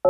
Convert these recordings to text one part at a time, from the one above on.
Hey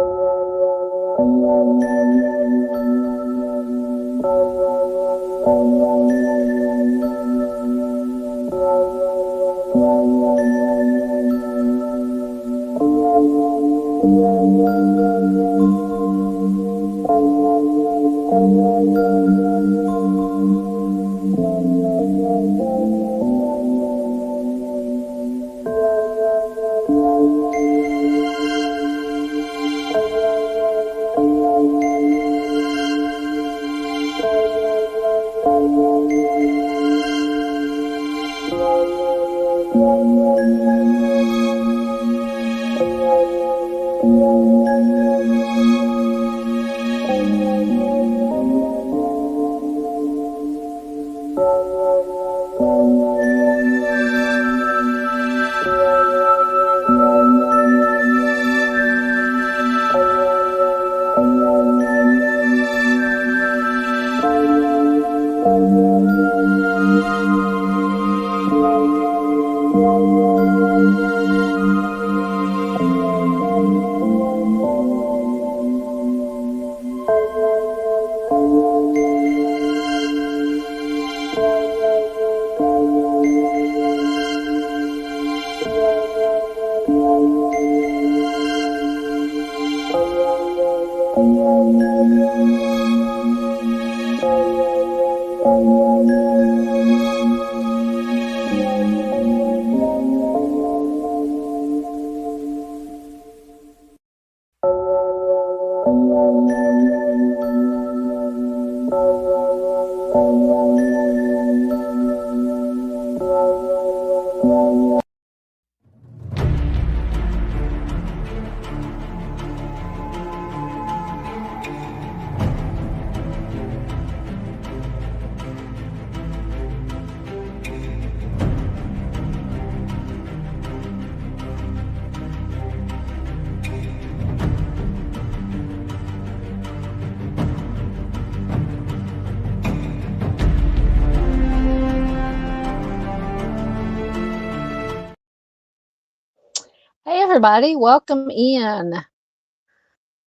everybody, welcome in.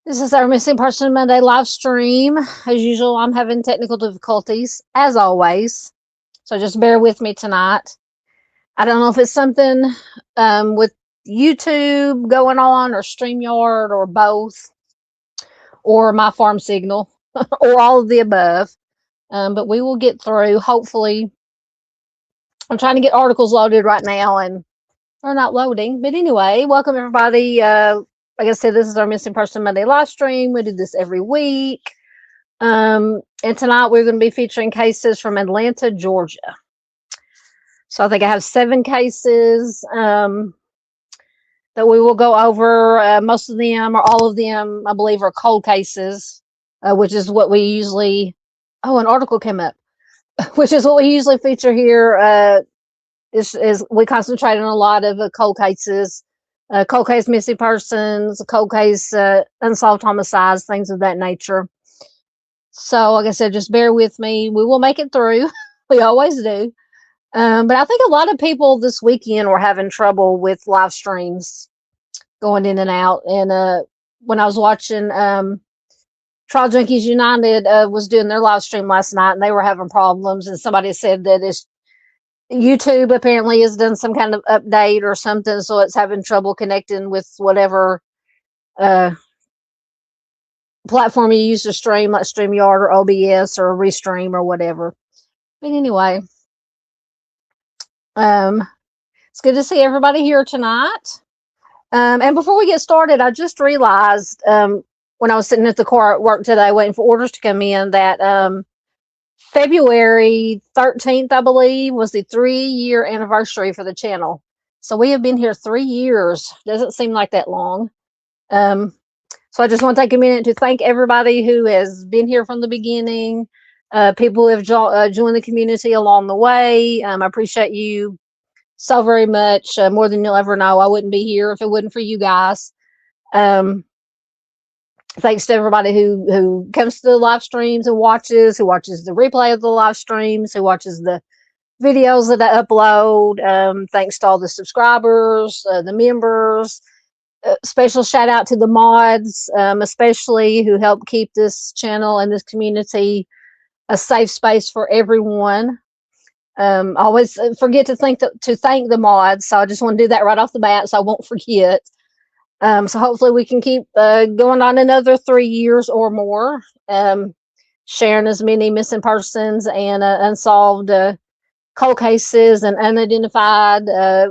This is our Missing Person Monday live stream. As usual, I'm having technical difficulties, as always. So just bear with me tonight. I don't know if it's something with YouTube going on, or StreamYard, or both, or my farm signal, or all of the above. But we will get through, hopefully. I'm trying to get articles loaded right now, and they're not loading. But anyway, welcome everybody. Like I said, this is our Missing Person Monday live stream. We do this every week. And tonight we're going to be featuring cases from Atlanta, Georgia. So I think I have 7 cases that we will go over. Most of them, or all of them, I believe, are cold cases, which is what we usually... Oh, an article came up, which is what we usually feature here. Is we concentrate on a lot of cold cases, cold case missing persons, cold case unsolved homicides, things of that nature. So, like I said, just bear with me. We will make it through. We always do. But I think a lot of people this weekend were having trouble with live streams going in and out. And when I was watching Trial Junkies United was doing their live stream last night, and they were having problems. And somebody said that it's YouTube apparently has done some kind of update or something, so it's having trouble connecting with whatever platform you use to stream, like StreamYard or OBS or Restream or whatever. But anyway, it's good to see everybody here tonight. And before we get started, I just realized when I was sitting at the car at work today waiting for orders to come in that February 13th, I believe, was the 3-year anniversary for the channel. So we have been here 3 years. Doesn't seem like that long. So I just want to take a minute to thank everybody who has been here from the beginning. People who have joined the community along the way. I appreciate you so very much, more than you'll ever know. I wouldn't be here if it wasn't for you guys. Thanks to everybody who comes to the live streams and watches, who watches the replay of the live streams, who watches the videos that I upload. Thanks to all the subscribers, the members, special shout out to the mods, especially who help keep this channel and this community a safe space for everyone. I always forget to thank the mods, so I just want to do that right off the bat so I won't forget. So hopefully we can keep going on another 3 years or more, sharing as many missing persons and unsolved cold cases and unidentified.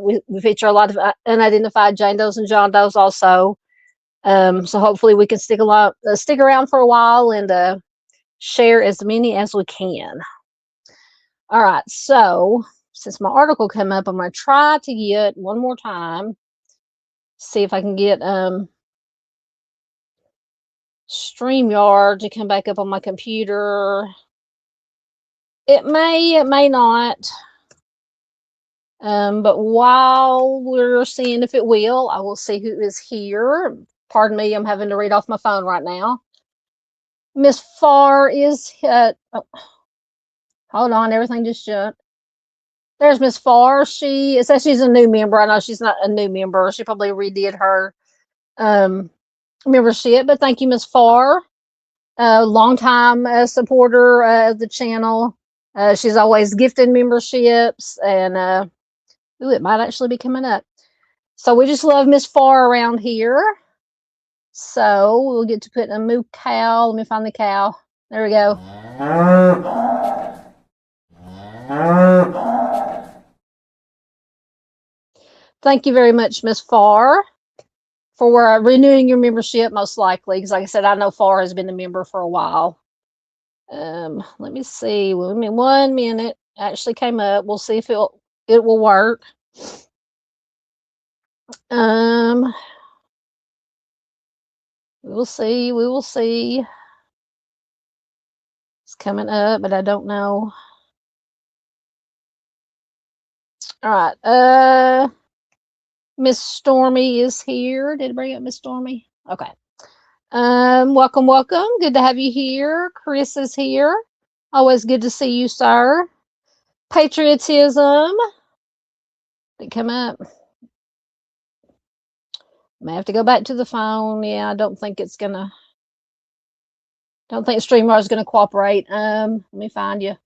We feature a lot of unidentified Jane Does and John Does also. So hopefully we can stick around for a while and share as many as we can. All right, so since my article came up, I'm going to try to get one more time, see if I can get StreamYard to come back up on my computer. It may not. But while we're seeing if it will, I will see who is here. Pardon me, I'm having to read off my phone right now. Miss Farr is oh, hold on, everything just jumped. There's Miss Farr. She says she's a new member. I know she's not a new member. She probably redid her membership, but thank you, Miss Farr. Longtime supporter of the channel. She's always gifted memberships, and ooh, it might actually be coming up. So we just love Miss Farr around here. So we'll get to put a moo cow. Let me find the cow. There we go. Thank you very much, Miss Farr, for renewing your membership, most likely, because like I said, I know Farr has been a member for a while. Let me see. Well, 1 minute. Actually came up. We'll see if it will work. We will see. We will see. It's coming up, but I don't know. All right. Miss Stormy is here. Did it bring up Miss Stormy? Okay. Welcome. Good to have you here. Chris is here. Always good to see you, sir. Patriotism. Did it come up? May have to go back to the phone. Yeah, I don't think it's gonna. Don't think StreamYard is gonna cooperate. Let me find you.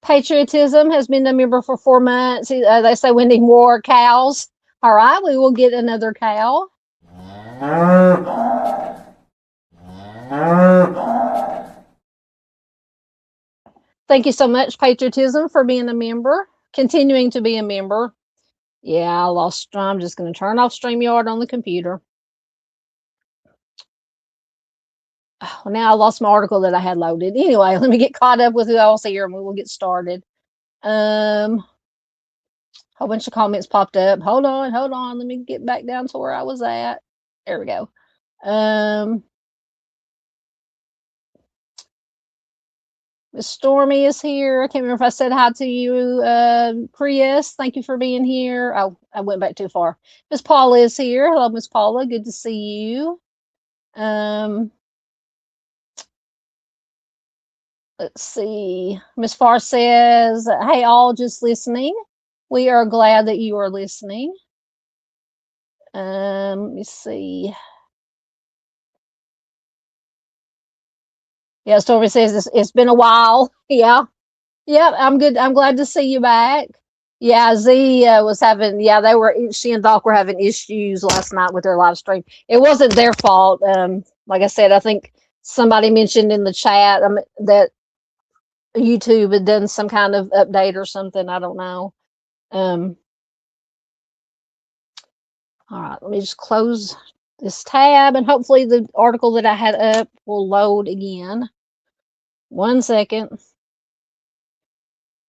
Patriotism has been a member for 4 months. They say we need more cows. All right, we will get another cow. Thank you so much, Patriotism, for being a member, continuing to be a member. Yeah, I'm just going to turn off StreamYard on the computer. Oh, now I lost my article that I had loaded. Anyway, let me get caught up with who else here and we will get started. Whole bunch of comments popped up. Hold on. Let me get back down to where I was at. There we go. Miss Stormy is here. I can't remember if I said hi to you. Prius, thank you for being here. Oh, I went back too far. Miss Paula is here. Hello, Miss Paula. Good to see you. Let's see. Miss Farr says, hey, all just listening. We are glad that you are listening. Let me see. Yeah, Stormy says it's been a while. Yeah. I'm good. I'm glad to see you back. Yeah, Z was having, she and Doc were having issues last night with their live stream. It wasn't their fault. Like I said, I think somebody mentioned in the chat that YouTube had done some kind of update or something. I don't know. All right, let me just close this tab and hopefully the article that I had up will load again. 1 second.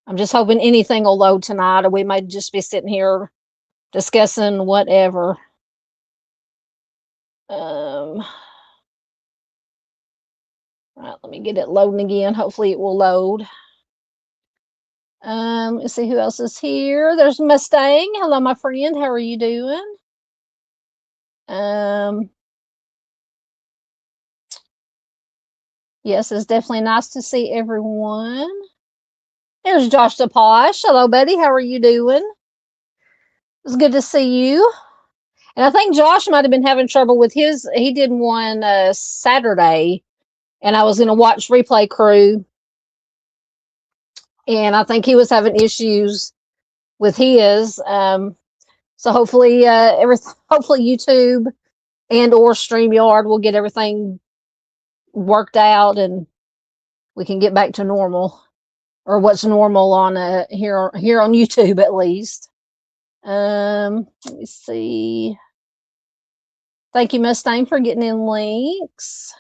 I'm just hoping anything will load tonight, or we might just be sitting here discussing whatever. Right, let me get it loading again. Hopefully it will load. Let's see who else is here. There's Mustang. Hello, my friend. How are you doing? Yes, it's definitely nice to see everyone. There's Josh the Posh. Hello, buddy. How are you doing? It's good to see you. And I think Josh might have been having trouble with his. He did one Saturday, and I was going to watch Replay Crew, and I think he was having issues with his. So hopefully, hopefully YouTube and or StreamYard will get everything worked out, and we can get back to normal, or what's normal on here on YouTube at least. Let me see. Thank you, Mustang, for getting in links.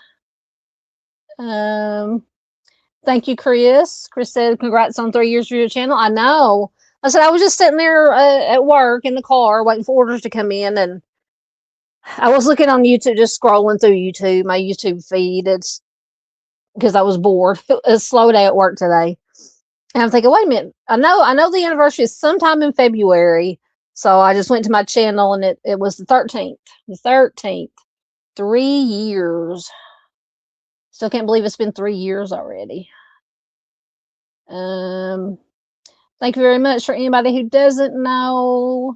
Thank you, Chris. Chris said, congrats on 3 years for your channel. I know. I said, I was just sitting there at work in the car waiting for orders to come in, and I was looking on YouTube, just scrolling through YouTube, my YouTube feed. It's because I was bored. It was a slow day at work today. And I'm thinking, wait a minute. I know the anniversary is sometime in February. So I just went to my channel, and it was the 13th. The 13th. 3 years. Still can't believe it's been 3 years already. Thank you very much. For anybody who doesn't know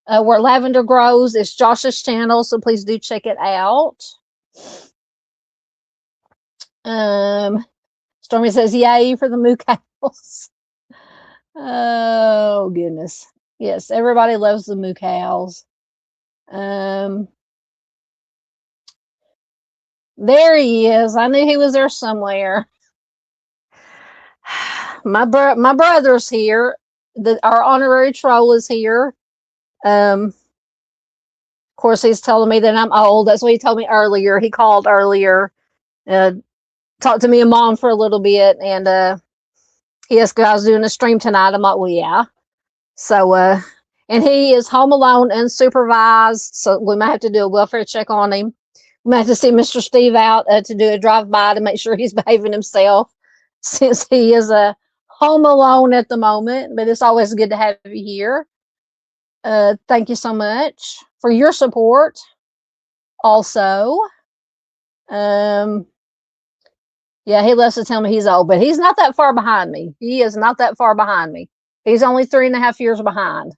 where lavender grows, it's Josh's channel, so please do check it out. Stormy says, yay for the moo cows. Oh, goodness. Yes, everybody loves the moo cows. There he is. I knew he was there somewhere. My brother's here. Our honorary troll is here. Of course, he's telling me that I'm old. That's what he told me earlier. He called earlier, talked to me and Mom for a little bit, and he asked if I was doing a stream tonight. I'm like, well, yeah. So, and he is home alone, unsupervised, so we might have to do a welfare check on him. We might have to send Mr. Steve out to do a drive-by to make sure he's behaving himself, since he is home alone at the moment. But it's always good to have you here. Thank you so much for your support. Also, yeah, he loves to tell me he's old, but he's not that far behind me. He is not that far behind me. He's only 3.5 years behind.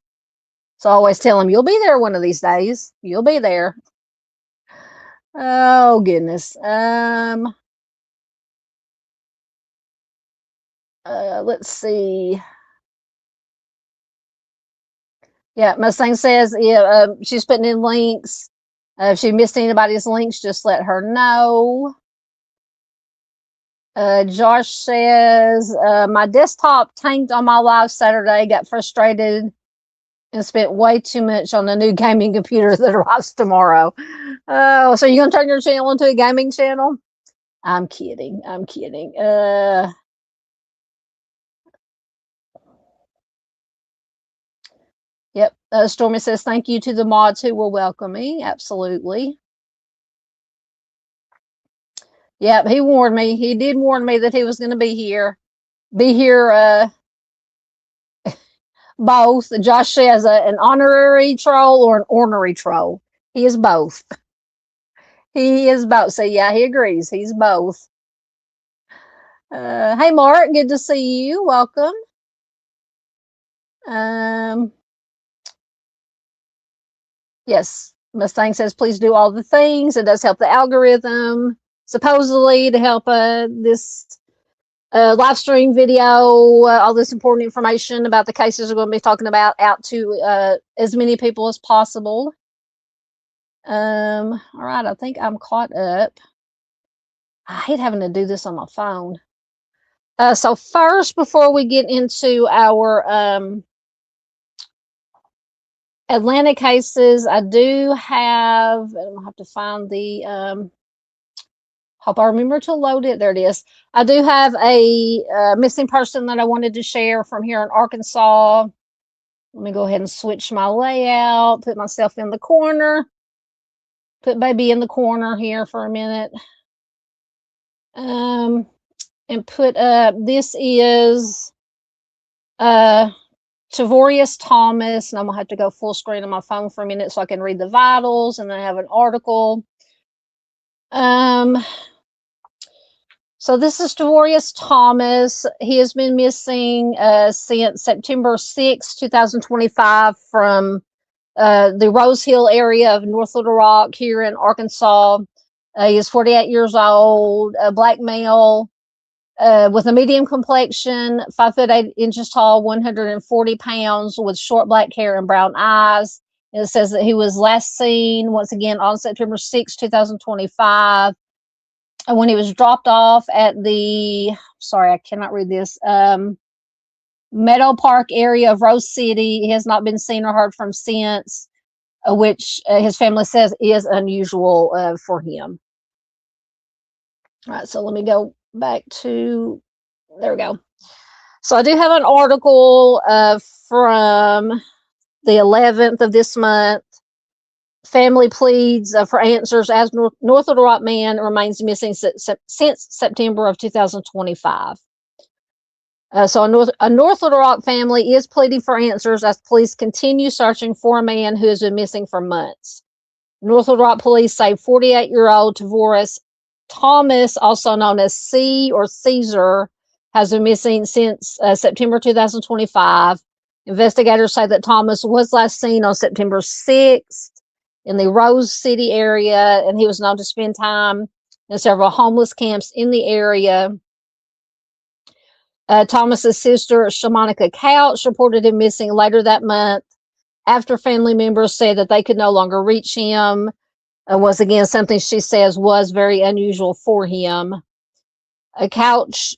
So I always tell him, you'll be there one of these days. You'll be there. Oh, goodness. Let's see. Yeah, Mustang says, yeah, she's putting in links. If she missed anybody's links, just let her know. Josh says, my desktop tanked on my live Saturday, got frustrated, and spent way too much on a new gaming computer that arrives tomorrow. Oh, so you're going to turn your channel into a gaming channel? I'm kidding. I'm kidding. Yep. Stormy says, thank you to the mods who were welcoming. Absolutely. Yep. He warned me. He did warn me that he was going to be here. Both. Josh says an honorary troll or an ornery troll. He is both. He is both. So yeah, he agrees. He's both. Hey Mark, good to see you. Welcome. Yes, Mustang says please do all the things. It does help the algorithm, supposedly, to help this live stream video, all this important information about the cases we're going to be talking about out to as many people as possible. All right, I think I'm caught up. I hate having to do this on my phone. So first, before we get into our Atlanta cases, I do have, I'll have to find the, hope I remember to load it. There it is. I do have a missing person that I wanted to share from here in Arkansas. Let me go ahead and switch my layout, put myself in the corner, put baby in the corner here for a minute. And put up, this is Tavorius Thomas, and I'm gonna have to go full screen on my phone for a minute so I can read the vitals, and then I have an article. So this is Tavorius Thomas. He has been missing since September 6, 2025 from the Rose Hill area of North Little Rock here in Arkansas. He is 48 years old, a black male with a medium complexion, 5'8" tall, 140 pounds, with short black hair and brown eyes. And it says that he was last seen once again on September 6, 2025, when he was dropped off at the, sorry, I cannot read this, Meadow Park area of Rose City. He has not been seen or heard from since, which his family says is unusual for him. All right, so let me go back to, there we go. So I do have an article from the 11th of this month. Family pleads for answers as North Little Rock man remains missing since September of 2025. So a North Little Rock family is pleading for answers as police continue searching for a man who has been missing for months. North Little Rock police say 48-year-old Tavoris Thomas, also known as C or Caesar, has been missing since September 2025. Investigators say that Thomas was last seen on September 6th in the Rose City area, and he was known to spend time in several homeless camps in the area. Thomas's sister, Shamanica Couch, reported him missing later that month after family members said that they could no longer reach him. Was again something she says was very unusual for him. Couch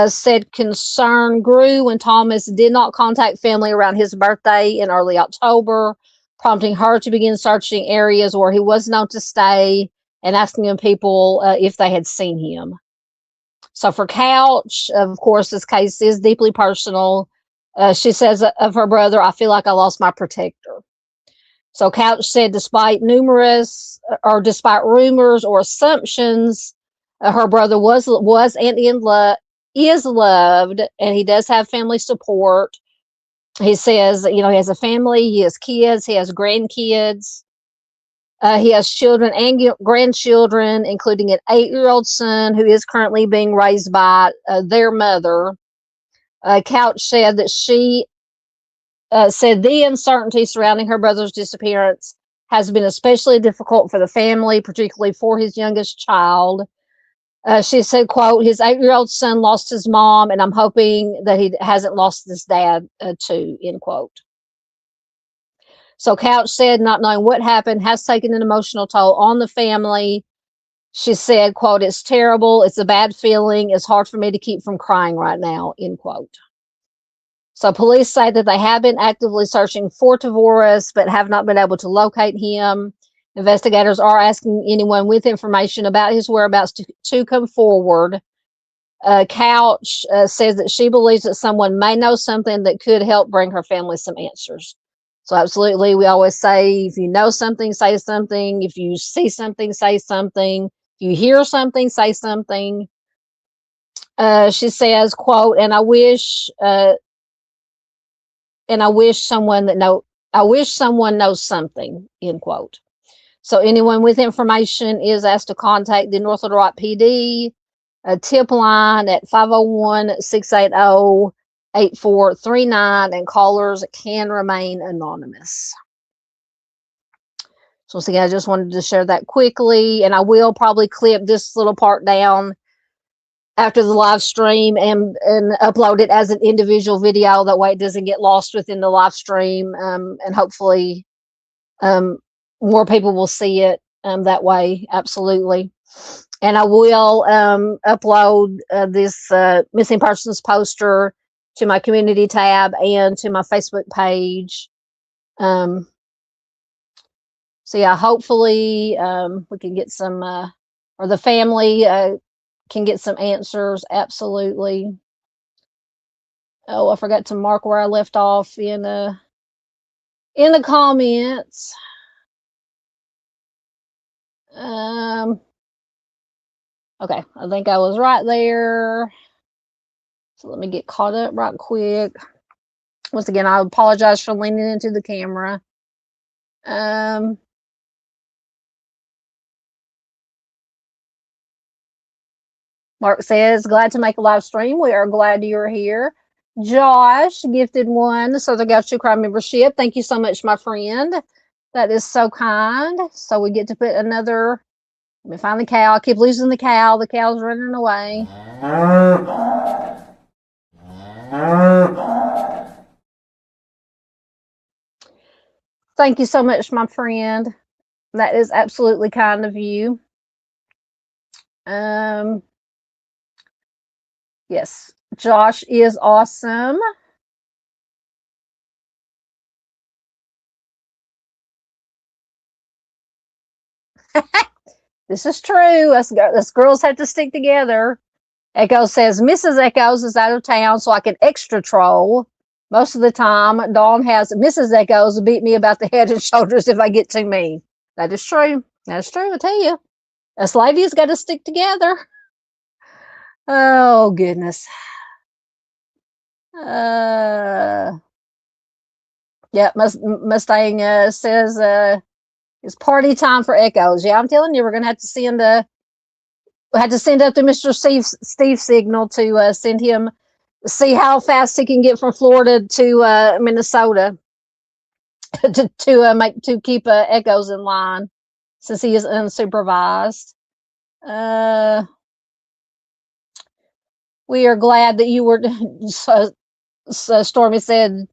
said concern grew when Thomas did not contact family around his birthday in early October, prompting her to begin searching areas where he was known to stay and asking people if they had seen him. So for Couch, of course, this case is deeply personal. She says of her brother, "I feel like I lost my protector." So Couch said despite rumors or assumptions, her brother was and is loved, and he does have family support. He says, he has a family, he has kids, he has grandkids. He has children and grandchildren, including an 8-year-old son who is currently being raised by their mother. Couch said that she said the uncertainty surrounding her brother's disappearance has been especially difficult for the family, particularly for his youngest child. She said, quote, "His 8-year-old son lost his mom, and I'm hoping that he hasn't lost his dad too," end quote. So Couch said not knowing what happened has taken an emotional toll on the family. She said, quote, "It's terrible. It's a bad feeling. It's hard for me to keep from crying right now," end quote. So police say that they have been actively searching for Tavoris, but have not been able to locate him. Investigators are asking anyone with information about his whereabouts to come forward. Couch says that she believes that someone may know something that could help bring her family some answers. So absolutely, we always say, if you know something, say something. If you see something, say something. If you hear something, say something. She says, quote, I wish someone knows something," end quote. So anyone with information is asked to contact the North Little Rock PD tip line at 501-680-8439, and callers can remain anonymous. So once again, I just wanted to share that quickly, and I will probably clip this little part down after the live stream and upload it as an individual video. That way it doesn't get lost within the live stream, and hopefully more people will see it that way. Absolutely. And I will upload this missing persons poster to my community tab and to my Facebook page. So yeah, hopefully we can get some, or the family can get some answers. Absolutely. Oh, I forgot to mark where I left off in the comments. Okay, I think I was right there. So let me get caught up right quick. Once again, I apologize for leaning into the camera. Mark says, "Glad to make a live stream. We are glad you're here." Josh gifted one Southern Gal True Crime membership. Thank you so much, my friend. That is so kind. So we get to put another. Let me find the cow. I keep losing the cow. The cow's running away. Thank you so much, my friend. That is absolutely kind of you. Yes, Josh is awesome. This is true. Us girls have to stick together. Echo says Mrs. Echoes is out of town, so I can extra troll. Most of the time, Dawn has Mrs. Echoes beat me about the head and shoulders if I get too mean. That is true. That is true. I tell you, us ladies got to stick together. Oh goodness. Yeah, Mustang says it's party time for Echoes. Yeah, I'm telling you, we're gonna have to send we had to send up to Mr. Steve Signal to send him see how fast he can get from Florida to Minnesota to keep Echoes in line since he is unsupervised. We are glad that you were. Stormy said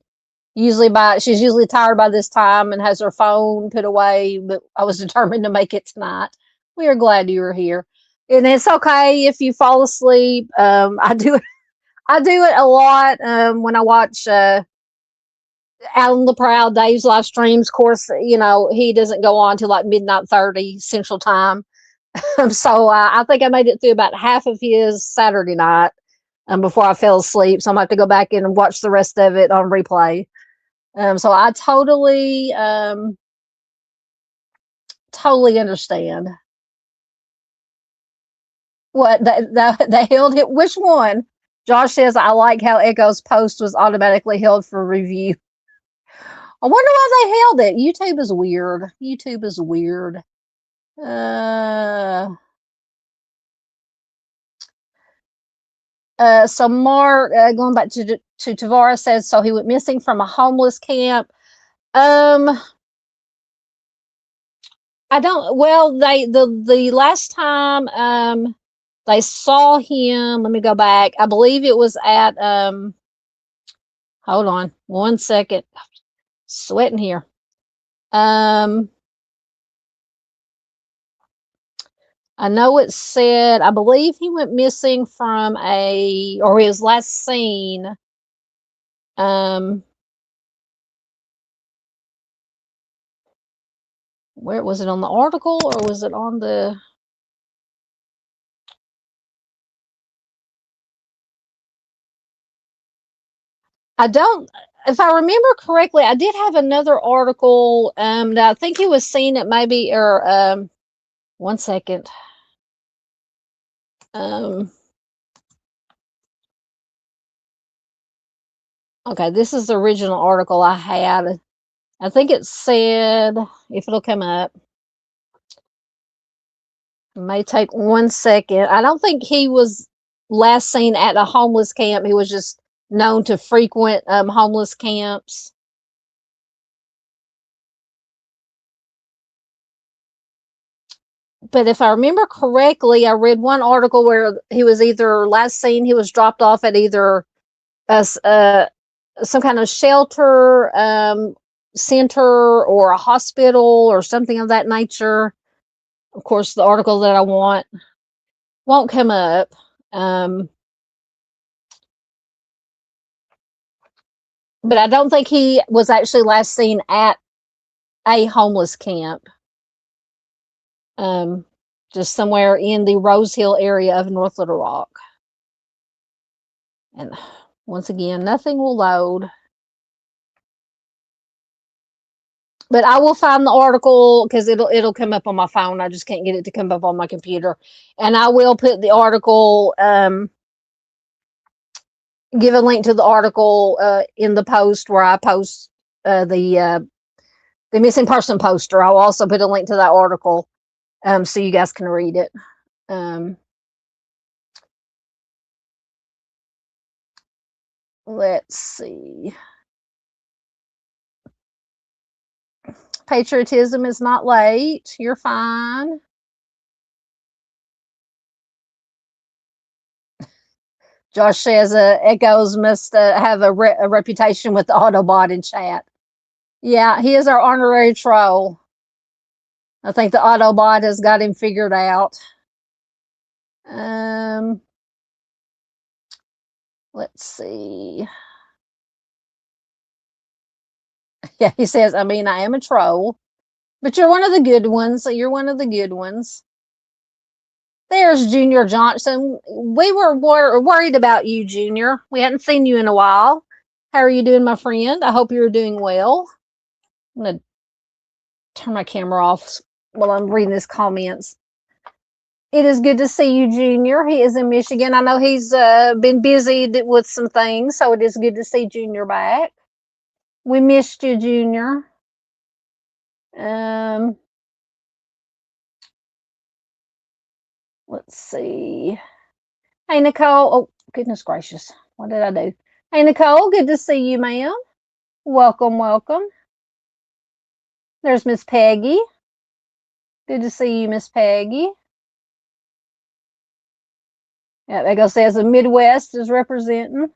she's usually tired by this time and has her phone put away, but I was determined to make it tonight. We are glad you were here, and it's okay if you fall asleep. I do it a lot when I watch Alan LaProud, Dave's live streams. Of course, he doesn't go on till like midnight 30 Central Time. So I think I made it through about half of his Saturday night before I fell asleep. So I'm going to have to go back in and watch the rest of it on replay. So I totally understand. What they held it. Which one? Josh says, I like how Echo's post was automatically held for review. I wonder why they held it. YouTube is weird. YouTube is weird. So Mark, going back to Tavares, says, so he went missing from a homeless camp. I don't. Well, the last time they saw him. Let me go back. I believe it was at Hold on, 1 second. Sweating here. I know it said. I believe he went missing from or his last seen. Where was it, on the article or was it on the? I don't, if I remember correctly, I did have another article that I think he was seen at maybe, or 1 second. Okay, this is the original article I had. I think it said, if it'll come up, it may take 1 second. I don't think he was last seen at a homeless camp. He was just known to frequent homeless camps. But if I remember correctly, I read one article where he was either last seen, he was dropped off at either some kind of shelter center or a hospital or something of that nature. Of course, the article that I want won't come up. But I don't think he was actually last seen at a homeless camp. Just somewhere in the Rose Hill area of North Little Rock. And once again, nothing will load. But I will find the article because it'll come up on my phone. I just can't get it to come up on my computer. And I will put the article, give a link to the article in the post where I post the missing person poster. I'll also put a link to that article so you guys can read it. Let's see. Patriotism is not late. You're fine. Josh says Echoes must have a reputation with the Autobot in chat. Yeah, he is our honorary troll. I think the Autobot has got him figured out. Let's see. Yeah, he says, I mean, I am a troll, but you're one of the good ones. So you're one of the good ones. There's Junior Johnson. We were worried about you, Junior. We hadn't seen you in a while. How are you doing, my friend? I hope you're doing well. I'm going to turn my camera off while I'm reading his comments. It is good to see you, Junior. He is in Michigan. I know he's been busy with some things, so it is good to see Junior back. We missed you, Junior. Let's see. Hey, Nicole. Oh, goodness gracious. What did I do? Hey, Nicole. Good to see you, ma'am. Welcome, welcome. There's Miss Peggy. Good to see you, Miss Peggy. Yeah, Echo says the Midwest is representing.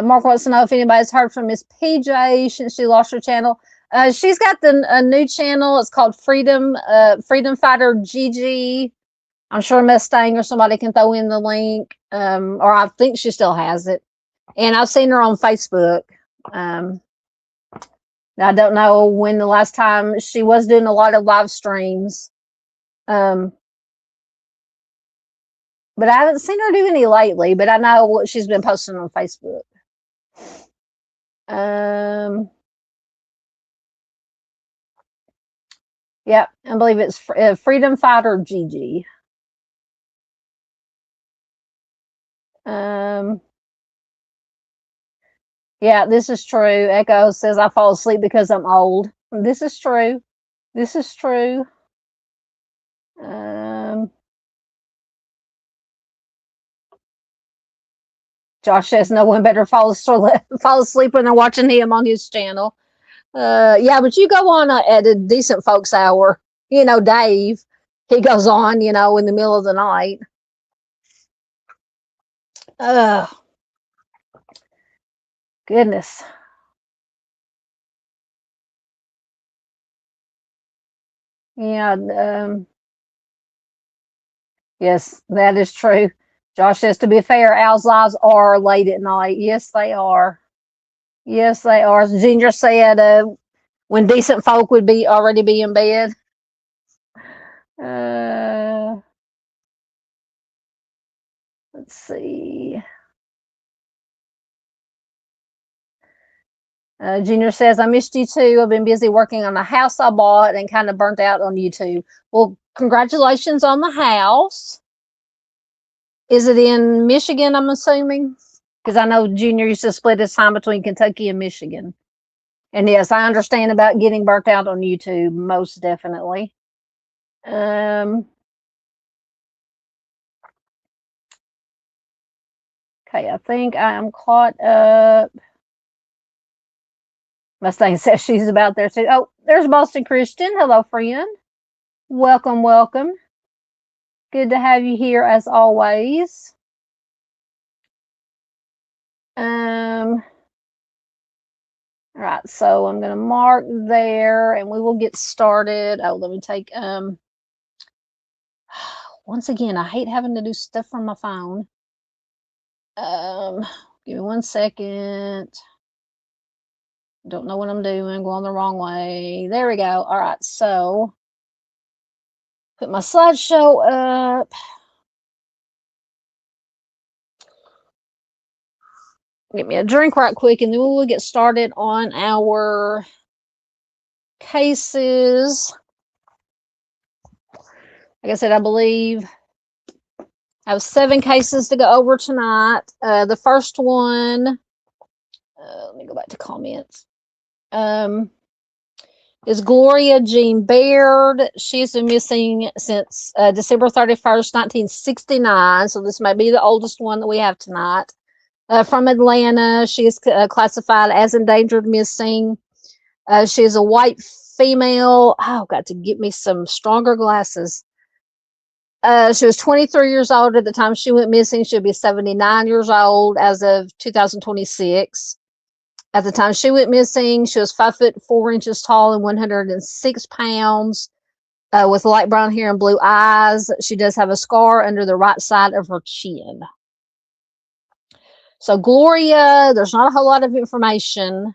Mark wants to know if anybody's heard from Miss PJ since she lost her channel. She's got a new channel. It's called Freedom Fighter GG. I'm sure Mustang or somebody can throw in the link. Or I think she still has it. And I've seen her on Facebook. I don't know when the last time she was doing a lot of live streams. But I haven't seen her do any lately, but I know what she's been posting on Facebook. Yeah, I believe it's Freedom Fighter GG. Yeah, this is true. Echo says I fall asleep because I'm old. This is true. This is true. Josh says no one better fall asleep when they're watching him on his channel. Yeah, but you go on at a decent folks hour. You know, Dave, he goes on, you know, in the middle of the night. Goodness. Yeah. Yes, that is true. Josh says, to be fair, Al's lives are late at night. Yes, they are. Yes, they are. As Ginger said, when decent folk would already be in bed. Let's see. Junior says, I missed you too. I've been busy working on a house I bought and kind of burnt out on YouTube. Well, congratulations on the house. Is it in Michigan, I'm assuming? Because I know Junior used to split his time between Kentucky and Michigan. And yes, I understand about getting burnt out on YouTube, most definitely. Okay, I think I am caught up. Mustang says she's about there too. Oh, there's Boston Christian. Hello, friend. Welcome, welcome. Good to have you here as always. All right, so I'm going to mark there and we will get started. Oh, let me take, once again, I hate having to do stuff from my phone. Give me 1 second. Don't know what I'm doing, going the wrong way. There we go. All right, so put my slideshow up. Get me a drink right quick, and then we'll get started on our cases. Like I said, I believe I have 7 cases to go over tonight. The first one, let me go back to comments. is Gloria Jean Baird. She's been missing since December 31st, 1969. So this may be the oldest one that we have tonight. From Atlanta, she is classified as endangered missing. She is a white female. Oh, got to get me some stronger glasses. She was 23 years old at the time she went missing. She'll be 79 years old as of 2026. At the time she went missing, she was 5'4" tall and 106 pounds, with light brown hair and blue eyes. She does have a scar under the right side of her chin. So Gloria, there's not a whole lot of information.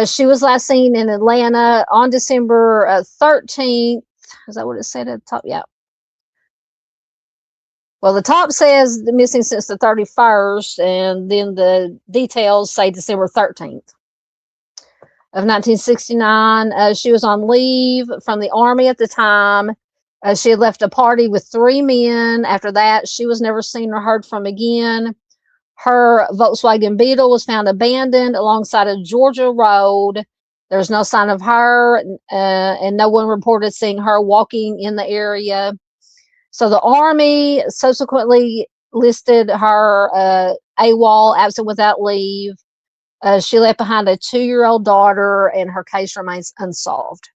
She was last seen in Atlanta on December 13th. Is that what it said at the top? Yeah. Well, the top says the missing since the 31st, and then the details say December 13th of 1969. She was on leave from the Army at the time. She had left a party with 3 men. After that, she was never seen or heard from again. Her Volkswagen Beetle was found abandoned alongside a Georgia road. There's no sign of her, and no one reported seeing her walking in the area. So the Army subsequently listed her AWOL, absent without leave. She left behind a 2-year-old daughter, and her case remains unsolved.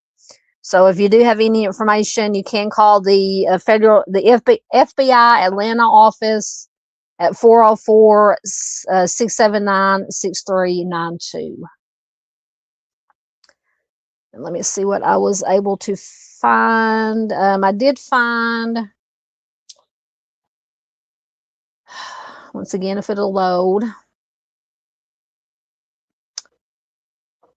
So if you do have any information, you can call the FBI Atlanta office at 404-679-6392. And let me see what I was able to find. I did find, once again, if it'll load.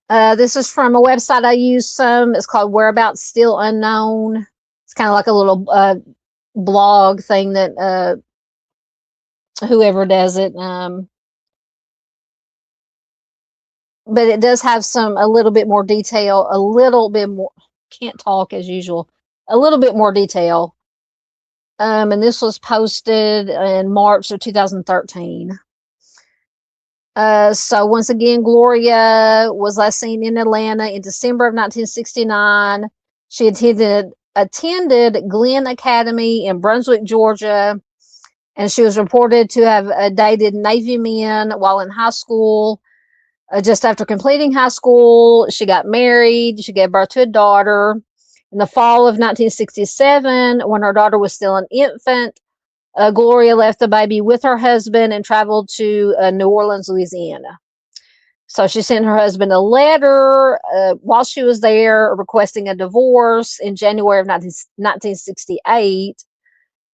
This is from a website I use some. It's called Whereabouts Still Unknown. It's kind of like a little blog thing that whoever does it. But it does have a little bit more detail, a little bit more, can't talk as usual, a little bit more detail. And this was posted in March of 2013. So once again, Gloria was last seen in Atlanta in December of 1969. She attended Glenn Academy in Brunswick, Georgia, and she was reported to have dated Navy men while in high school. Just after completing high school, she got married. She gave birth to a daughter. In the fall of 1967, when her daughter was still an infant, Gloria left the baby with her husband and traveled to New Orleans, Louisiana. So she sent her husband a letter while she was there requesting a divorce in January of 1968.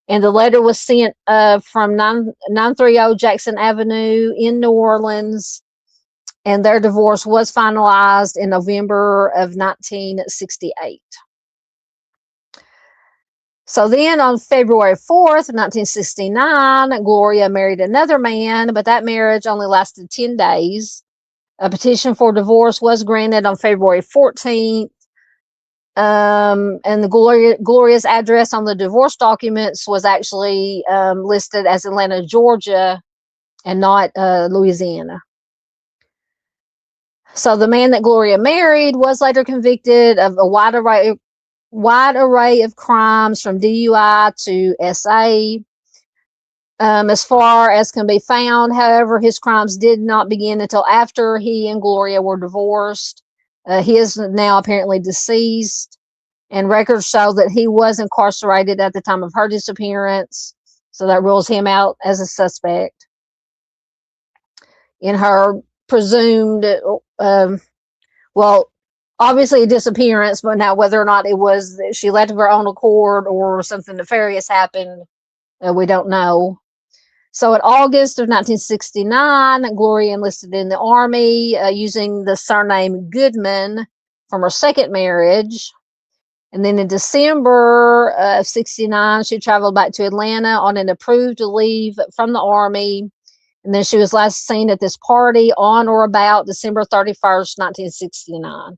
And the letter was sent from 930 Jackson Avenue in New Orleans. And their divorce was finalized in November of 1968. So then on February 4th, 1969, Gloria married another man, but that marriage only lasted 10 days. A petition for divorce was granted on February 14th. And the Gloria's address on the divorce documents was actually listed as Atlanta, Georgia, and not Louisiana. So the man that Gloria married was later convicted of a wide array of crimes, from DUI to SA. As far as can be found, however, his crimes did not begin until after he and Gloria were divorced. He is now apparently deceased, and records show that he was incarcerated at the time of her disappearance. So that rules him out as a suspect in her presumed, obviously a disappearance, but now whether or not it was that she left of her own accord or something nefarious happened, we don't know. So in August of 1969, Gloria enlisted in the Army using the surname Goodman from her second marriage. And then in December of 69, she traveled back to Atlanta on an approved leave from the Army. And then she was last seen at this party on or about December 31st, 1969.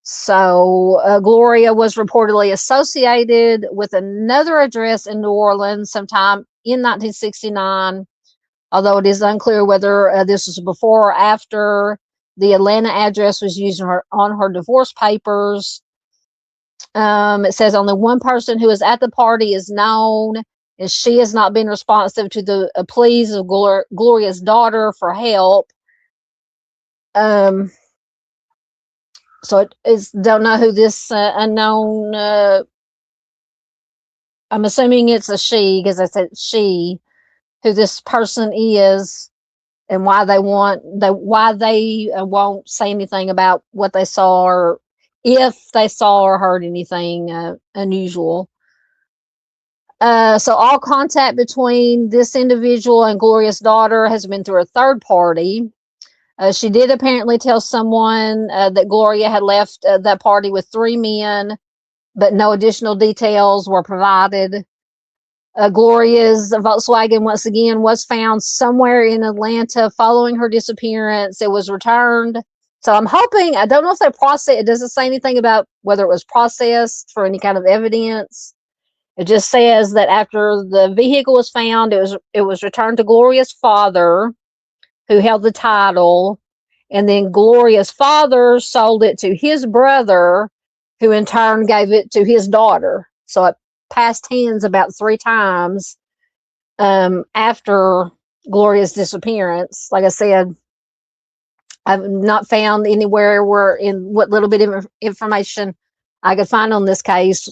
So Gloria was reportedly associated with another address in New Orleans sometime in 1969, although it is unclear whether this was before or after The Atlanta address was used on her divorce papers. It says only one person who was at the party is known, and she has not been responsive to the pleas of Gloria's daughter for help. So it is, don't know who this unknown, I'm assuming it's a she, because I said she, who this person is, and why they won't say anything about what they saw, or if they saw or heard anything unusual. So all contact between this individual and Gloria's daughter has been through a third party. She did apparently tell someone that Gloria had left that party with 3 men, but no additional details were provided. Gloria's Volkswagen, once again, was found somewhere in Atlanta following her disappearance. It was returned. So I'm hoping, I don't know if they processed, it doesn't say anything about whether it was processed for any kind of evidence. It just says that after the vehicle was found, it was returned to Gloria's father, who held the title, and then Gloria's father sold it to his brother, who in turn gave it to his daughter. So it passed hands about 3 times after Gloria's disappearance. Like I said, I've not found anywhere where, in what little bit of information I could find on this case,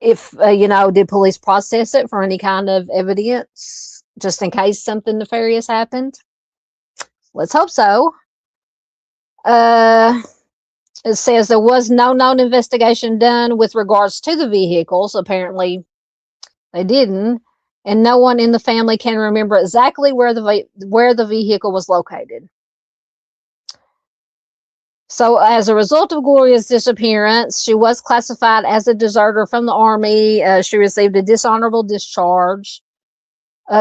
if did police process it for any kind of evidence, just in case something nefarious happened. Let's hope so. It says there was no known investigation done with regards to the vehicles. Apparently they didn't, and no one in the family can remember exactly where the vehicle was located. So as a result of Gloria's disappearance, she was classified as a deserter from the Army. She received a dishonorable discharge.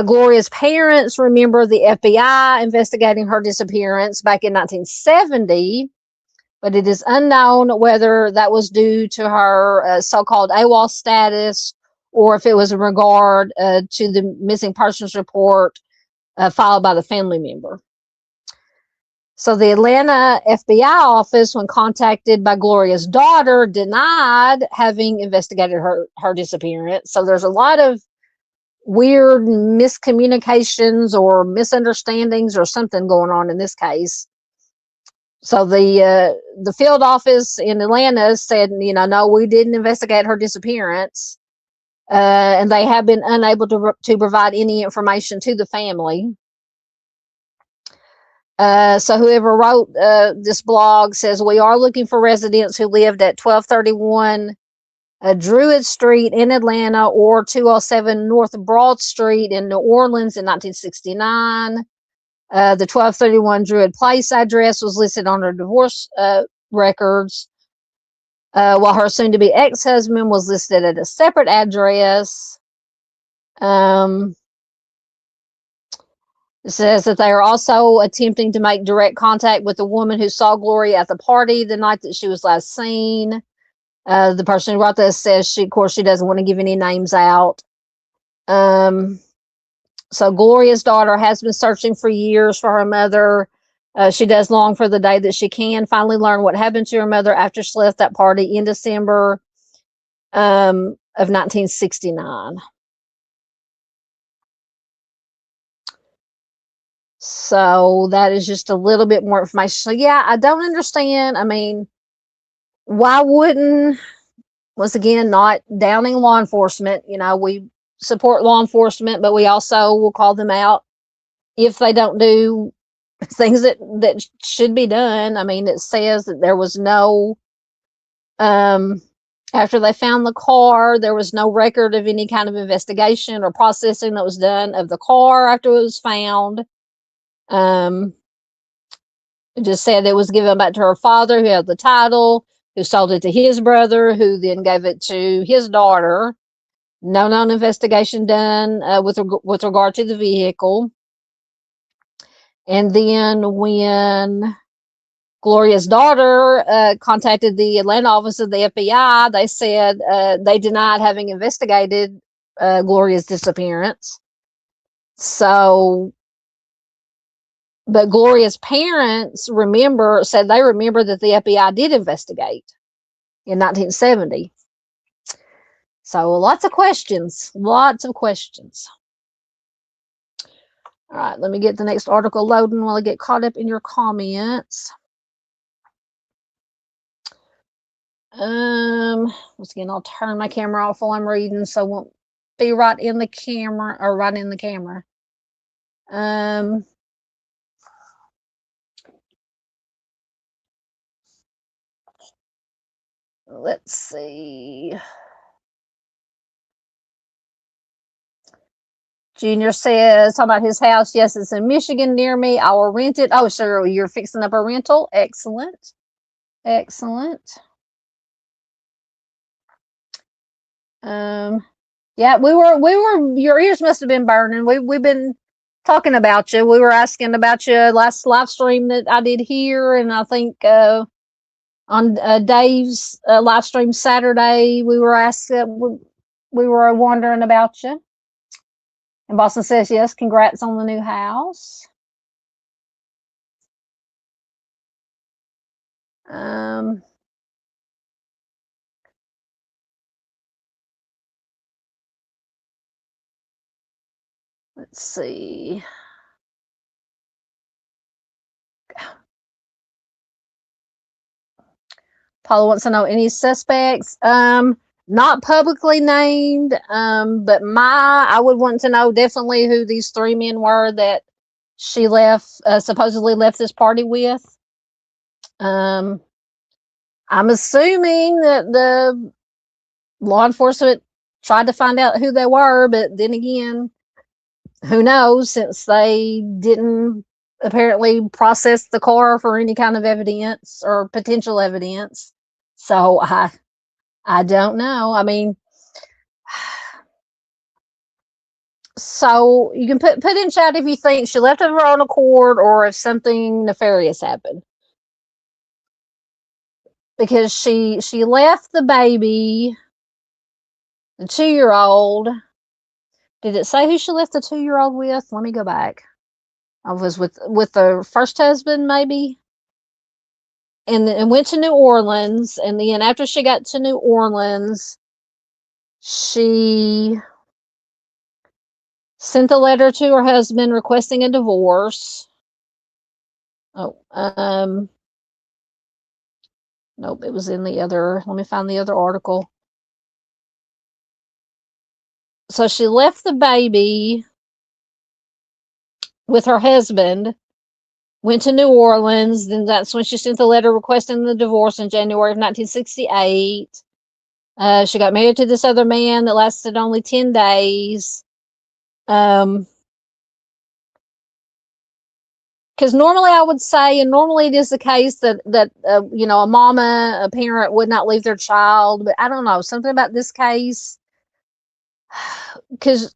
Gloria's parents remember the FBI investigating her disappearance back in 1970, but it is unknown whether that was due to her so-called AWOL status, or if it was in regard to the missing persons report filed by the family member. So the Atlanta FBI office, when contacted by Gloria's daughter, denied having investigated her disappearance. So there's a lot of weird miscommunications or misunderstandings or something going on in this case. So the field office in Atlanta said, no, we didn't investigate her disappearance, and they have been unable to provide any information to the family. So whoever wrote this blog says, we are looking for residents who lived at 1231 Druid Street in Atlanta, or 207 North Broad Street in New Orleans in 1969. The 1231 Druid Place address was listed on her divorce records, while her soon-to-be ex-husband was listed at a separate address. It says that they are also attempting to make direct contact with the woman who saw Gloria at the party the night that she was last seen. The person who wrote this says she doesn't want to give any names out. So Gloria's daughter has been searching for years for her mother. She does long for the day that she can finally learn what happened to her mother after she left that party in December of 1969. So that is just a little bit more information. So yeah, I don't understand. I mean, why wouldn't, once again, not downing law enforcement, we support law enforcement, but we also will call them out if they don't do things that should be done. I mean, it says that there was no, after they found the car, there was no record of any kind of investigation or processing that was done of the car after it was found. It just said it was given back to her father, who had the title, who sold it to his brother, who then gave it to his daughter. No known investigation done with regard to the vehicle. And then when Gloria's daughter contacted the Atlanta office of the FBI, they said they denied having investigated Gloria's disappearance. So But Gloria's parents said they remember that the FBI did investigate in 1970. So lots of questions. Lots of questions. All right, let me get the next article loading while I get caught up in your comments. Once again, I'll turn my camera off while I'm reading, so it won't be right in the camera or right in the camera. Let's see. Junior says, talking about his house. Yes, it's in Michigan near me. I will rent it. Oh, so you're fixing up a rental? Excellent. Excellent. Yeah, we were, your ears must have been burning. We've been talking about you. We were asking about you last live stream that I did here, and I think on Dave's live stream Saturday, we were asking, we were wondering about you. And Boston says, yes, congrats on the new house. Let's see. Paula wants to know any suspects. Not publicly named, but I would want to know definitely who these 3 men were that she supposedly left this party with. I'm assuming that the law enforcement tried to find out who they were, but then again, who knows, since they didn't apparently process the car for any kind of evidence or potential evidence. So I don't know. I mean, so you can put in chat if you think she left of her own accord or if something nefarious happened. Because she left the baby, the 2-year-old. Did it say who she left the 2-year-old with? Let me go back. I was with the first husband, maybe. And went to New Orleans. And then after she got to New Orleans, she sent a letter to her husband requesting a divorce. Nope, it was in the other, let me find the other article. So she left the baby with her husband, went to New Orleans, then that's when she sent the letter requesting the divorce in January of 1968. She got married to this other man that lasted only 10 days. Because normally I would say, and normally it is the case that a mama, a parent would not leave their child, but I don't know, something about this case. Because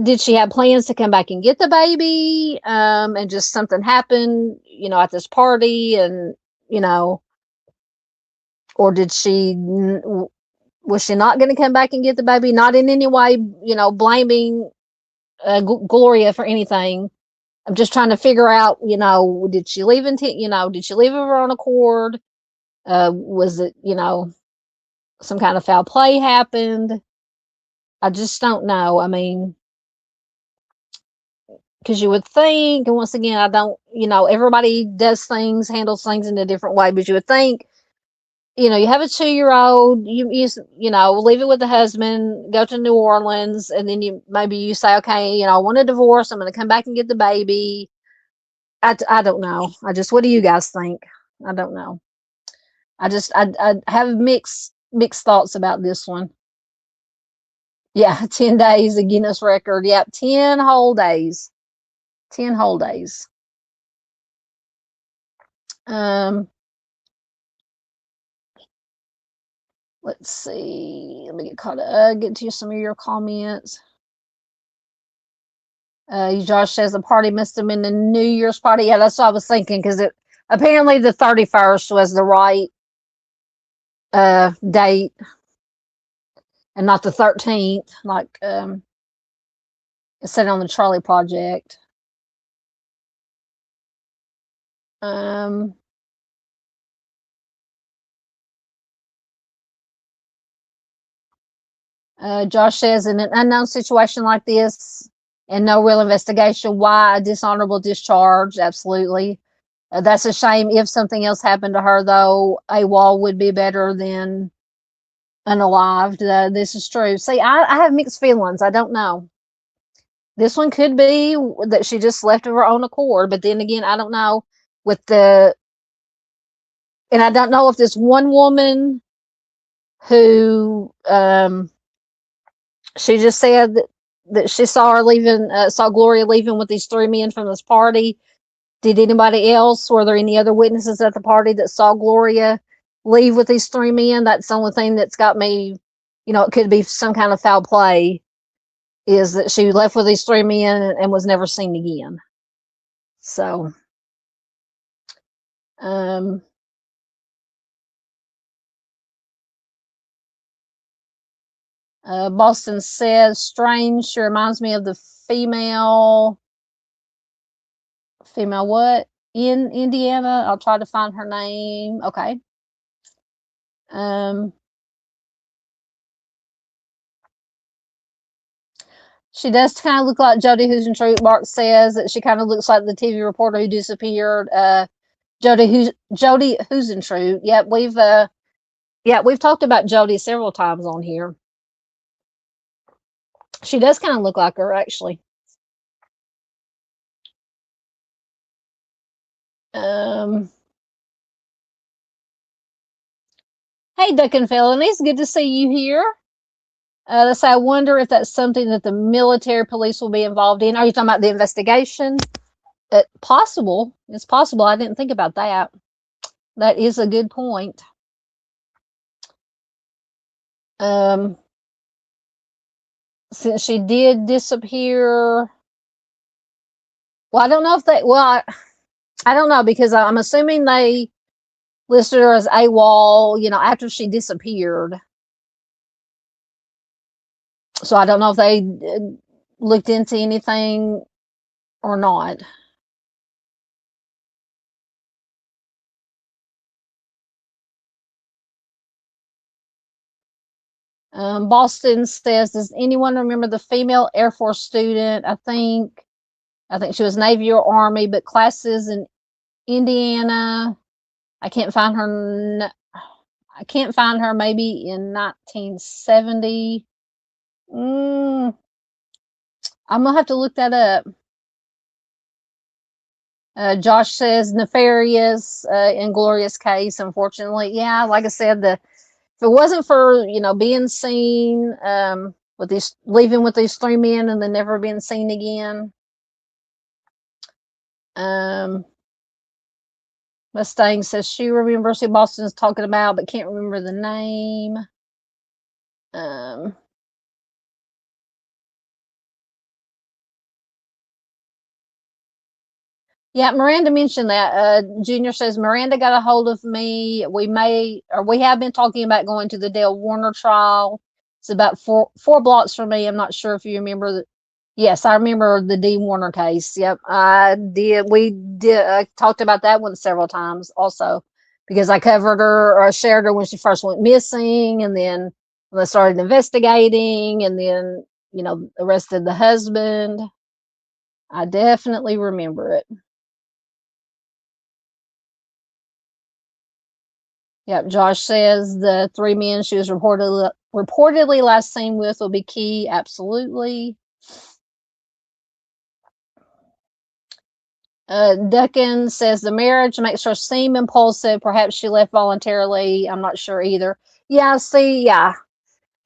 did she have plans to come back and get the baby? And just something happened, at this party, and or was she not going to come back and get the baby? Not in any way, blaming Gloria for anything. I'm just trying to figure out, did she leave did she leave of her own accord? Was it, some kind of foul play happened? I just don't know. I mean, because you would think, and once again, I don't, everybody handles things in a different way, but you would think, you have a 2-year-old, you leave it with the husband, go to New Orleans, and then you say, okay, I want a divorce, I'm going to come back and get the baby. I don't know. What do you guys think? I don't know. I have mixed thoughts about this one. Yeah, 10 days, a Guinness record. Yep, 10 whole days. 10 whole days. Let's see. Let me get to some of your comments. Josh says the party must have been the New Year's party. Yeah, that's what I was thinking, because apparently the 31st was the right date and not the 13th, like it said on the Charley Project. Um, Josh says, in an unknown situation like this and no real investigation, why a dishonorable discharge? Absolutely. That's a shame. If something else happened to her, though, AWOL would be better than unalived. This is true. See, I have mixed feelings. I don't know. This one could be that she just left of her own accord, but then again, I don't know with the, and I don't know if this one woman who she just said that she saw her leaving, saw Gloria leaving with these three men from this party. Did anybody else? Were there any other witnesses at the party that saw Gloria leave with these three men? That's the only thing that's got me, it could be some kind of foul play, is that she left with these three men and was never seen again. So, Boston says, strange. She reminds me of the female what? In Indiana. I'll try to find her name. Okay. She does kind of look like Jody Huisentruit. Mark says that she kind of looks like the TV reporter who disappeared. Jody Huisentruit. Yep, we've talked about Jody several times on here. She does kind of look like her, actually. Hey, Duck and Felonies, good to see you here. Let's say, I wonder if that's something that the military police will be involved in. Are you talking about the investigation? Possible. It's possible. I didn't think about that. That is a good point. Since she did disappear, well, I don't know if they, well, I don't know, because I'm assuming they listed her as AWOL, after she disappeared. So I don't know if they looked into anything or not. Boston says, does anyone remember the female Air Force student? I think she was Navy or Army, but classes in Indiana. I can't find her. Maybe in 1970. I'm gonna have to look that up. Josh says nefarious in Gloria's case. Unfortunately, yeah. Like I said, if it wasn't for being seen with these, leaving with these three men and then never being seen again. Mustang says she remembers who Boston's talking about, but can't remember the name. Yeah, Miranda mentioned that. Junior says Miranda got a hold of me. We have been talking about going to the Dale Warner trial. It's about four blocks from me. I'm not sure if you remember that. Yes, I remember the D Warner case. Yep, I did. We did talked about that one several times also, because I covered her or shared her when she first went missing, and then when they started investigating, and then arrested the husband. I definitely remember it. Yep, Josh says the three men she was reportedly last seen with will be key. Absolutely. Duckin says the marriage makes her seem impulsive. Perhaps she left voluntarily. I'm not sure either. Yeah, see, yeah.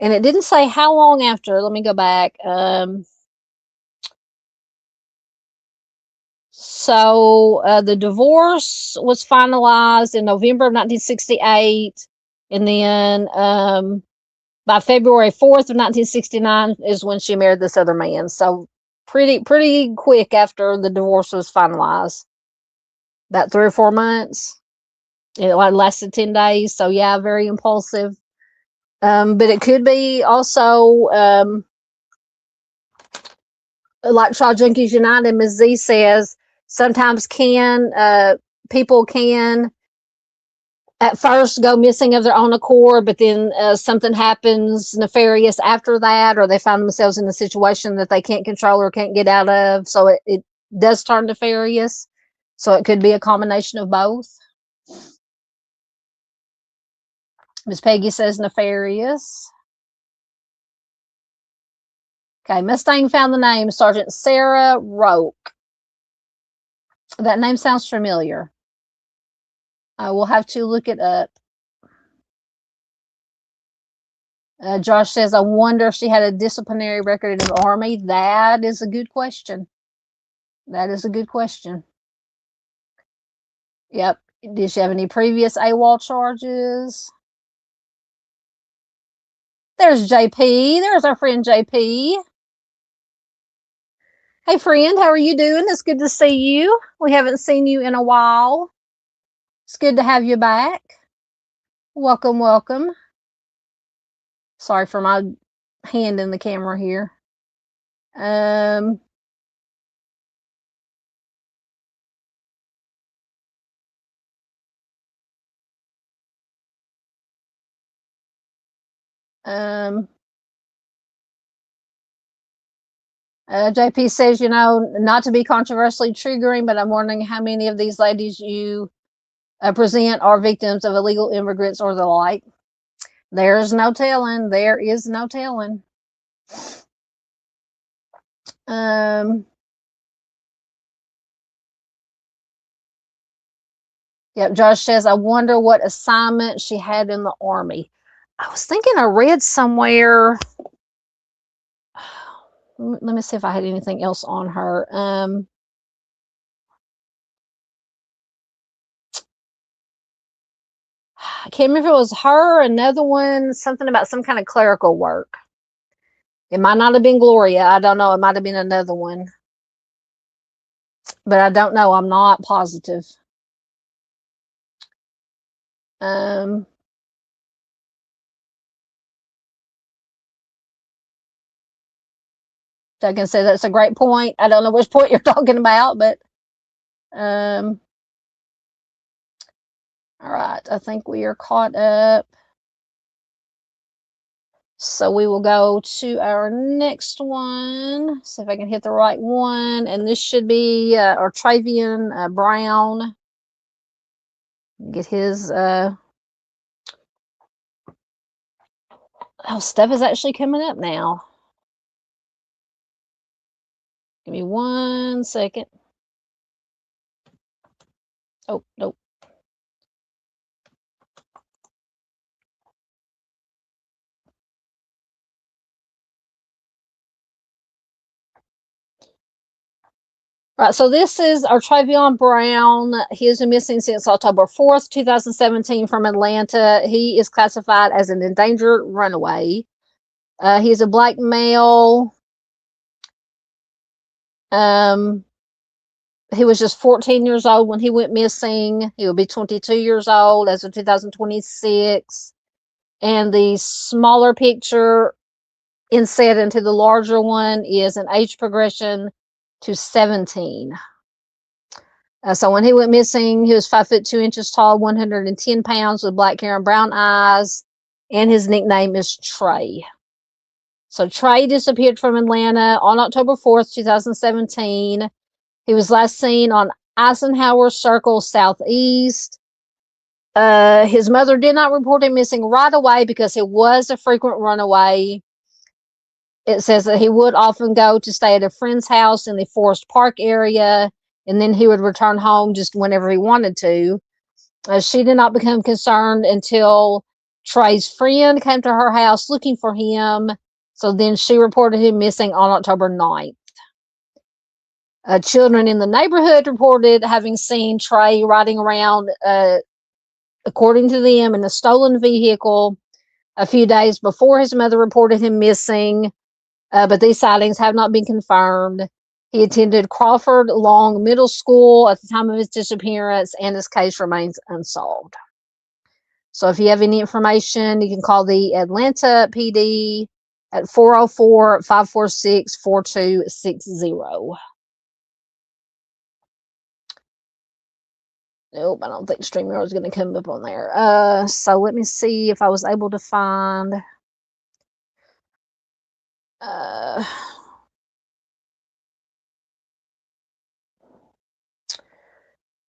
And it didn't say how long after. Let me go back. So the divorce was finalized in November of 1968. And then by February 4th of 1969 is when she married this other man. So pretty quick after the divorce was finalized. About 3 or 4 months. It lasted 10 days. So yeah, very impulsive. But it could be also like Trial Junkies United, Ms. Z says, sometimes can people can at first go missing of their own accord, but then something happens nefarious after that, or they find themselves in a situation that they can't control or can't get out of. So it does turn nefarious. So it could be a combination of both. Miss Peggy says nefarious. Okay, Mustang found the name Sergeant Sarah Roke. That name sounds familiar. I will have to look it up. Josh says, I wonder if she had a disciplinary record in the Army. That is a good question. That is a good question. Yep. Did she have any previous AWOL charges? There's JP. There's our friend JP. Hey, friend, how are you doing? It's good to see you. We haven't seen you in a while. It's good to have you back. Welcome, welcome. Sorry for my hand in the camera here. JP says, you know, not to be controversially triggering, but I'm wondering how many of these ladies you present are victims of illegal immigrants or the like. There's no telling. There is no telling. Yep, Josh says, I wonder what assignment she had in the Army. I was thinking I read somewhere. Let me see if I had anything else on her. I can't remember if it was her or another one, something about some kind of clerical work. It might not have been Gloria. I don't know. It might have been another one. But I don't know. I'm not positive. I can say that's a great point. I don't know which point you're talking about, but all right. I think we are caught up. So we will go to our next one. See if I can hit the right one. And this should be Artreveon Brown. Get his stuff is actually coming up now. Give me 1 second. Oh, nope. Right, so this is Artreveon Brown. He has been missing since October 4th, 2017 from Atlanta. He is classified as an endangered runaway. He is a black male. He was just 14 years old when he went missing. He will be 22 years old as of 2026. And the smaller picture inset into the larger one is an age progression to 17. So when he went missing, he was 5'2" tall, 110 pounds, with black hair and brown eyes, and his nickname is Trey. So Trey disappeared from Atlanta on October 4th, 2017. He was last seen on Eisenhower Circle Southeast. His mother did not report him missing right away because he was a frequent runaway. It says that he would often go to stay at a friend's house in the Forest Park area, and then he would return home just whenever he wanted to. She did not become concerned until Trey's friend came to her house looking for him. So then she reported him missing on October 9th. Children in the neighborhood reported having seen Trey riding around, according to them, in a stolen vehicle a few days before his mother reported him missing. But these sightings have not been confirmed. He attended Crawford Long Middle School at the time of his disappearance, and his case remains unsolved. So if you have any information, you can call the Atlanta PD at 404-546-4260. Nope, I don't think StreamYard is going to come up on there. So let me see if I was able to find.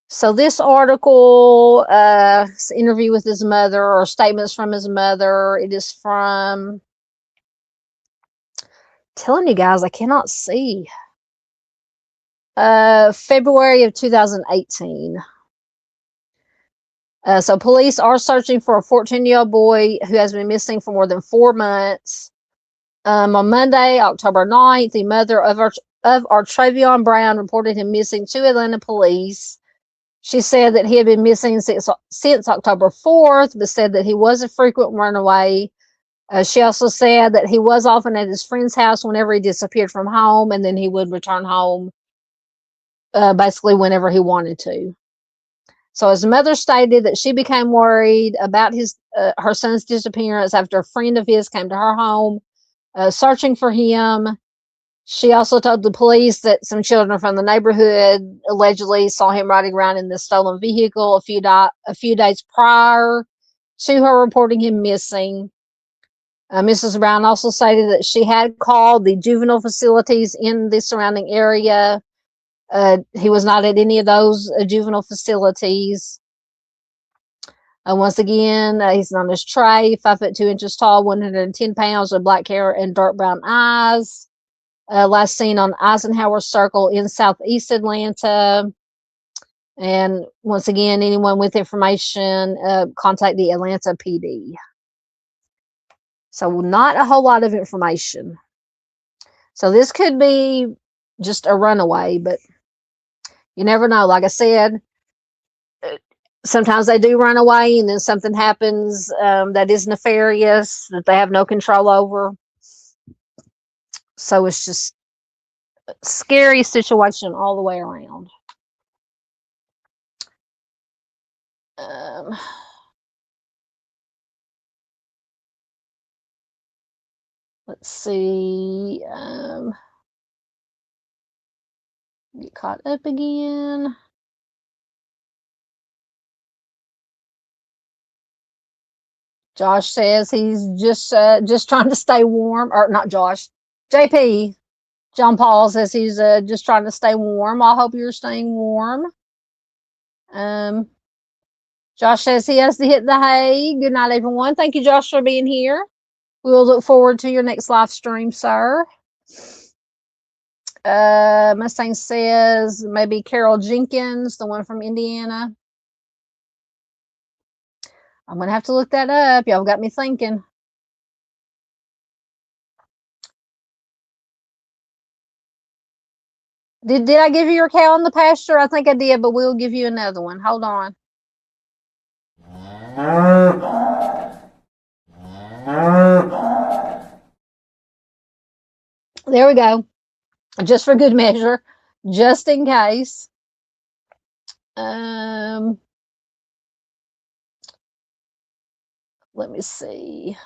So this article, it's an interview with his mother or statements from his mother. It is from, telling you guys, I cannot see. February of 2018. So police are searching for a 14-year-old boy who has been missing for more than 4 months. On Monday, October 9th, the mother of Artreveon Brown reported him missing to Atlanta police. She said that he had been missing since October 4th, but said that he was a frequent runaway. She also said that he was often at his friend's house whenever he disappeared from home, and then he would return home basically whenever he wanted to. So his mother stated that she became worried about her son's disappearance after a friend of his came to her home searching for him. She also told the police that some children from the neighborhood allegedly saw him riding around in the stolen vehicle a few days prior to her reporting him missing. Mrs. Brown also stated that she had called the juvenile facilities in the surrounding area. He was not at any of those juvenile facilities. Once again, he's known as Trey, 5'2" tall, 110 pounds, with black hair and dark brown eyes. Last seen on Eisenhower Circle in Southeast Atlanta. And once again, anyone with information, contact the Atlanta PD. So not a whole lot of information. So this could be just a runaway, but you never know. Like I said, sometimes they do run away and then something happens that is nefarious that they have no control over. So it's just a scary situation all the way around. Let's see. Get caught up again. Josh says he's just trying to stay warm, or not Josh. JP, John Paul says he's just trying to stay warm. I hope you're staying warm. Josh says he has to hit the hay. Good night, everyone. Thank you, Josh, for being here. We will look forward to your next live stream, sir. Mustang says maybe Carol Jenkins, the one from Indiana. I'm going to have to look that up. Y'all got me thinking. Did I give you your cow in the pasture? I think I did, but we'll give you another one. Hold on. There we go. Just for good measure, just in case. Let me see.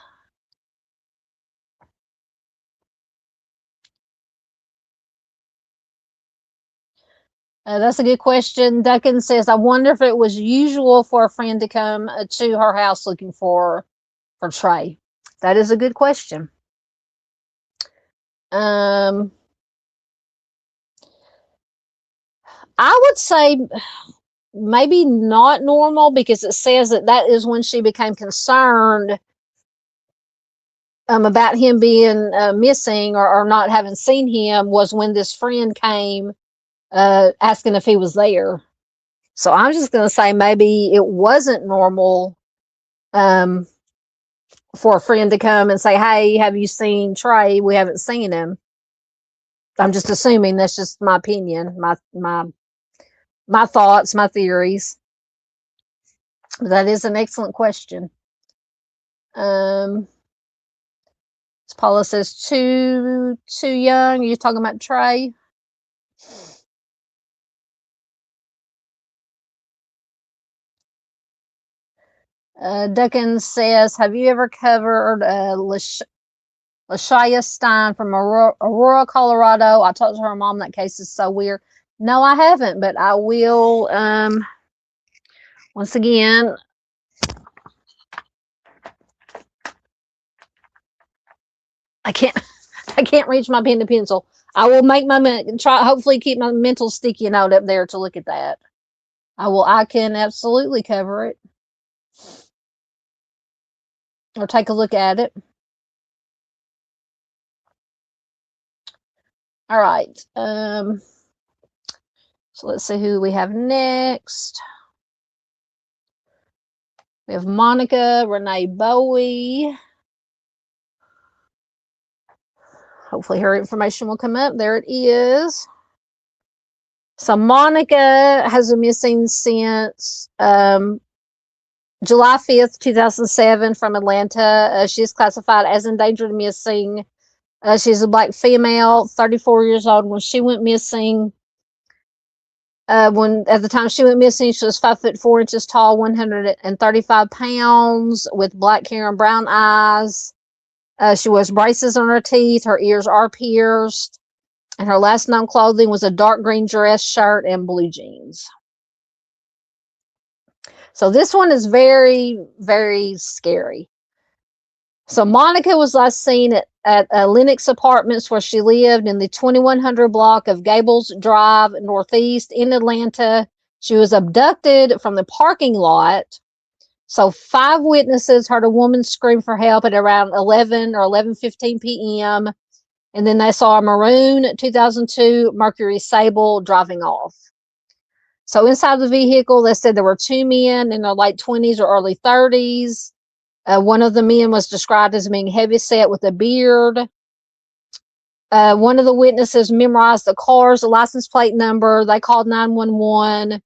That's a good question. Duncan says, I wonder if it was usual for a friend to come to her house looking for Trey. That is a good question. I would say maybe not normal, because it says that is when she became concerned about him being missing or not having seen him, was when this friend came asking if he was there. So I'm just going to say maybe it wasn't normal for a friend to come and say, hey, have you seen Trey? We haven't seen him. I'm just assuming. That's just my opinion, my thoughts, my theories. That is an excellent question. Paula says too young. You're talking about Trey? Duncan says, have you ever covered LaShaya Stein from Aurora, Colorado? I talked to her mom. That case is so weird. No, I haven't, but I will. once again, I can't reach my pen and pencil. I will make hopefully keep my mental sticky note up there to look at that. I can absolutely cover it or take a look at it. All right. So let's see who we have next. We have Monica Renee Bowie. Hopefully her information will come up. There it is. So Monica has been missing since July 5th, 2007 from Atlanta. She is classified as endangered missing. She's a Black female, 34 years old. When she went missing, at the time she went missing, she was 5'4" tall, 135 pounds, with black hair and brown eyes. She wears braces on her teeth. Her ears are pierced. And her last known clothing was a dark green dress, shirt, and blue jeans. So this one is very, very scary. So Monica was last seen at Lennox Apartments, where she lived in the 2100 block of Gables Drive Northeast in Atlanta. She was abducted from the parking lot. So 5 witnesses heard a woman scream for help at around 11 or 11:15 p.m. And then they saw a maroon 2002 Mercury Sable driving off. So inside the vehicle, they said there were 2 men in their late 20s or early 30s. One of the men was described as being heavyset with a beard. One of the witnesses memorized the car's license plate number. They called 911.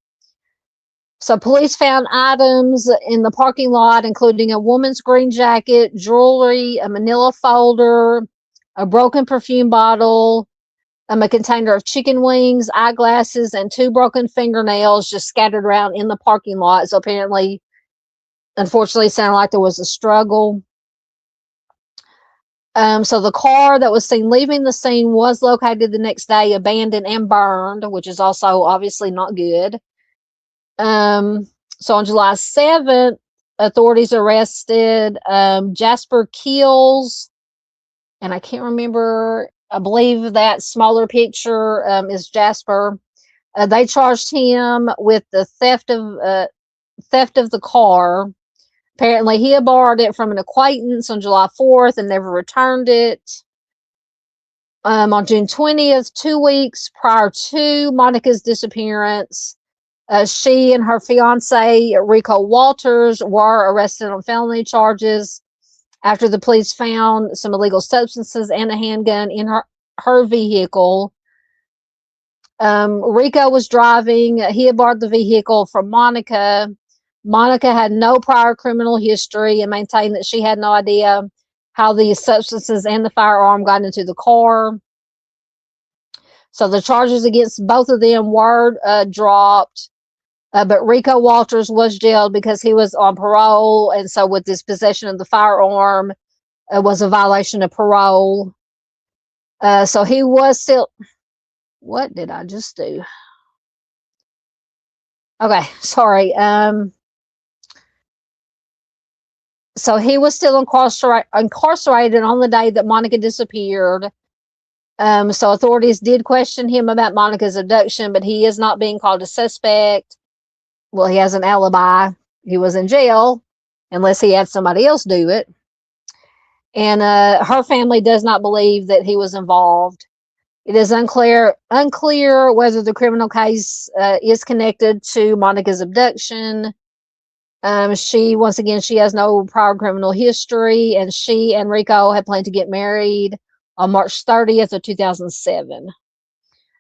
So police found items in the parking lot, including a woman's green jacket, jewelry, a manila folder, a broken perfume bottle, a container of chicken wings, eyeglasses, and 2 broken fingernails just scattered around in the parking lot. So apparently, unfortunately, it sounded like there was a struggle. So the car that was seen leaving the scene was located the next day, abandoned and burned, which is also obviously not good. So on July 7th, authorities arrested Jasper Keels, and I can't remember, I believe that smaller picture is Jasper. They charged him with the theft of the car. Apparently, he had borrowed it from an acquaintance on July 4th and never returned it. On June 20th, 2 weeks prior to Monica's disappearance, she and her fiance, Rico Walters, were arrested on felony charges after the police found some illegal substances and a handgun in her vehicle. Rico was driving. He had borrowed the vehicle from Monica. Monica had no prior criminal history and maintained that she had no idea how the substances and the firearm got into the car. So the charges against both of them were dropped. But Rico Walters was jailed because he was on parole. And so with this possession of the firearm was a violation of parole. So he was still... What did I just do? Okay, sorry. So he was still incarcerated on the day that Monica disappeared. So authorities did question him about Monica's abduction, but he is not being called a suspect. Well, he has an alibi. He was in jail, unless he had somebody else do it. And her family does not believe that he was involved. It is unclear whether the criminal case is connected to Monica's abduction. She has no prior criminal history, and she and Rico had planned to get married on March 30th of 2007.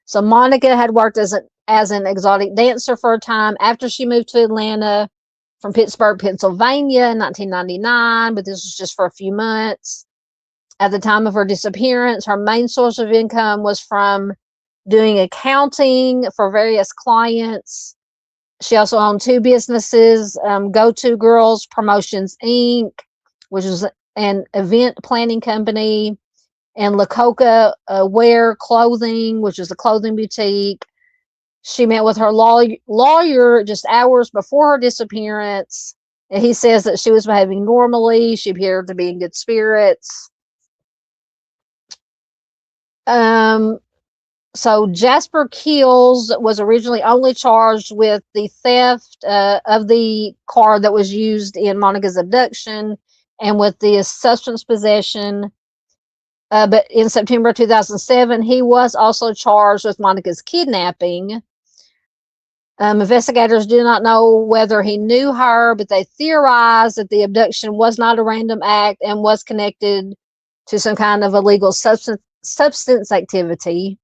So Monica had worked as an exotic dancer for a time after she moved to Atlanta from Pittsburgh, Pennsylvania in 1999, but this was just for a few months. At the time of her disappearance, her main source of income was from doing accounting for various clients. She also owned 2 businesses, Go-To Girls Promotions, Inc., which is an event planning company, and La Coca Wear Clothing, which is a clothing boutique. She met with her lawyer just hours before her disappearance. And he says that she was behaving normally. She appeared to be in good spirits. So Jasper Kills was originally only charged with the theft of the car that was used in Monica's abduction and with the substance possession. But in September 2007, he was also charged with Monica's kidnapping. Investigators do not know whether he knew her, but they theorize that the abduction was not a random act and was connected to some kind of illegal substance activity.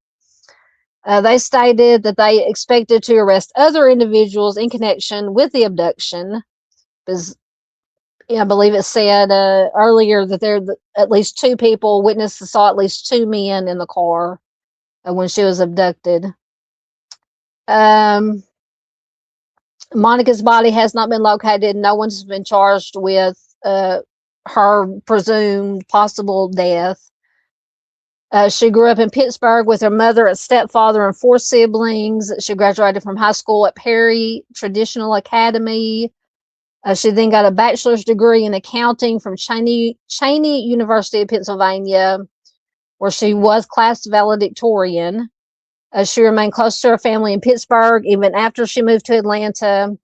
They stated that they expected to arrest other individuals in connection with the abduction, because I believe it said earlier that there at least 2 people witnesses saw at least 2 men in the car when she was abducted. Monica's body has not been located. No one's been charged with her presumed possible death. She grew up in Pittsburgh with her mother and stepfather and 4 siblings. She graduated from high school at Perry Traditional Academy. She then got a bachelor's degree in accounting from Cheney University of Pennsylvania, where she was class valedictorian. She remained close to her family in Pittsburgh even after she moved to Atlanta.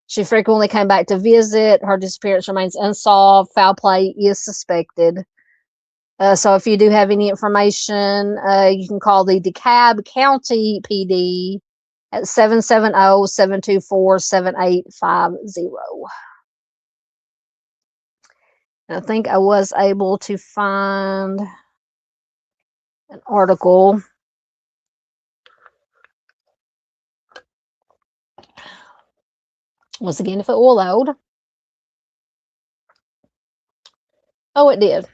She frequently came back to visit. Her disappearance remains unsolved. Foul play is suspected. So if you do have any information, you can call the DeKalb County PD at 770-724-7850. I think I was able to find an article. Once again, if it will load. Oh, it did.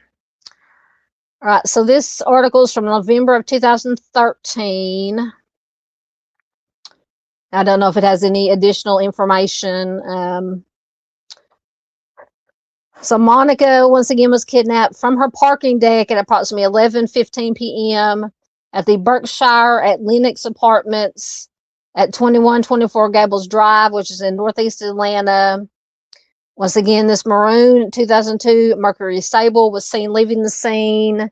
All right, so this article is from November of 2013. I don't know if it has any additional information. So Monica, once again, was kidnapped from her parking deck at approximately 11:15 p.m. at the Berkshire at Lenox Apartments at 2124 Gables Drive, which is in Northeast Atlanta. Once again, this maroon 2002 Mercury Sable was seen leaving the scene.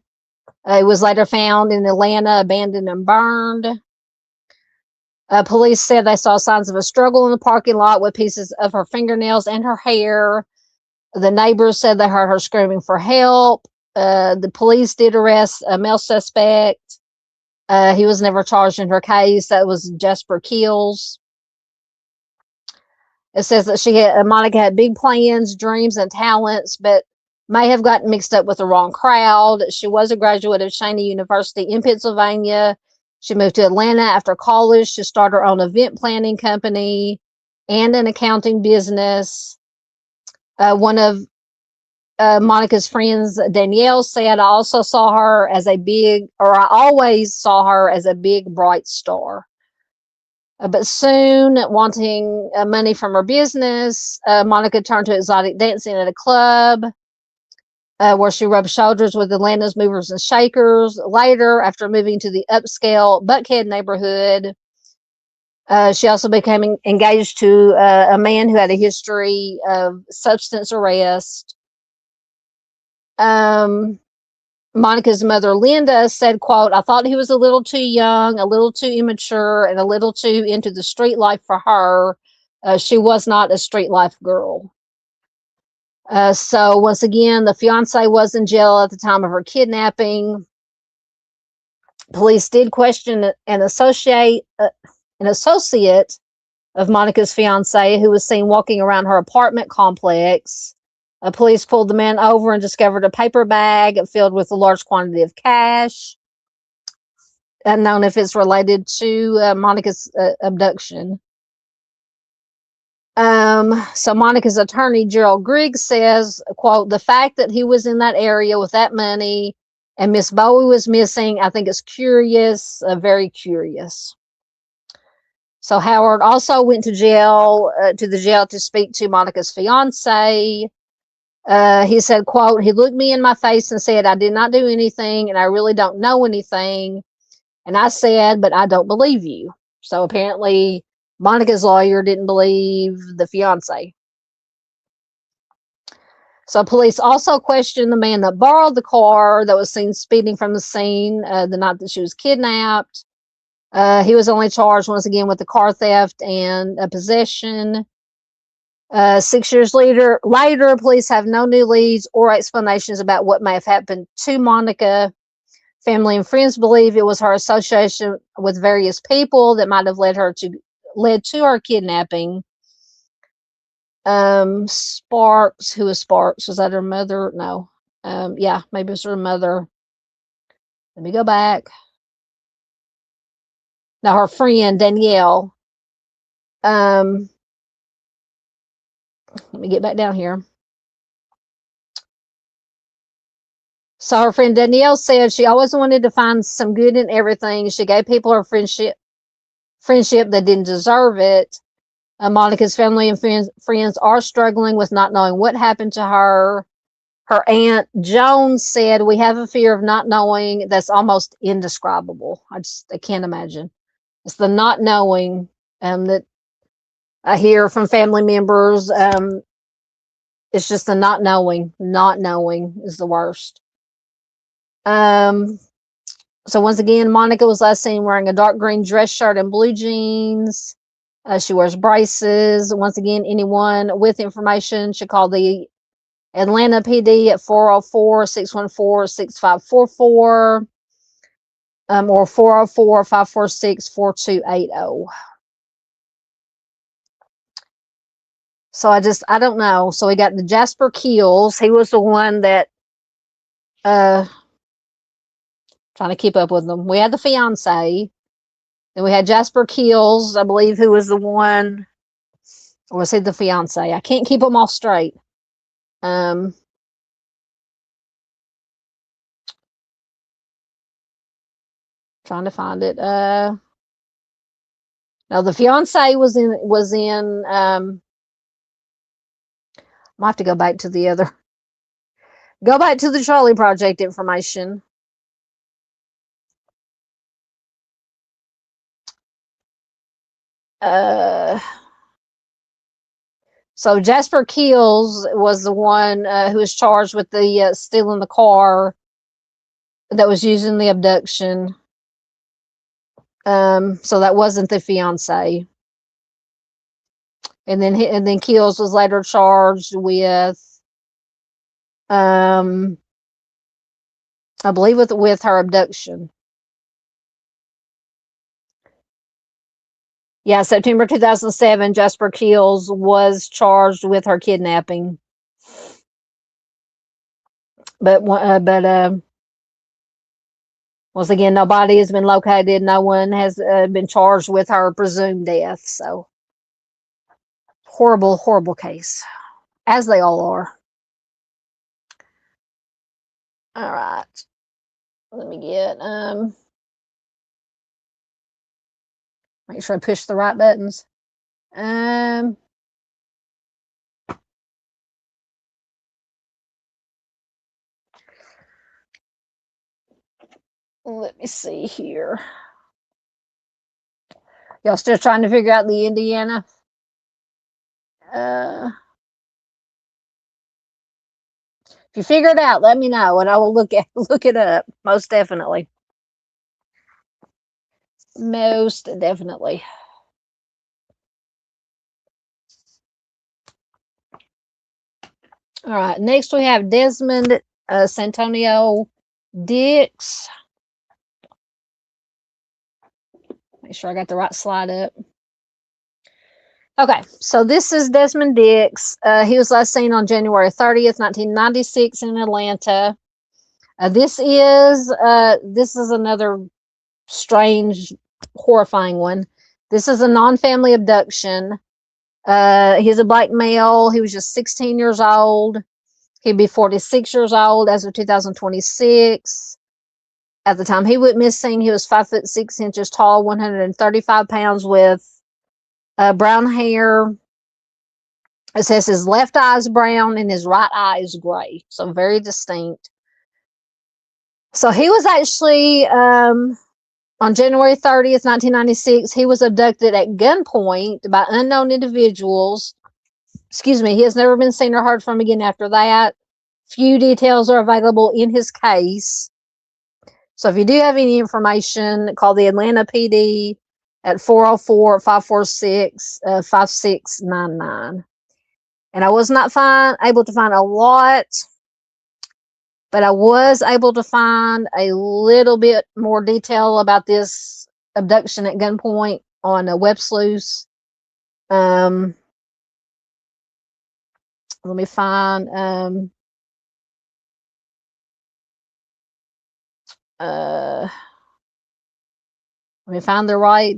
It was later found in Atlanta, abandoned and burned. Police said they saw signs of a struggle in the parking lot with pieces of her fingernails and her hair. The neighbors said they heard her screaming for help. The police did arrest a male suspect. He was never charged in her case. That was Jasper Kills. It says that Monica had big plans, dreams, and talents, but may have gotten mixed up with the wrong crowd. She was a graduate of Cheney University in Pennsylvania. She moved to Atlanta after college to start her own event planning company and an accounting business. One of Monica's friends, Danielle, said, I always saw her as a big, bright star. But soon, wanting money from her business, Monica turned to exotic dancing at a club where she rubbed shoulders with Atlanta's movers and shakers. Later, after moving to the upscale Buckhead neighborhood, she also became engaged to a man who had a history of substance arrest. Monica's mother, Linda, said, quote, I thought he was a little too young, a little too immature, and a little too into the street life for her. She was not a street life girl. So once again, the fiance was in jail at the time of her kidnapping. Police did question an associate of Monica's fiance who was seen walking around her apartment complex. Police pulled the man over and discovered a paper bag filled with a large quantity of cash. Unknown if it's related to Monica's abduction. So Monica's attorney, Gerald Griggs, says, quote, the fact that he was in that area with that money and Miss Bowie was missing, I think it's curious, very curious. So Howard also went to the jail to speak to Monica's fiance. He said, quote, he looked me in my face and said, I did not do anything and I really don't know anything. And I said, but I don't believe you. So apparently Monica's lawyer didn't believe the fiance. So police also questioned the man that borrowed the car that was seen speeding from the scene the night that she was kidnapped. He was only charged once again with the car theft and possession. 6 years later, police have no new leads or explanations about what may have happened to Monica. Family and friends believe it was her association with various people that might have led to her kidnapping. Sparks, who was Sparks? Was that her mother? No. Yeah, maybe it was her mother. Let me go back. Now her friend Danielle. Let me get back down here. So her friend Danielle said she always wanted to find some good in everything. She gave people her friendship that didn't deserve it. Monica's family and friends are struggling with not knowing what happened to her. Her aunt Joan said, "We have a fear of not knowing that's almost indescribable." I can't imagine. It's the not knowing that I hear from family members. It's just the not knowing. Not knowing is the worst. So once again, Monica was last seen wearing a dark green dress shirt and blue jeans. She wears braces. Once again, anyone with information should call the Atlanta PD at 404-614-6544 or 404-546-4280. So I don't know. So we got the Jasper Keels. He was the one that trying to keep up with them. We had the fiance. Then we had Jasper Keels, I believe, who was the one, or was he the fiance? I can't keep them all straight. Trying to find it. No, the fiance was in. I might have to go back to the Charley Project information. So Jasper Keels was the one who was charged with the stealing the car that was used in the abduction. So that wasn't the fiance. And then Keels was later charged with, I believe, with her abduction. Yeah, September 2007, Jasper Keels was charged with her kidnapping. But once again, nobody has been located. No one has been charged with her presumed death. So horrible, horrible case, as they all are. All right. Let me get make sure I push the right buttons. Let me see here. Y'all still trying to figure out the Indiana? If you figure it out, let me know, and I will look it up. Most definitely. Most definitely. All right. Next, we have Desmond Santonio Dix. Make sure I got the right slide up. Okay, so this is Desmond Dix. He was last seen on January 30th, 1996 in Atlanta. This is another strange, horrifying one. This is a non-family abduction. He's a black male. He was just 16 years old. He'd be 46 years old as of 2026. At the time he went missing, he was 5'6" tall, 135 pounds, with brown hair. It says his left eye is brown and his right eye is gray, so very distinct. So he was actually On January 30th, 1996, he was abducted at gunpoint by unknown individuals. Excuse me, he has never been seen or heard from again after that. Few details are available in his case. So if you do have any information, call the Atlanta PD at 404-546-5699. And I was not able to find a lot, but I was able to find a little bit more detail about this abduction at gunpoint on a web sleuth. Let me find let me find the right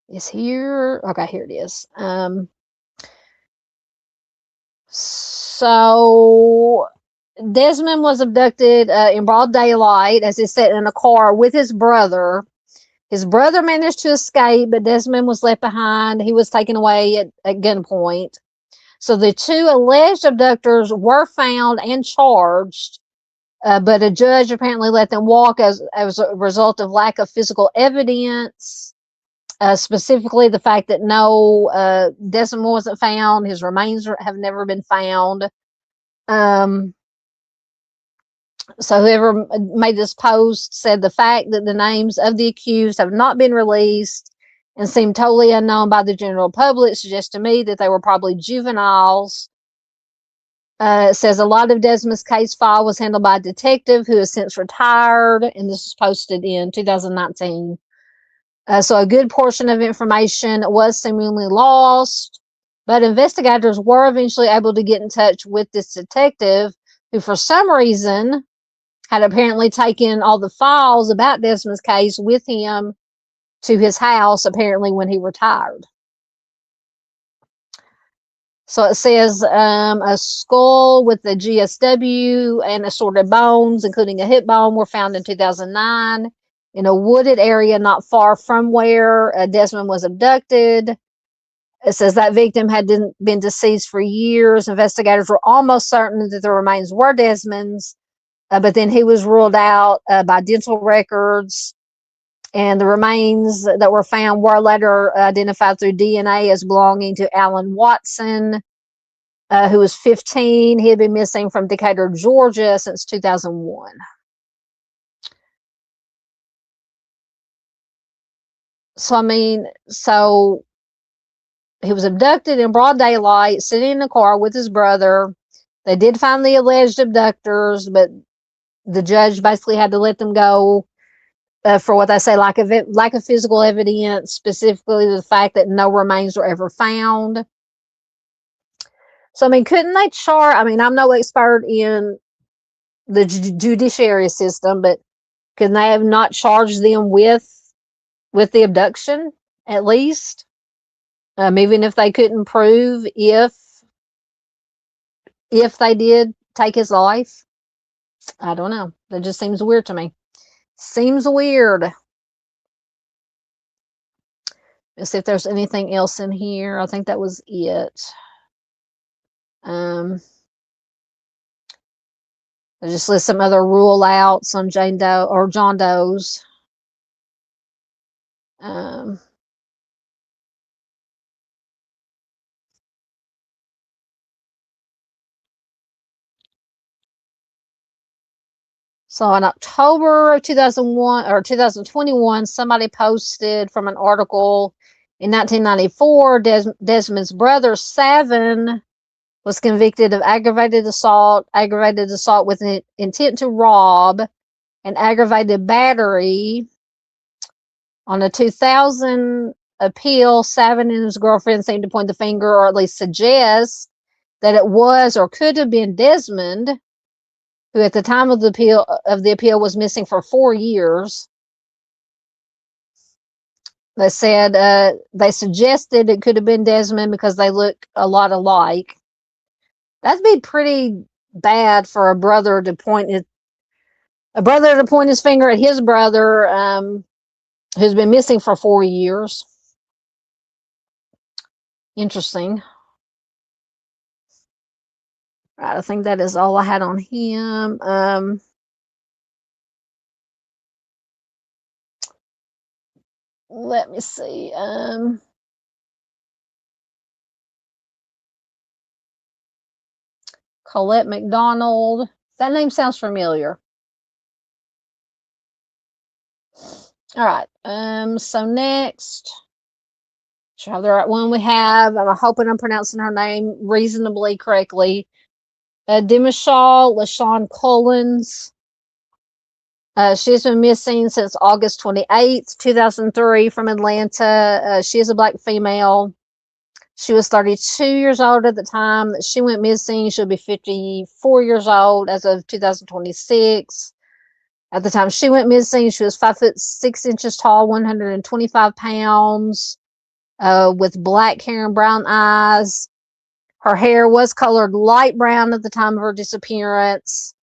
is here. Okay, here it is. So Desmond was abducted in broad daylight, as he sat in a car with his brother. His brother managed to escape, but Desmond was left behind. He was taken away at gunpoint. So the two alleged abductors were found and charged, but a judge apparently let them walk as a result of lack of physical evidence. Specifically, the fact that no Desmond wasn't found, his remains have never been found. So whoever made this post said the fact that the names of the accused have not been released and seem totally unknown by the general public suggests to me that they were probably juveniles. It says a lot of Desmond's case file was handled by a detective who has since retired, and this was posted in 2019. So a good portion of information was seemingly lost, but investigators were eventually able to get in touch with this detective who, for some reason, had apparently taken all the files about Desmond's case with him to his house, apparently when he retired. So it says a skull with the GSW and assorted bones, including a hip bone, were found in 2009 in a wooded area not far from where Desmond was abducted. It says that victim had been deceased for years. Investigators were almost certain that the remains were Desmond's, but then he was ruled out by dental records. And the remains that were found were later identified through DNA as belonging to Alan Watson, who was 15. He had been missing from Decatur, Georgia since 2001. So, I mean, so he was abducted in broad daylight, sitting in a car with his brother. They did find the alleged abductors, but the judge basically had to let them go for what they say, lack of physical evidence, specifically the fact that no remains were ever found. So, I mean, couldn't they charge? I mean, I'm no expert in the judiciary system, but couldn't they have not charged them with the abduction at least? Even if they couldn't prove if they did take his life. I don't know. That just seems weird to me. Seems weird. Let's see if there's anything else in here. I think that was it. I just list some other rule outs on Jane Doe or John Doe's. So in October of 2001 or 2021, somebody posted from an article in 1994, Desmond's brother, Savin, was convicted of aggravated assault with an intent to rob, and aggravated battery. On a 2000 appeal, Savin and his girlfriend seemed to point the finger, or at least suggest that it was or could have been Desmond, who at the time of the appeal was missing for 4 years. They said they suggested it could have been Desmond because they look a lot alike. That'd be pretty bad for a brother to point his finger at his brother, who's been missing for 4 years. Interesting. Right, I think that is all I had on him. let me see. Colette McDonald. That name sounds familiar. All right. So next, should I have the right one we have? I'm hoping I'm pronouncing her name reasonably correctly. Dymashal Cullins. She's been missing since August 28th, 2003 from Atlanta. She is a black female. She was 32 years old at the time that she went missing. She'll be 54 years old as of 2026. At the time she went missing, she was 5'6" tall, 125 pounds, with black hair and brown eyes. Her hair was colored light brown at the time of her disappearance.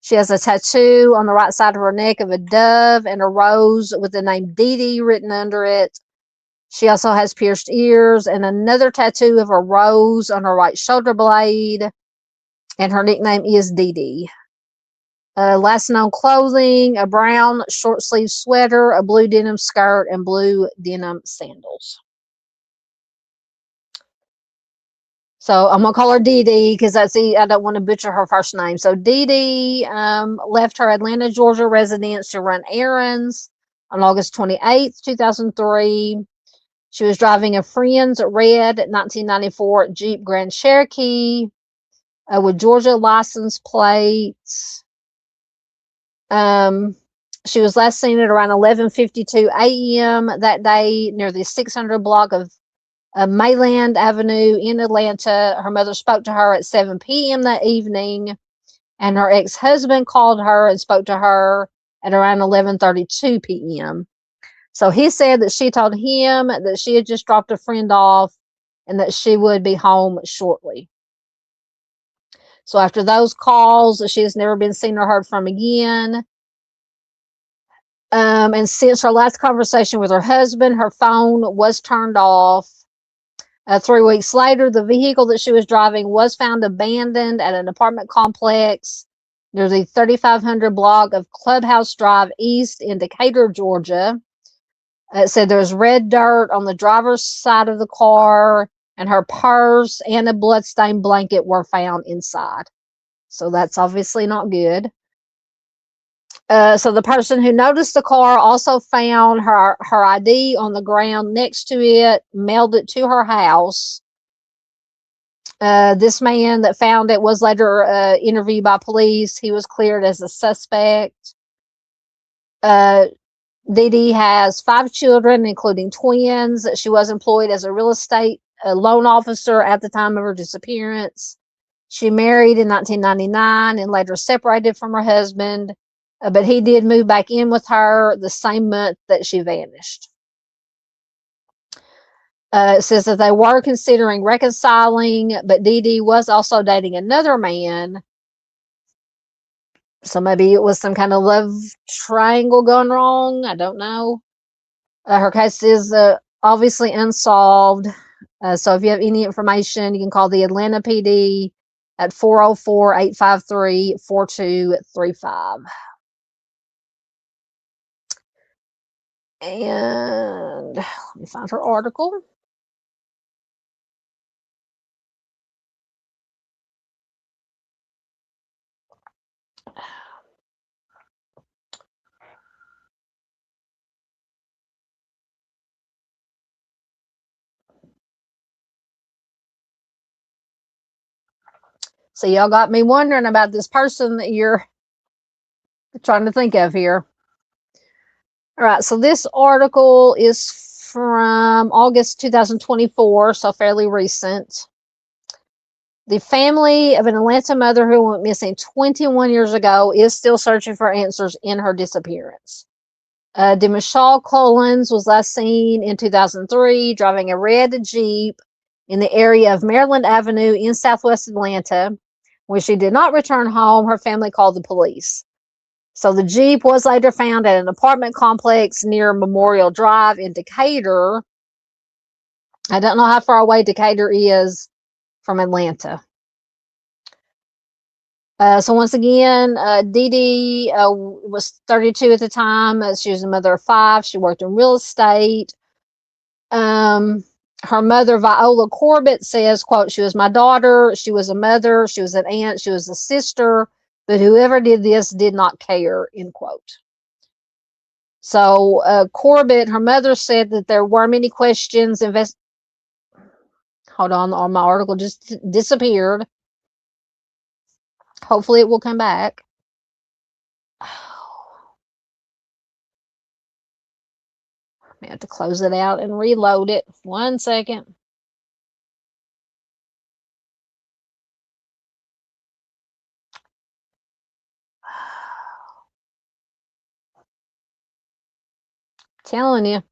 She has a tattoo on the right side of her neck of a dove and a rose with the name Dee Dee written under it. She also has pierced ears and another tattoo of a rose on her right shoulder blade. And her nickname is Dee Dee. Last known clothing, a brown short sleeve sweater, a blue denim skirt, and blue denim sandals. So I'm going to call her Dee Dee because I don't want to butcher her first name. So Dee Dee left her Atlanta, Georgia residence to run errands on August 28th, 2003. She was driving a friend's red 1994 Jeep Grand Cherokee with Georgia license plates. She was last seen at around 11:52 a.m. that day near the 600 block of Mayland Avenue in Atlanta. Her mother spoke to her at 7 p.m. that evening, and her ex-husband called her and spoke to her at around 11:32 p.m. So he said that she told him that she had just dropped a friend off and that she would be home shortly. So after those calls, she has never been seen or heard from again. And since her last conversation with her husband, her phone was turned off. 3 weeks later, the vehicle that she was driving was found abandoned at an apartment complex near the 3500 block of Clubhouse Drive East in Decatur, Georgia. It said there was red dirt on the driver's side of the car, and her purse and a bloodstained blanket were found inside. So that's obviously not good. So the person who noticed the car also found her ID on the ground next to it, mailed it to her house. This man that found it was later interviewed by police. He was cleared as a suspect. Dee Dee has 5 children, including twins. She was employed as a real estate loan officer at the time of her disappearance. She married in 1999 and later separated from her husband, but he did move back in with her the same month that she vanished. It says that they were considering reconciling, but Dee Dee was also dating another man. So maybe it was some kind of love triangle going wrong. I don't know. Her case is obviously unsolved. So if you have any information, you can call the Atlanta PD at 404-853-4235. And let me find her article. So y'all got me wondering about this person that you're trying to think of here. All right, so this article is from August 2024, so fairly recent. The family of an Atlanta mother who went missing 21 years ago is still searching for answers in her disappearance. Dymashal Cullins was last seen in 2003 driving a red Jeep in the area of Maryland Avenue in Southwest Atlanta. When she did not return home, her family called the police. So the Jeep was later found at an apartment complex near Memorial Drive in Decatur. I don't know how far away Decatur is from Atlanta. So once again, Dee Dee was 32 at the time. She was a mother of 5. She worked in real estate. Her mother, Viola Corbett, says, quote, she was my daughter. She was a mother. She was an aunt. She was a sister. But whoever did this did not care, end quote. So Corbett, her mother, said that there were many questions. Hold on, my article just disappeared. Hopefully it will come back. I have to close it out and reload it. 1 second. Telling you.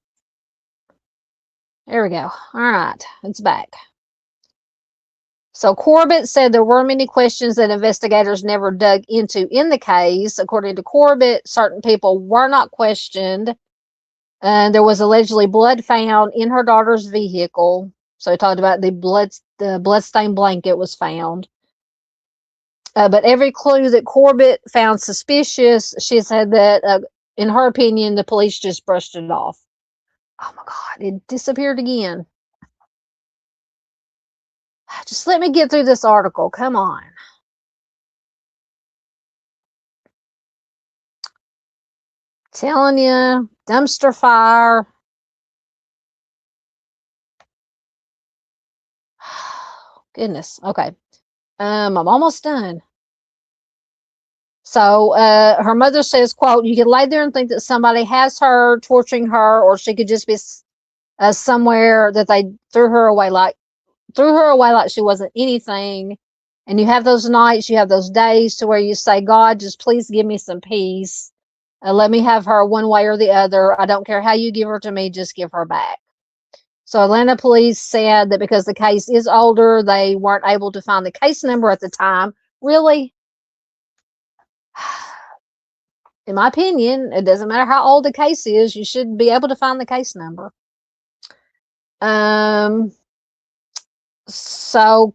There we go. All right, it's back. So Corbett said there were many questions that investigators never dug into in the case. According to Corbett, certain people were not questioned. And there was allegedly blood found in her daughter's vehicle. So he talked about the bloodstained blanket was found. But every clue that Corbett found suspicious, she said that, in her opinion, the police just brushed it off. Oh my God, it disappeared again. Just let me get through this article. Come on. Telling you, dumpster fire. Goodness. Okay. I'm almost done. So her mother says, quote, you could lay there and think that somebody has her, torturing her, or she could just be somewhere that they threw her away like she wasn't anything. And you have those nights, you have those days to where you say, God, just please give me some peace. Let me have her one way or the other. I don't care how you give her to me, just give her back. So Atlanta police said that because the case is older, they weren't able to find the case number at the time. Really? In my opinion, it doesn't matter how old the case is, you should be able to find the case number. So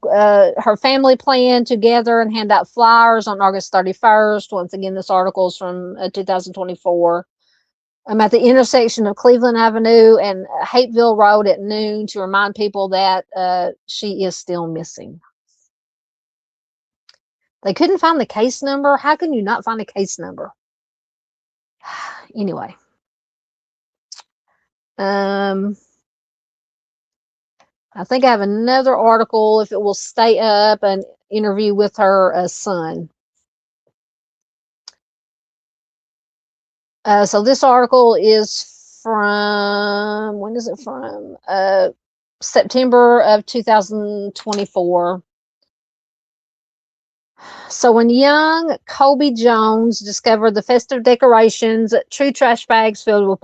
her family planned to gather and hand out flyers on August 31st. Once again, this article is from 2024. I'm at the intersection of Cleveland Avenue and Hateville Road at noon to remind people that she is still missing. They couldn't find the case number. How can you not find a case number? Anyway. I think I have another article, if it will stay up, an interview with her son. So this article is from, when is it from? September of 2024. So when young Colby Jones discovered the festive decorations, 2 trash bags filled with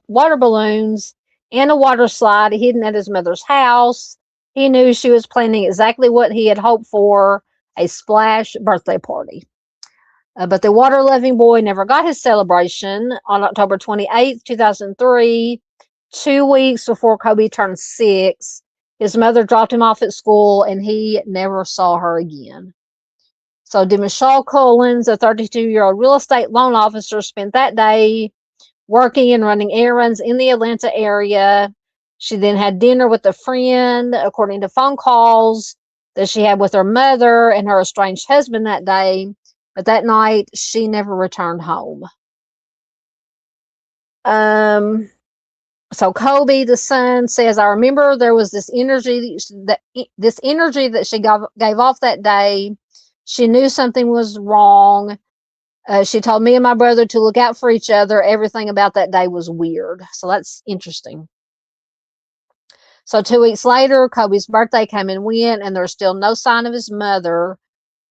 water balloons, and a water slide hidden at his mother's house, he knew she was planning exactly what he had hoped for, a splash birthday party. But the water-loving boy never got his celebration. On October 28th, 2003, 2 weeks before Kobe turned 6, his mother dropped him off at school, and he never saw her again. So Dymashal Cullins, a 32-year-old real estate loan officer, spent that day working and running errands in the Atlanta area. She then had dinner with a friend, according to phone calls that she had with her mother and her estranged husband that day. But that night, she never returned home. So Kobe, the son, says, I remember there was this energy that she gave off that day. She knew something was wrong. She told me and my brother to look out for each other. Everything about that day was weird. So that's interesting. So 2 weeks later, Kobe's birthday came and went, and there's still no sign of his mother.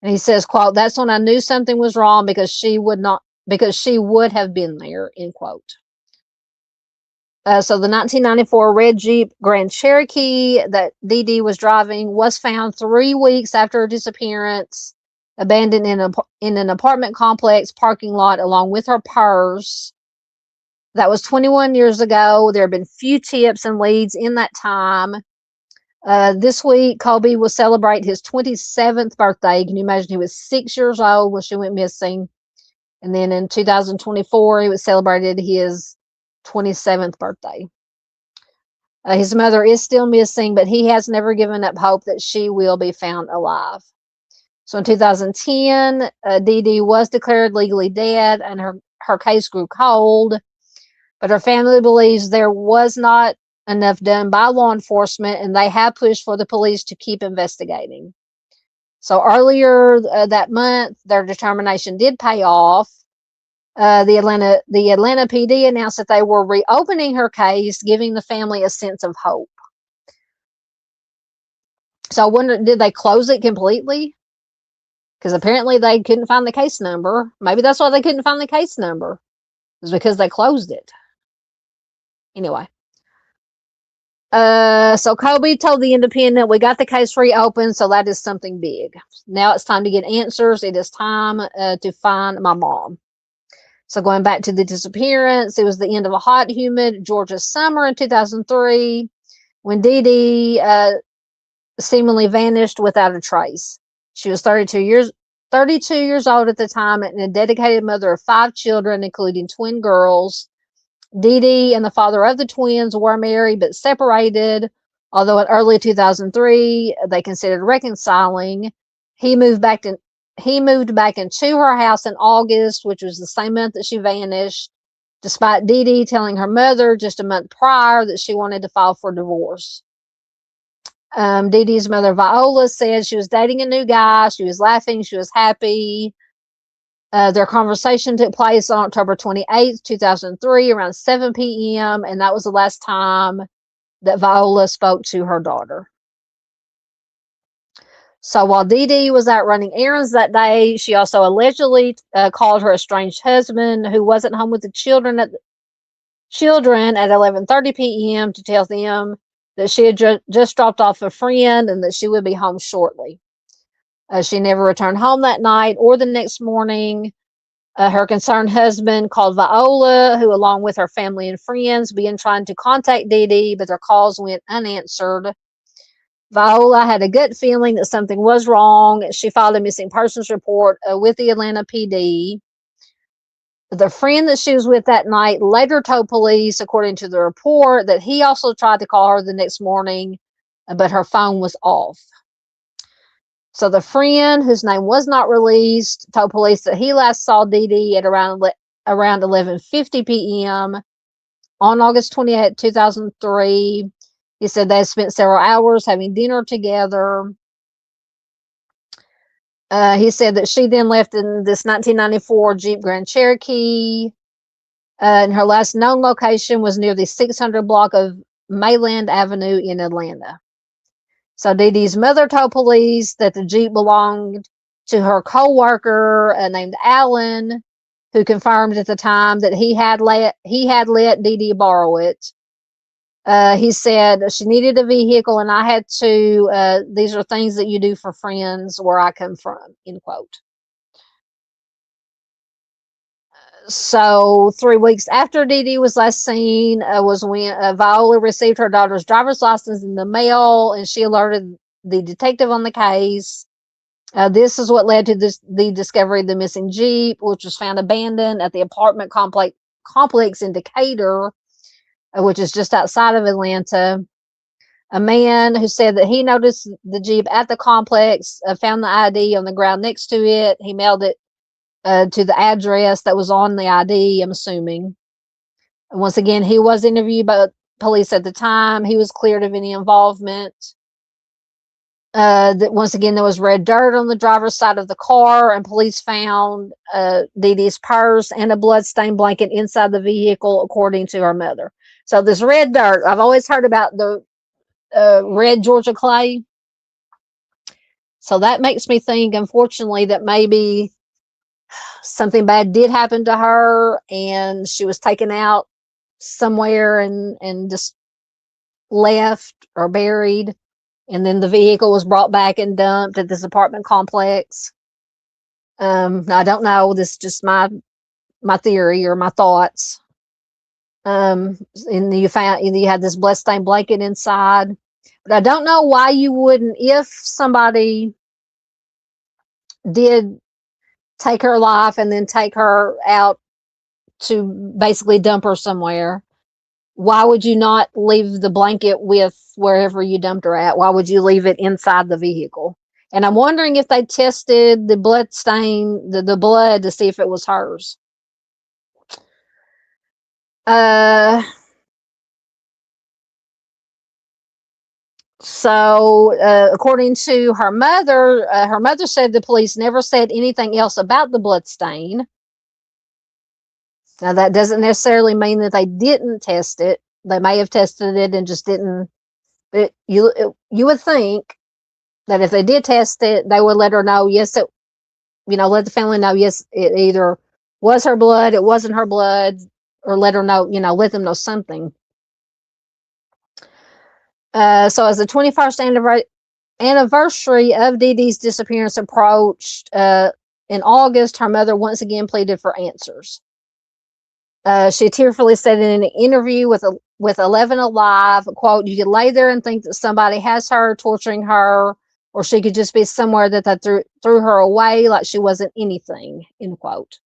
And he says, quote, that's when I knew something was wrong because she would have been there, end quote. So the 1994 red Jeep Grand Cherokee that Dee Dee was driving was found 3 weeks after her disappearance, abandoned in an apartment complex parking lot along with her purse. That was 21 years ago. There have been few tips and leads in that time. This week, Colby will celebrate his 27th birthday. Can you imagine? He was 6 years old when she went missing. And then in 2024, he was celebrated his 27th birthday. His mother is still missing, but he has never given up hope that she will be found alive. So in 2010, Dee Dee was declared legally dead, and her case grew cold. But her family believes there was not enough done by law enforcement, and they have pushed for the police to keep investigating. So earlier that month, their determination did pay off. The Atlanta PD announced that they were reopening her case, giving the family a sense of hope. So I wonder, did they close it completely? Because apparently they couldn't find the case number. Maybe that's why they couldn't find the case number. It was because they closed it. Anyway. So Kobe told the Independent, we got the case reopened, so that is something big. Now it's time to get answers. It is time to find my mom. So going back to the disappearance, it was the end of a hot, humid Georgia summer in 2003 when Dee Dee seemingly vanished without a trace. She was 32 years old at the time and a dedicated mother of 5 children, including twin girls. Dee Dee and the father of the twins were married but separated, although in early 2003 they considered reconciling. He moved back into her house in August, which was the same month that she vanished, despite Dee Dee telling her mother just a month prior that she wanted to file for divorce. Dee Dee's mother, Viola, said she was dating a new guy. She was laughing. She was happy. Their conversation took place on October 28th, 2003, around 7 p.m., and that was the last time that Viola spoke to her daughter. So while Dee Dee was out running errands that day, she also allegedly called her estranged husband, who wasn't home with the children at 11:30 p.m. to tell them that she had just dropped off a friend and that she would be home shortly. She never returned home that night or the next morning. Her concerned husband called Viola, who, along with her family and friends, began trying to contact Dee Dee, but their calls went unanswered. Viola had a gut feeling that something was wrong. She filed a missing persons report with the Atlanta PD. The friend that she was with that night later told police, according to the report, that he also tried to call her the next morning, but her phone was off. So the friend, whose name was not released, told police that he last saw Dee Dee at around 11:50 p.m. on August 28, 2003. He said they spent several hours having dinner together. He said that she then left in this 1994 Jeep Grand Cherokee. And her last known location was near the 600 block of Mayland Avenue in Atlanta. So Dee Dee's mother told police that the Jeep belonged to her co-worker named Alan, who confirmed at the time that he had let Dee Dee borrow it. He said she needed a vehicle and I had to. These are things that you do for friends where I come from, end quote. So 3 weeks after Dee Dee was last seen was when Viola received her daughter's driver's license in the mail, and she alerted the detective on the case. This is what led to the discovery of the missing Jeep, which was found abandoned at the apartment complex in Decatur, which is just outside of Atlanta. A man who said that he noticed the Jeep at the complex found the ID on the ground next to it. He mailed it to the address that was on the ID, I'm assuming. And once again, he was interviewed by police at the time. He was cleared of any involvement. That once again, there was red dirt on the driver's side of the car, and police found Dee Dee's purse and a bloodstained blanket inside the vehicle, according to her mother. So this red dirt, I've always heard about the red Georgia clay. So that makes me think, unfortunately, that maybe something bad did happen to her and she was taken out somewhere and just left or buried, and then the vehicle was brought back and dumped at this apartment complex. I don't know, this is just my theory or my thoughts. And you had this bloodstained blanket inside. But I don't know why you wouldn't, if somebody did take her life and then take her out to basically dump her somewhere, why would you not leave the blanket with wherever you dumped her at? Why would you leave it inside the vehicle? And I'm wondering if they tested the blood stain, the blood, to see if it was hers. So, according to her mother said the police never said anything else about the blood stain. Now, that doesn't necessarily mean that they didn't test it. They may have tested it and just didn't. But you would think that if they did test it, they would let her know, yes, it, let the family know, yes, it either was her blood, it wasn't her blood, or let her know, let them know something. So as the 21st anniversary of Dee Dee's disappearance approached in August, her mother once again pleaded for answers. She tearfully said in an interview with 11 Alive, quote, "You could lay there and think that somebody has her, torturing her, or she could just be somewhere that they threw her away like she wasn't anything," end quote.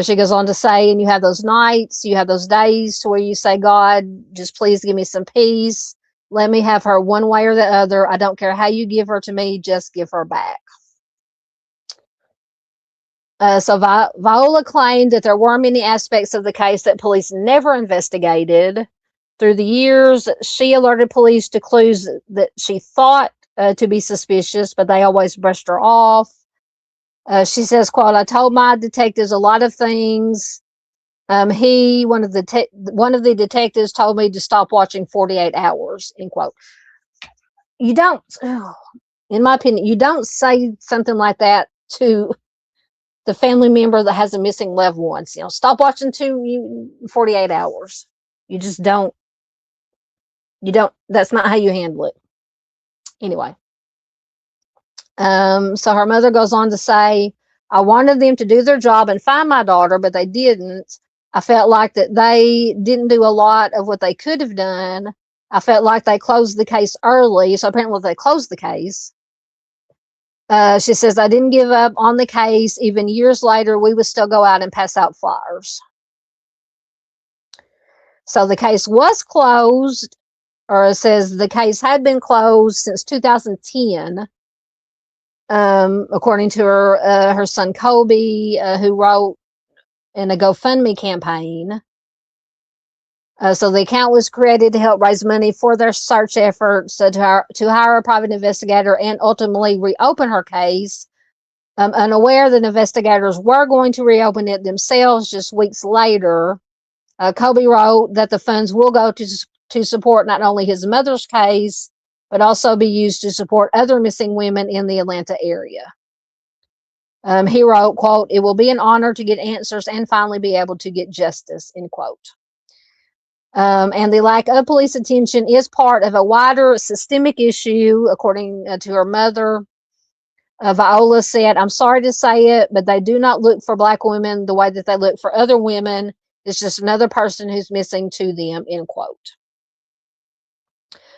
She goes on to say, and you have those nights, you have those days to where you say, "God, just please give me some peace. Let me have her one way or the other. I don't care how you give her to me, just give her back." So Viola claimed that there were many aspects of the case that police never investigated. Through the years, she alerted police to clues that she thought to be suspicious, but they always brushed her off. She says, quote, "I told my detectives a lot of things. One of the detectives told me to stop watching 48 Hours, end quote. You don't, in my opinion, you don't say something like that to the family member that has a missing loved one. Stop watching 48 Hours. You just don't, that's not how you handle it. Anyway. So her mother goes on to say, "I wanted them to do their job and find my daughter, but they didn't. I felt like that they didn't do a lot of what they could have done. I felt like they closed the case early." So apparently they closed the case. She says, "I didn't give up on the case. Even years later, we would still go out and pass out flyers." So the case was closed, or it says the case had been closed since 2010. According to her son Kobe, who wrote in a GoFundMe campaign. So the account was created to help raise money for their search efforts, to hire a private investigator and ultimately reopen her case. Unaware that investigators were going to reopen it themselves just weeks later, Kobe wrote that the funds will go to support not only his mother's case, but also be used to support other missing women in the Atlanta area. He wrote, quote, "It will be an honor to get answers and finally be able to get justice," end quote. And the lack of police attention is part of a wider systemic issue, according to her mother. Viola said, "I'm sorry to say it, but they do not look for Black women the way that they look for other women. It's just another person who's missing to them," end quote.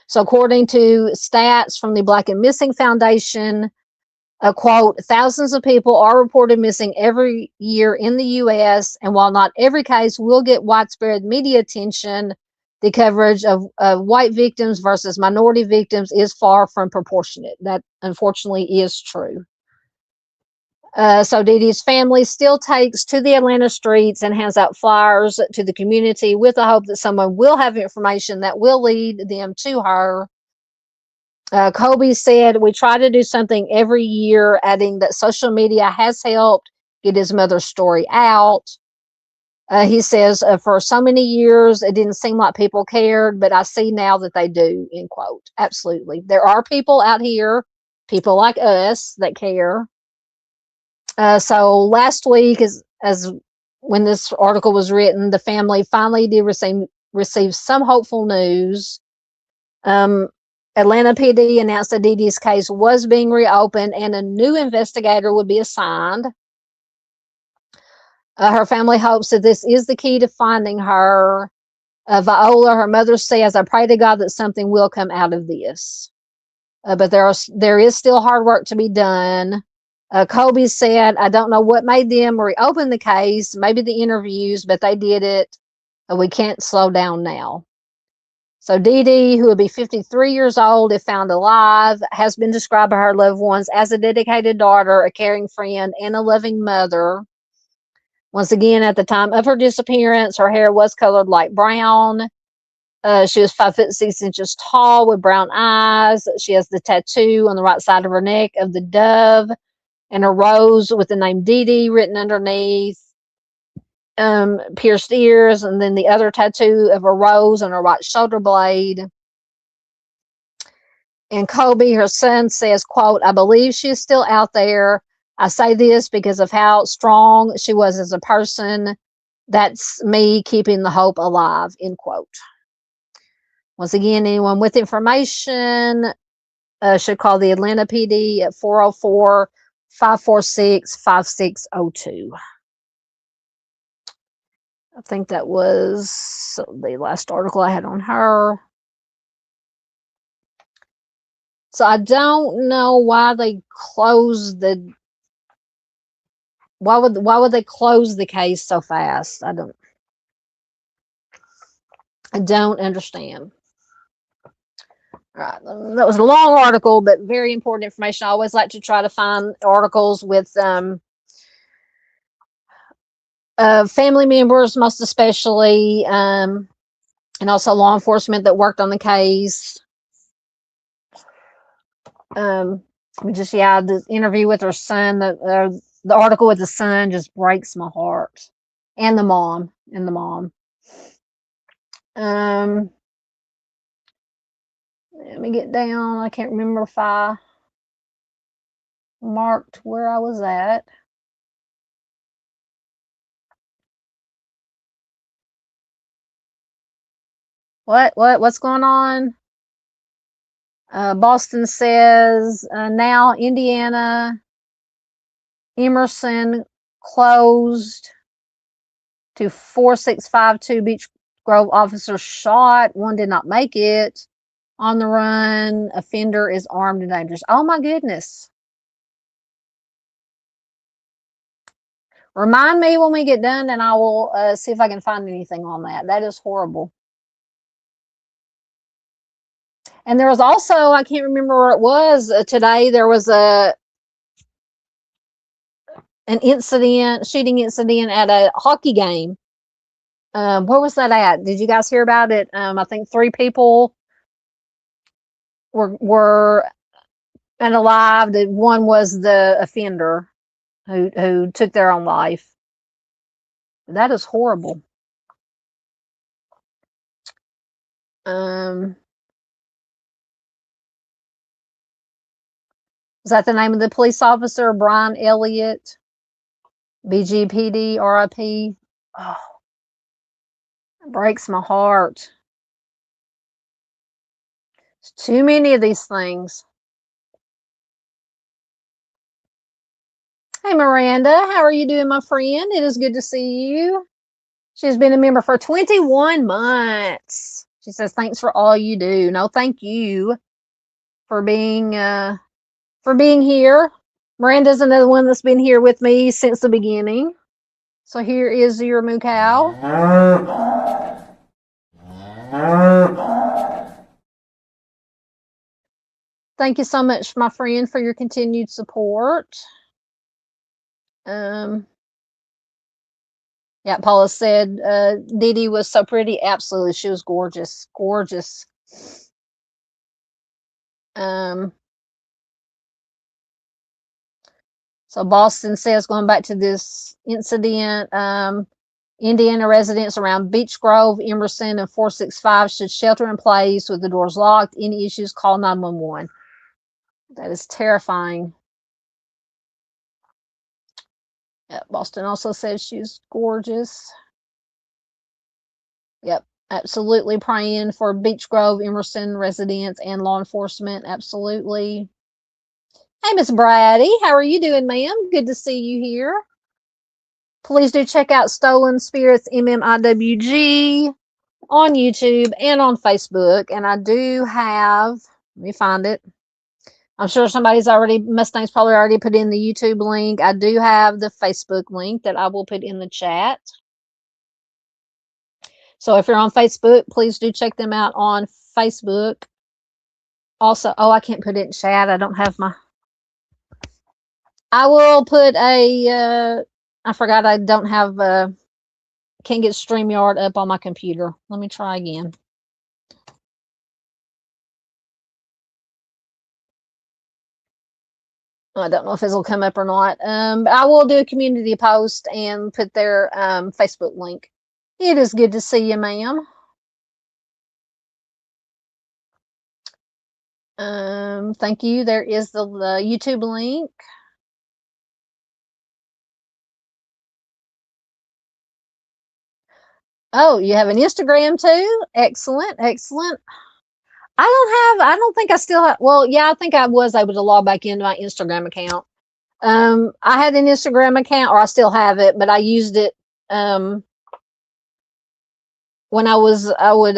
So according to stats from the Black and Missing Foundation, quote, "Thousands of people are reported missing every year in the U.S., and while not every case will get widespread media attention, the coverage of white victims versus minority victims is far from proportionate." That unfortunately is true. So Dee Dee's family still takes to the Atlanta streets and hands out flyers to the community with the hope that someone will have information that will lead them to her. Kobe said, "We try to do something every year," adding that social media has helped get his mother's story out. He says, "For so many years, it didn't seem like people cared, but I see now that they do," end quote. Absolutely. There are people out here, people like us, that care. So last week, as when this article was written, the family finally did receive some hopeful news. Atlanta PD announced that Dee Dee's case was being reopened and a new investigator would be assigned. Her family hopes that this is the key to finding her. Viola, her mother says, I pray to God that something will come out of this. But there is still hard work to be done. Colby said, I don't know what made them reopen the case, maybe the interviews, but they did it. We can't slow down now. So Dee Dee, who would be 53 years old if found alive, has been described by her loved ones as a dedicated daughter, a caring friend, and a loving mother. Once again, at the time of her disappearance, her hair was colored light brown. She was 5'6" tall with brown eyes. She has the tattoo on the right side of her neck of the dove and a rose with the name Dee Dee written underneath. Pierced ears, and then the other tattoo of a rose on her right shoulder blade. And Colby, her son, says, quote, I believe she is still out there. I say this because of how strong she was as a person. That's me keeping the hope alive, end quote. Once again, anyone with information should call the Atlanta PD at 404-546-5602. I think that was the last article I had on her. So I don't know why they closed the. Why would they close the case so fast? I don't understand. All right, that was a long article, but very important information. I always like to try to find articles with family members, most especially, and also law enforcement that worked on the case. The interview with her son, the article with the son just breaks my heart, and the mom. Let me get down. I can't remember if I marked where I was at. What's going on? Boston says now Indiana Emerson closed to 4652 Beach Grove officers shot. One did not make it. On the run, offender is armed and dangerous. Oh my goodness. Remind me when we get done and I will see if I can find anything on that. That is horrible. And there was also, I can't remember where it was today, there was an shooting incident at a hockey game. Where was that at? Did you guys hear about it? I think 3 people were alive. One was the offender who took their own life. That is horrible. Is that the name of the police officer? Brian Elliott, BGPD, RIP. Oh, it breaks my heart. There's too many of these things. Hey, Miranda, how are you doing, my friend? It is good to see you. She's been a member for 21 months. She says, thanks for all you do. No, thank you for being here. Miranda's another one that's been here with me since the beginning. So here is your moo cow. Thank you so much, my friend, for your continued support. Yeah, Paula said Dee Dee was so pretty. Absolutely, she was gorgeous. So Boston says, going back to this incident, Indiana residents around Beech Grove, Emerson, and 465 should shelter in place with the doors locked. Any issues, call 911. That is terrifying. Yeah, Boston also says she's gorgeous. Yep, absolutely praying for Beech Grove, Emerson residents and law enforcement. Absolutely. Hey, Miss Brady, how are you doing, ma'am? Good to see you here. Please do check out Stolen Spirits MMIWG. on YouTube and on Facebook. And I do have, let me find it. I'm sure Mustang's probably already put in the YouTube link. I do have the Facebook link that I will put in the chat. So if you're on Facebook, please do check them out on Facebook. Also, oh, I can't put it in chat. I don't have my, I will put a, I forgot I don't have, can't get StreamYard up on my computer. Let me try again. I don't know if this will come up or not. But I will do a community post and put their Facebook link. It is good to see you, ma'am. Thank you. There is the YouTube link. Oh, you have an Instagram too? Excellent, excellent. I don't think I still have, well, yeah, I think I was able to log back into my Instagram account. I had an Instagram account, or I still have it, but I used it when I would hold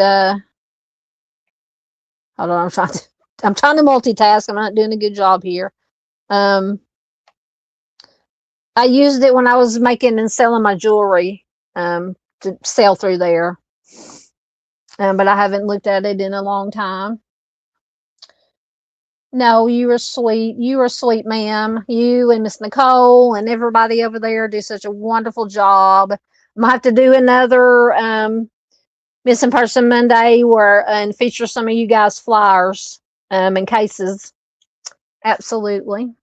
on, I'm trying to multitask. I'm not doing a good job here. I used it when I was making and selling my jewelry to sell through there. But I haven't looked at it in a long time. No, you were sweet. You were sweet, ma'am. You and Miss Nicole and everybody over there do such a wonderful job. I'm gonna have to do another Missing Person Monday and feature some of you guys' flyers and cases. Absolutely.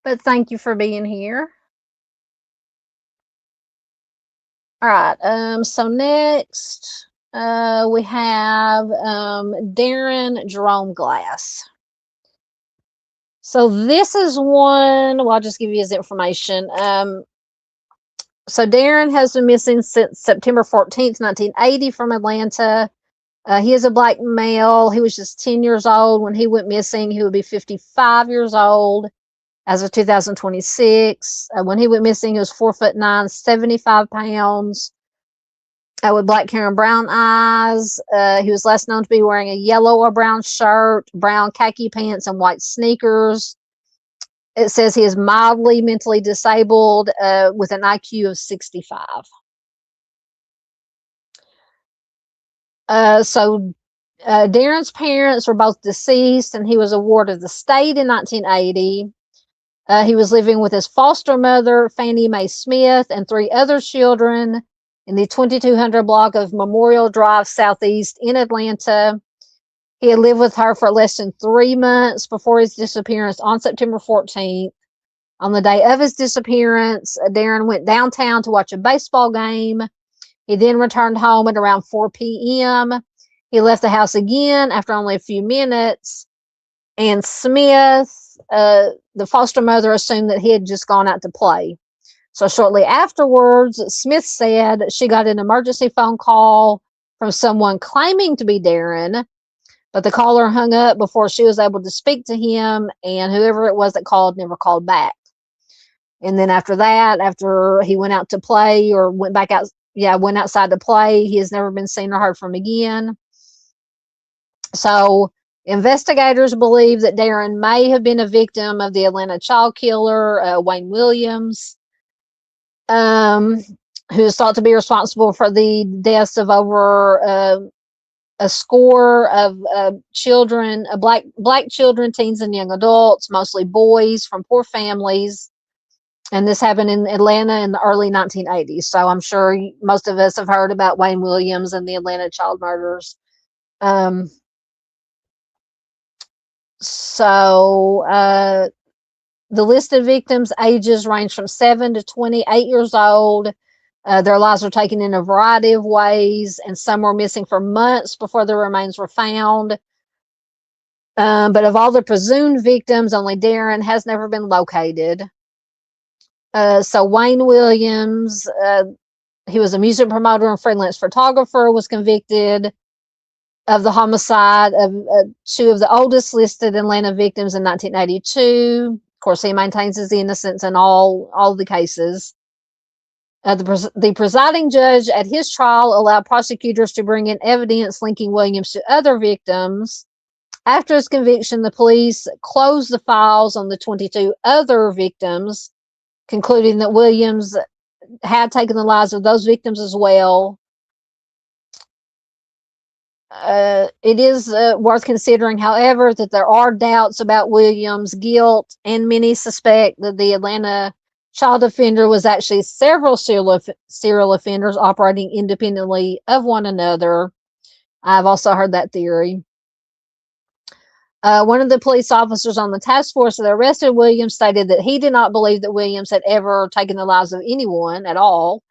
But thank you for being here. All right. So next we have Darron Glass. So this is one. Well, I'll just give you his information. So Darron has been missing since September 14th, 1980 from Atlanta. He is a black male. He was just 10 years old when he went missing. He would be 55 years old as of 2026. When he went missing, he was 4'9", 75 pounds, with black hair and brown eyes. He was last known to be wearing a yellow or brown shirt, brown khaki pants, and white sneakers. It says he is mildly mentally disabled with an IQ of 65. Darron's parents were both deceased, and he was a ward of the state in 1980. He was living with his foster mother, Fannie Mae Smith, and 3 other children in the 2200 block of Memorial Drive Southeast in Atlanta. He had lived with her for less than 3 months before his disappearance on September 14th. On the day of his disappearance, Darron went downtown to watch a baseball game. He then returned home at around 4 p.m. He left the house again after only a few minutes, and Smith, the foster mother, assumed that he had just gone out to play. So shortly afterwards, Smith said she got an emergency phone call from someone claiming to be Darron, but the caller hung up before she was able to speak to him, and whoever it was that called never called back. And then after that, after he went out to play or went outside to play, he has never been seen or heard from again. So investigators believe that Darron may have been a victim of the Atlanta child killer, Wayne Williams, who is thought to be responsible for the deaths of over a score of children, black children, teens, and young adults, mostly boys from poor families. And this happened in Atlanta in the early 1980s. So I'm sure most of us have heard about Wayne Williams and the Atlanta child murders. The list of victims' ages range from 7 to 28 years old. Their lives were taken in a variety of ways, and some were missing for months before their remains were found. But of all the presumed victims, only Darron has never been located. So Wayne Williams, he was a music promoter and freelance photographer, was convicted of the homicide of 2 of the oldest listed Atlanta victims in 1982. Of course, he maintains his innocence in all the cases. The presiding judge at his trial allowed prosecutors to bring in evidence linking Williams to other victims. After his conviction, the police closed the files on the 22 other victims, concluding that Williams had taken the lives of those victims as well. It is worth considering, however, that there are doubts about Williams' guilt, and many suspect that the Atlanta child offender was actually several serial offenders operating independently of one another. I've also heard that theory. One of the police officers on the task force that arrested Williams stated that he did not believe that Williams had ever taken the lives of anyone at all.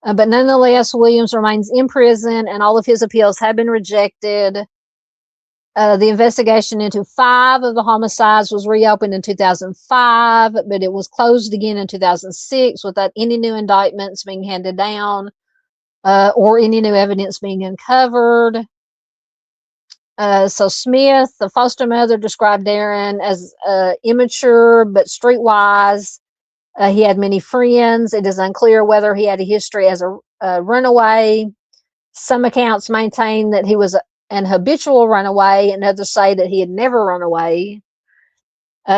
But nonetheless, Williams remains in prison, and all of his appeals have been rejected. The investigation into 5 of the homicides was reopened in 2005, but it was closed again in 2006 without any new indictments being handed down or any new evidence being uncovered. So Smith, the foster mother, described Darron as immature but streetwise. He had many friends. It is unclear whether he had a history as a runaway. Some accounts maintain that he was an habitual runaway, and others say that he had never run away.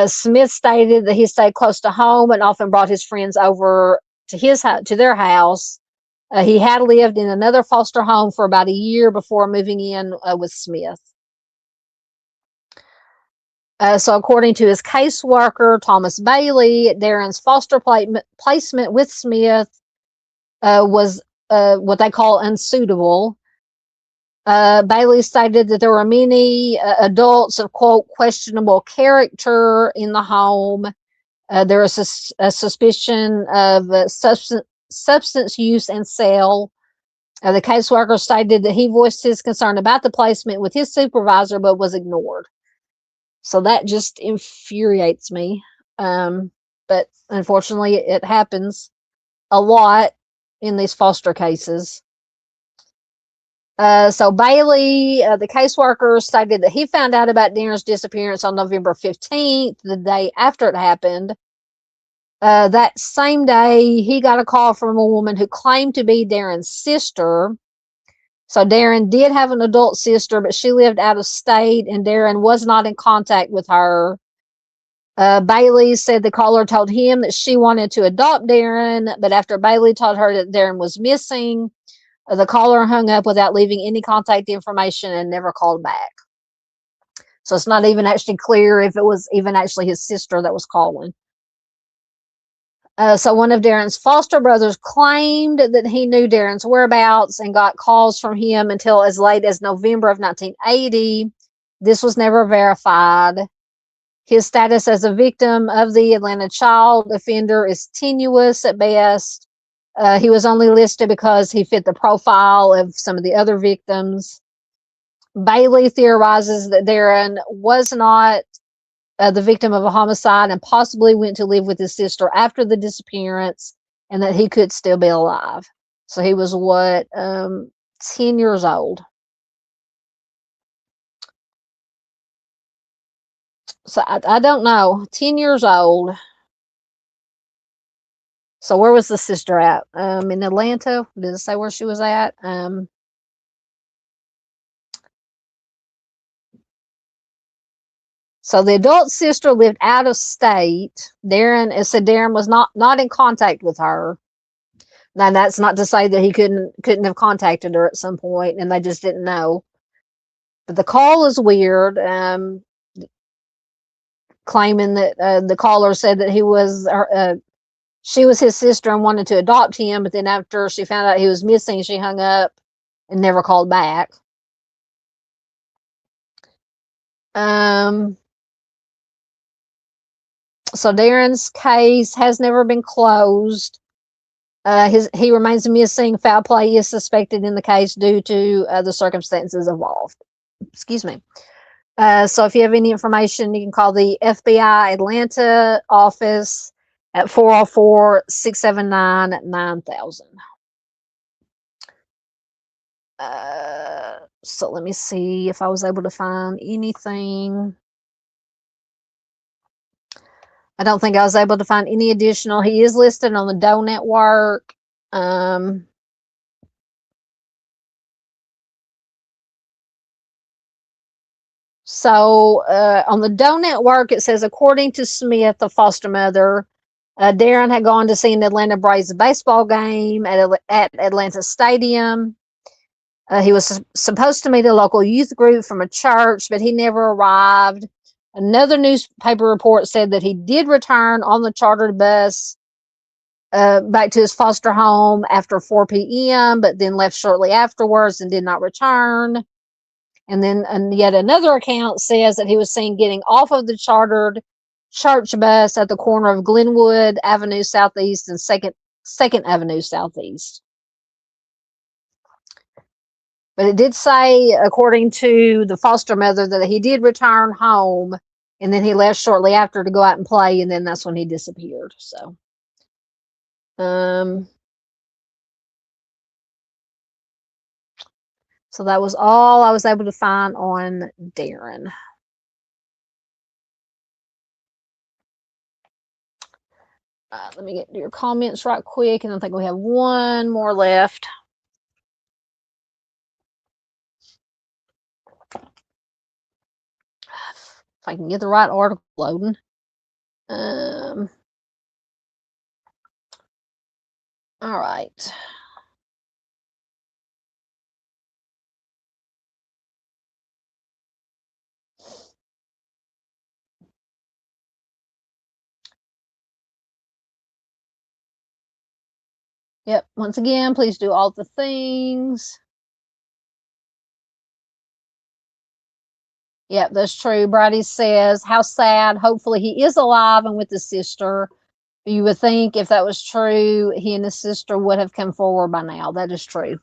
Smith stated that he stayed close to home and often brought his friends over to their house. He had lived in another foster home for about a year before moving in with Smith. So according to his caseworker, Thomas Bailey, Darron's foster placement with Smith was what they call unsuitable. Bailey stated that there were many adults of, quote, questionable character in the home. There was a suspicion of substance use and sale. The caseworker stated that he voiced his concern about the placement with his supervisor, but was ignored. So that just infuriates me. But unfortunately, it happens a lot in these foster cases. So Bailey, the caseworker, stated that he found out about Darron's disappearance on November 15th, the day after it happened. That same day, he got a call from a woman who claimed to be Darron's sister. So Darron did have an adult sister, but she lived out of state, and Darron was not in contact with her. Bailey said the caller told him that she wanted to adopt Darron, but after Bailey told her that Darron was missing, the caller hung up without leaving any contact information and never called back. So it's not even actually clear if it was even actually his sister that was calling. So one of Darron's foster brothers claimed that he knew Darron's whereabouts and got calls from him until as late as November of 1980. This was never verified. His status as a victim of the Atlanta child offender is tenuous at best. He was only listed because he fit the profile of some of the other victims. Bailey theorizes that Darron was not the victim of a homicide and possibly went to live with his sister after the disappearance, and that he could still be alive. So he was 10 years old. So I don't know, 10 years old. So where was the sister at? In Atlanta? Did it say where she was at? So the adult sister lived out of state. It said Darron was not in contact with her. Now that's not to say that he couldn't have contacted her at some point, and they just didn't know. But the call is weird. Claiming that the caller said that she was his sister and wanted to adopt him, but then after she found out he was missing, she hung up and never called back. So Darron's case has never been closed. He remains missing. Foul play is suspected in the case due to the circumstances involved. Excuse me. So if you have any information, you can call the FBI Atlanta office at 404-679-9000. So let me see if I was able to find anything. I don't think I was able to find any additional. He is listed on the Doe Network. So on the Doe Network, it says, according to Smith, the foster mother, Darron had gone to see an Atlanta Braves baseball game at Atlanta Stadium. He was supposed to meet a local youth group from a church, but he never arrived. Another newspaper report said that he did return on the chartered bus back to his foster home after 4 p.m., but then left shortly afterwards and did not return. And then yet another account says that he was seen getting off of the chartered church bus at the corner of Glenwood Avenue Southeast and Second Avenue Southeast. But it did say, according to the foster mother, that he did return home, and then he left shortly after to go out and play, and then that's when he disappeared. So, so that was all I was able to find on Darron. Let me get to your comments right quick, and I think we have one more left. If I can get the right article loading. All right. Yep. Once again, please do all the things. Yep, that's true. Brady says, how sad. Hopefully he is alive and with his sister. You would think if that was true, he and his sister would have come forward by now. That is true.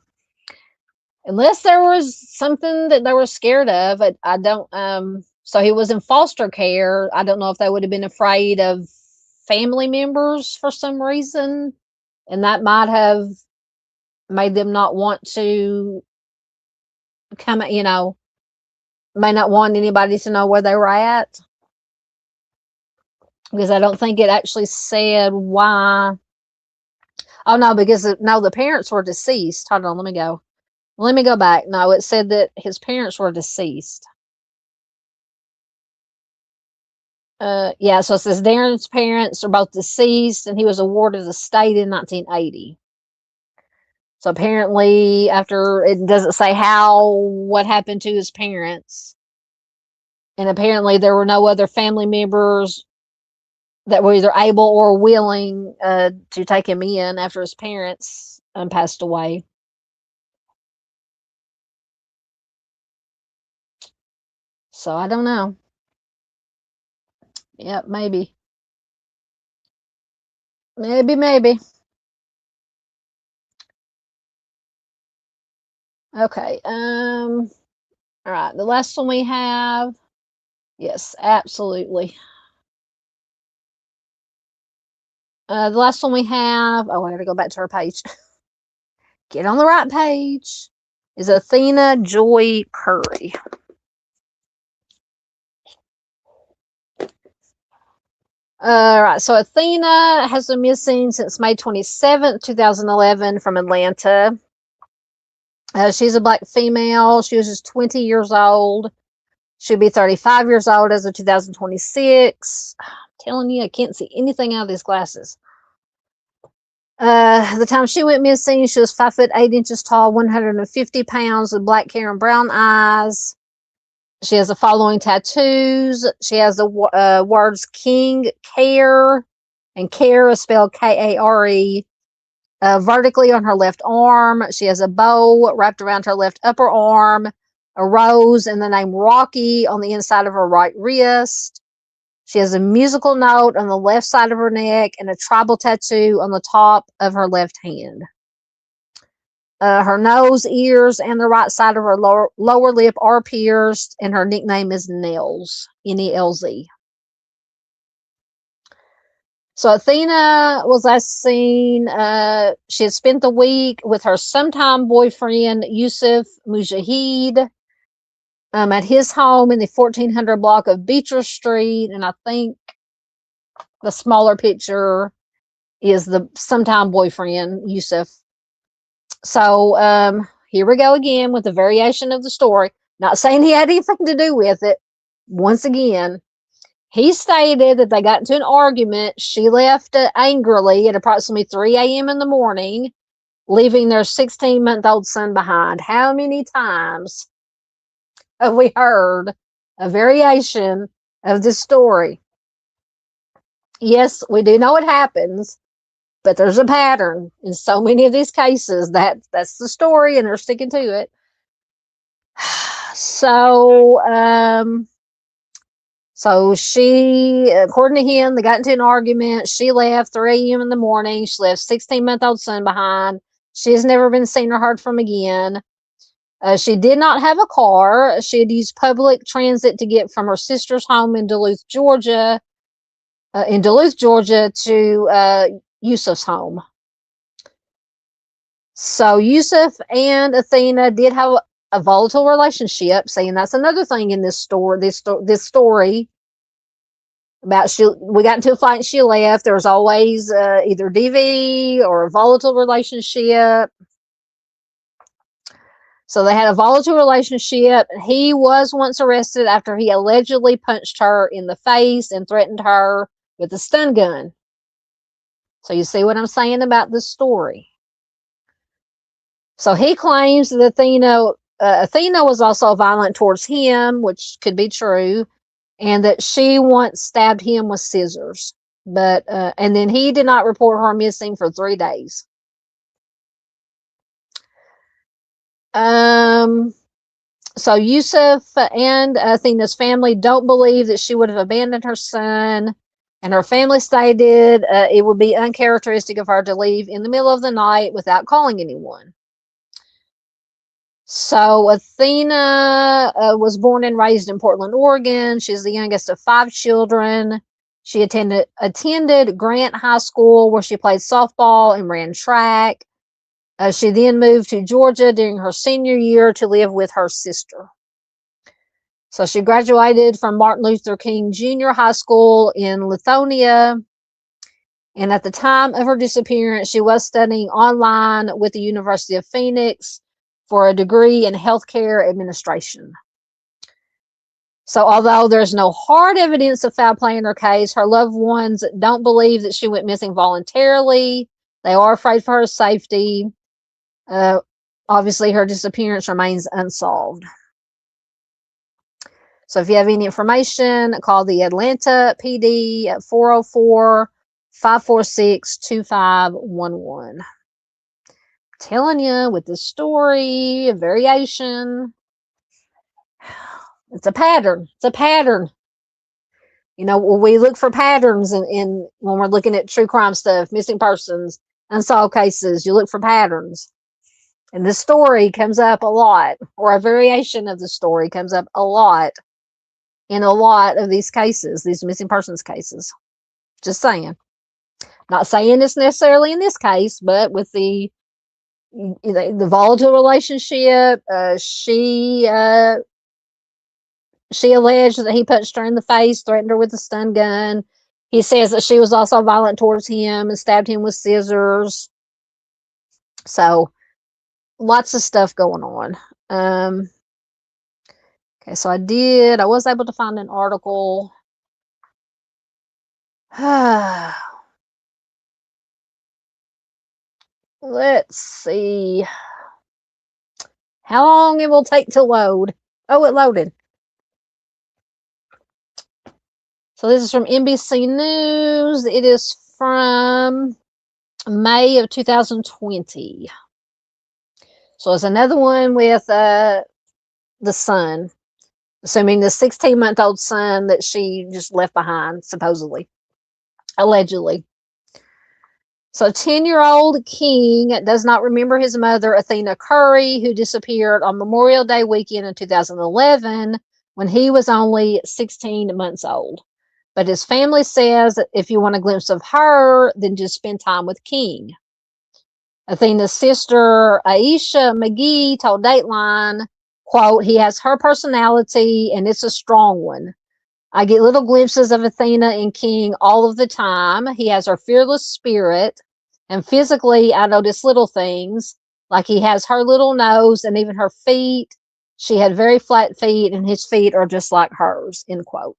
Unless there was something that they were scared of. I don't, so he was in foster care. I don't know if they would have been afraid of family members for some reason. And that might have made them not want to come, may not want anybody to know where they were at. Because I don't think it actually said why. Oh, no, because the parents were deceased. Hold on, let me go back. No, it said that his parents were deceased. Yeah, so it says Darron's parents are both deceased, and he was awarded the state in 1980. So apparently, after, it doesn't say what happened to his parents. And apparently there were no other family members that were either able or willing to take him in after his parents passed away. So I don't know. Yep, maybe. Maybe. Okay. All right. The last one we have. Yes, absolutely. The last one we have. Oh, I got to go back to our page. Get on the right page. Is Athena Joy Curry. All right. So Athena has been missing since May 27th, 2011 from Atlanta. She's a Black female. She was just 20 years old. She'll be 35 years old as of 2026. I'm telling you, I can't see anything out of these glasses. The time she went missing, she was 5'8" tall, 150 pounds, with black hair and brown eyes. She has the following tattoos. She has the words King Care, and Care is spelled Kare. Vertically on her left arm. She has a bow wrapped around her left upper arm, a rose and the name Rocky on the inside of her right wrist. She has a musical note on the left side of her neck and a tribal tattoo on the top of her left hand. Her nose, ears, and the right side of her lower lip are pierced, and her nickname is Nels, N-E-L-Z. So Athena was last seen, she had spent the week with her sometime boyfriend, Yusuf Mujahid, at his home in the 1400 block of Beecher Street. And I think the smaller picture is the sometime boyfriend, Yusuf. So here we go again with the variation of the story. Not saying he had anything to do with it. Once again, he stated that they got into an argument. She left angrily at approximately 3 a.m. in the morning, leaving their 16-month-old son behind. How many times have we heard a variation of this story? Yes, we do know it happens, but there's a pattern in so many of these cases. That's the story, and they're sticking to it. So she, according to him, they got into an argument. She left 3 a.m. in the morning. She left 16-month-old son behind. She has never been seen or heard from again. She did not have a car. She had used public transit to get from her sister's home in Duluth, Georgia, to Yusuf's home. So Yusuf and Athena did have a volatile relationship. See, and that's another thing in this story. This story about we got into a fight and she left. There was always either DV or a volatile relationship. So they had a volatile relationship. He was once arrested after he allegedly punched her in the face and threatened her with a stun gun. So you see what I'm saying about this story. So he claims that Athena was also violent towards him, which could be true, and that she once stabbed him with scissors. But and then he did not report her missing for 3 days. So Yusuf and Athena's family don't believe that she would have abandoned her son, and her family stated it would be uncharacteristic of her to leave in the middle of the night without calling anyone. So Athena was born and raised in Portland, Oregon. She's the youngest of 5 children. She attended Grant High School, where she played softball and ran track. She then moved to Georgia during her senior year to live with her sister. So she graduated from Martin Luther King Jr. High School in Lithonia. And at the time of her disappearance, she was studying online with the University of Phoenix for a degree in healthcare administration. So although there's no hard evidence of foul play in her case, her loved ones don't believe that she went missing voluntarily. They are afraid for her safety. Obviously, her disappearance remains unsolved. So if you have any information, call the Atlanta PD at 404-546-2511. Telling you, with this story, a variation, it's a pattern. It's a pattern. You know, we look for patterns in when we're looking at true crime stuff, missing persons, unsolved cases. You look for patterns. And this story comes up a lot, or a variation of the story comes up a lot in a lot of these cases, these missing persons cases. Just saying. Not saying it's necessarily in this case, but with the volatile relationship, she alleged that he punched her in the face, threatened her with a stun gun. He says that she was also violent towards him and stabbed him with scissors. So lots of stuff going on. Okay, so I was able to find an article. Let's see how long it will take to load. Oh, it loaded. So this is from NBC News. It is from May of 2020. So it's another one with the son, assuming the 16-month-old son that she just left behind, supposedly, allegedly. So 10-year-old King does not remember his mother, Athena Curry, who disappeared on Memorial Day weekend in 2011 when he was only 16 months old. But his family says that if you want a glimpse of her, then just spend time with King. Athena's sister, Aisha McGee, told Dateline, quote, "He has her personality and it's a strong one. I get little glimpses of Athena and King all of the time. He has her fearless spirit, and physically, I notice little things, like he has her little nose and even her feet. She had very flat feet, and his feet are just like hers, end quote.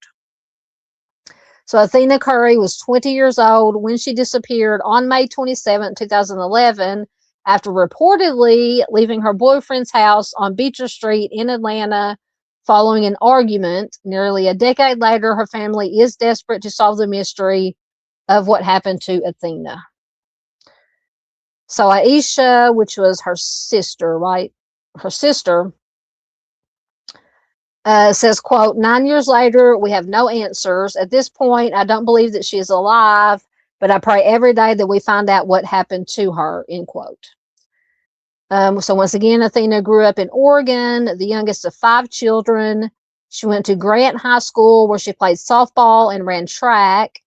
So Athena Curry was 20 years old when she disappeared on May 27, 2011, after reportedly leaving her boyfriend's house on Beecher Street in Atlanta following an argument. Nearly a decade later, her family is desperate to solve the mystery of what happened to Athena. So Aisha, which was her sister, right? Her sister, says, quote, 9 years later, we have no answers. At this point, I don't believe that she is alive, but I pray every day that we find out what happened to her, end quote. So once again, Athena grew up in Oregon, the youngest of 5 children. She went to Grant High School, where she played softball and ran track.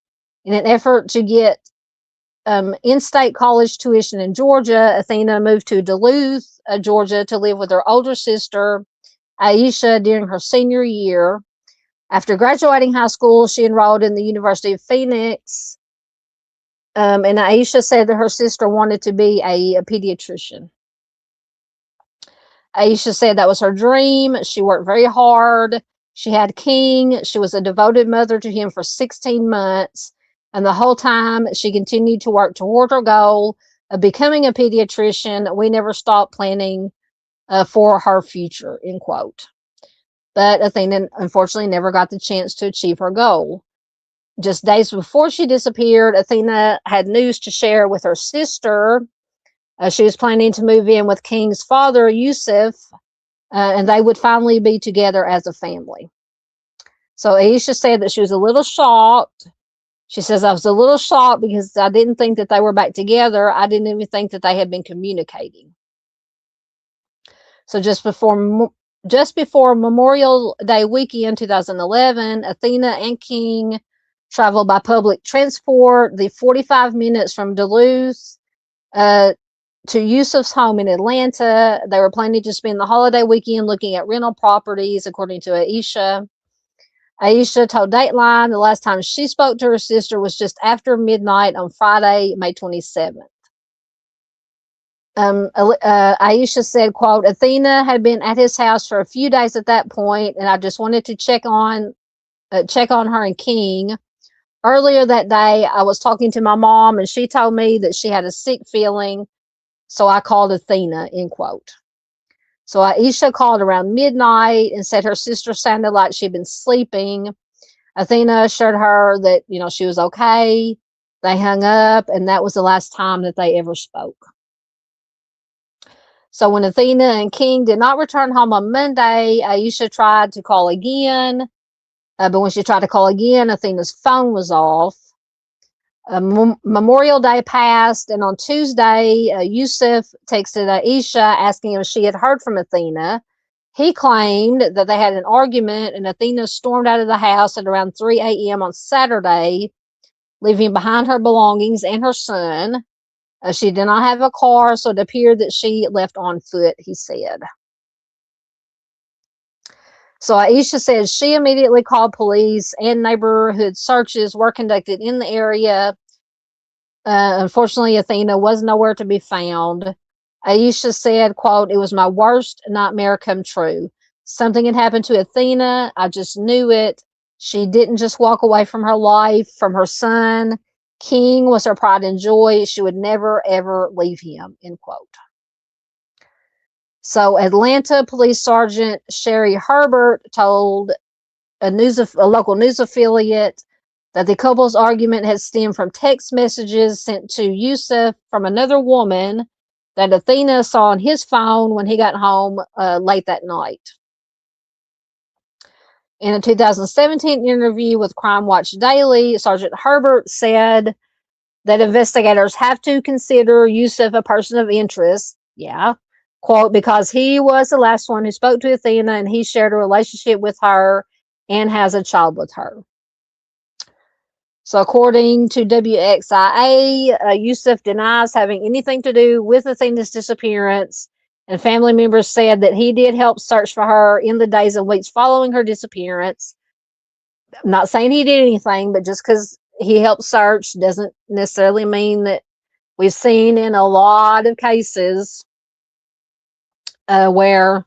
In an effort to get in-state college tuition in Georgia, Athena moved to Duluth, Georgia, to live with her older sister, Aisha, during her senior year. After graduating high school, she enrolled in the University of Phoenix. And Aisha said that her sister wanted to be a pediatrician. Aisha said that was her dream. She worked very hard. She had King. She was a devoted mother to him for 16 months. And the whole time, she continued to work toward her goal of becoming a pediatrician. We never stopped planning for her future, end quote. But Athena, unfortunately, never got the chance to achieve her goal. Just days before she disappeared, Athena had news to share with her sister. She was planning to move in with King's father, Yusuf, and they would finally be together as a family. So Aisha said that she was a little shocked. She says, I was a little shocked because I didn't think that they were back together. I didn't even think that they had been communicating. So just before Memorial Day weekend 2011, Athena and King traveled by public transport the 45 minutes from Duluth to Yusuf's home in Atlanta. They were planning to spend the holiday weekend looking at rental properties, according to Aisha. Aisha told Dateline the last time she spoke to her sister was just after midnight on Friday, May 27th. Aisha said, quote, Athena had been at his house for a few days at that point, and I just wanted to check on her and King. Earlier that day, I was talking to my mom, and she told me that she had a sick feeling, so I called Athena, end quote. So Aisha called around midnight and said her sister sounded like she'd been sleeping. Athena assured her that, she was okay. They hung up, and that was the last time that they ever spoke. So when Athena and King did not return home on Monday, Aisha tried to call again. But when she tried to call again, Athena's phone was off. Memorial Day passed, and on Tuesday, Yusuf texted Aisha asking if she had heard from Athena. He claimed that they had an argument, and Athena stormed out of the house at around 3 a.m. on Saturday, leaving behind her belongings and her son. She did not have a car, so it appeared that she left on foot, he said. So Aisha says she immediately called police, and neighborhood searches were conducted in the area. Unfortunately, Athena was nowhere to be found. Aisha said, quote, it was my worst nightmare come true. Something had happened to Athena. I just knew it. She didn't just walk away from her life, from her son. King was her pride and joy. She would never, ever leave him, end quote. So Atlanta Police Sergeant Sherry Herbert told a local news affiliate that the couple's argument had stemmed from text messages sent to Yusuf from another woman that Athena saw on his phone when he got home late that night. In a 2017 interview with Crime Watch Daily, Sergeant Herbert said that investigators have to consider Yusuf a person of interest. Yeah. Quote, because he was the last one who spoke to Athena, and he shared a relationship with her and has a child with her. So according to WXIA, Yusuf denies having anything to do with Athena's disappearance, and family members said that he did help search for her in the days and weeks following her disappearance. I'm not saying he did anything, but just because he helped search doesn't necessarily mean that we've seen in a lot of cases where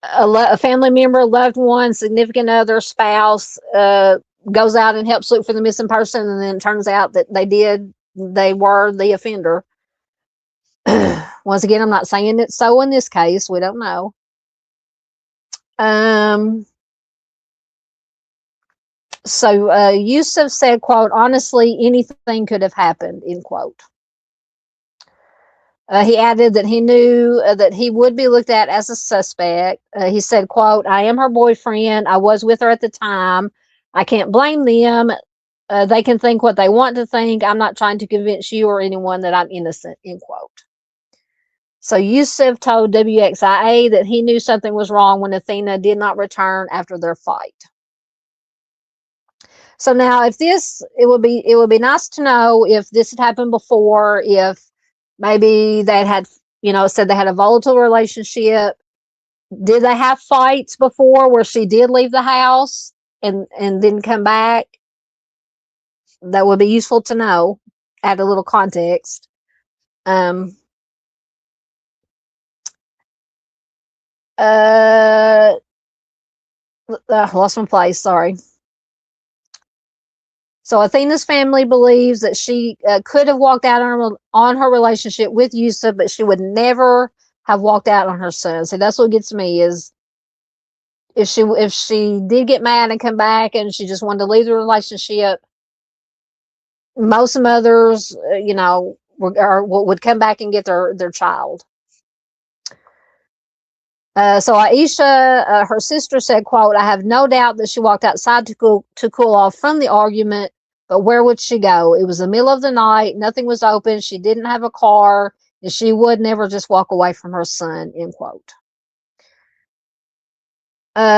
a family member, loved one, significant other, spouse goes out and helps look for the missing person, and then it turns out that they were the offender. Once again, I'm not saying it's so in this case. We don't know. So Yusuf said, quote, honestly, anything could have happened, end quote. He added that he knew that he would be looked at as a suspect. He said, quote, I am her boyfriend. I was with her at the time. I can't blame them. They can think what they want to think. I'm not trying to convince you or anyone that I'm innocent, end quote. So Yusuf told WXIA that he knew something was wrong when Athena did not return after their fight. So now, if this, it would be nice to know if this had happened before, if maybe they had, said they had a volatile relationship. Did they have fights before where she did leave the house and didn't come back? That would be useful to know. Add a little context. Lost my place. Sorry. So Athena's family believes that she could have walked out on her relationship with Yusuf, but she would never have walked out on her son. So that's what gets me is if she did get mad and come back and she just wanted to leave the relationship, most mothers, would come back and get their child. So Aisha, her sister, said, quote, I have no doubt that she walked outside to cool off from the argument, but where would she go? It was the middle of the night. Nothing was open. She didn't have a car, and she would never just walk away from her son, end quote.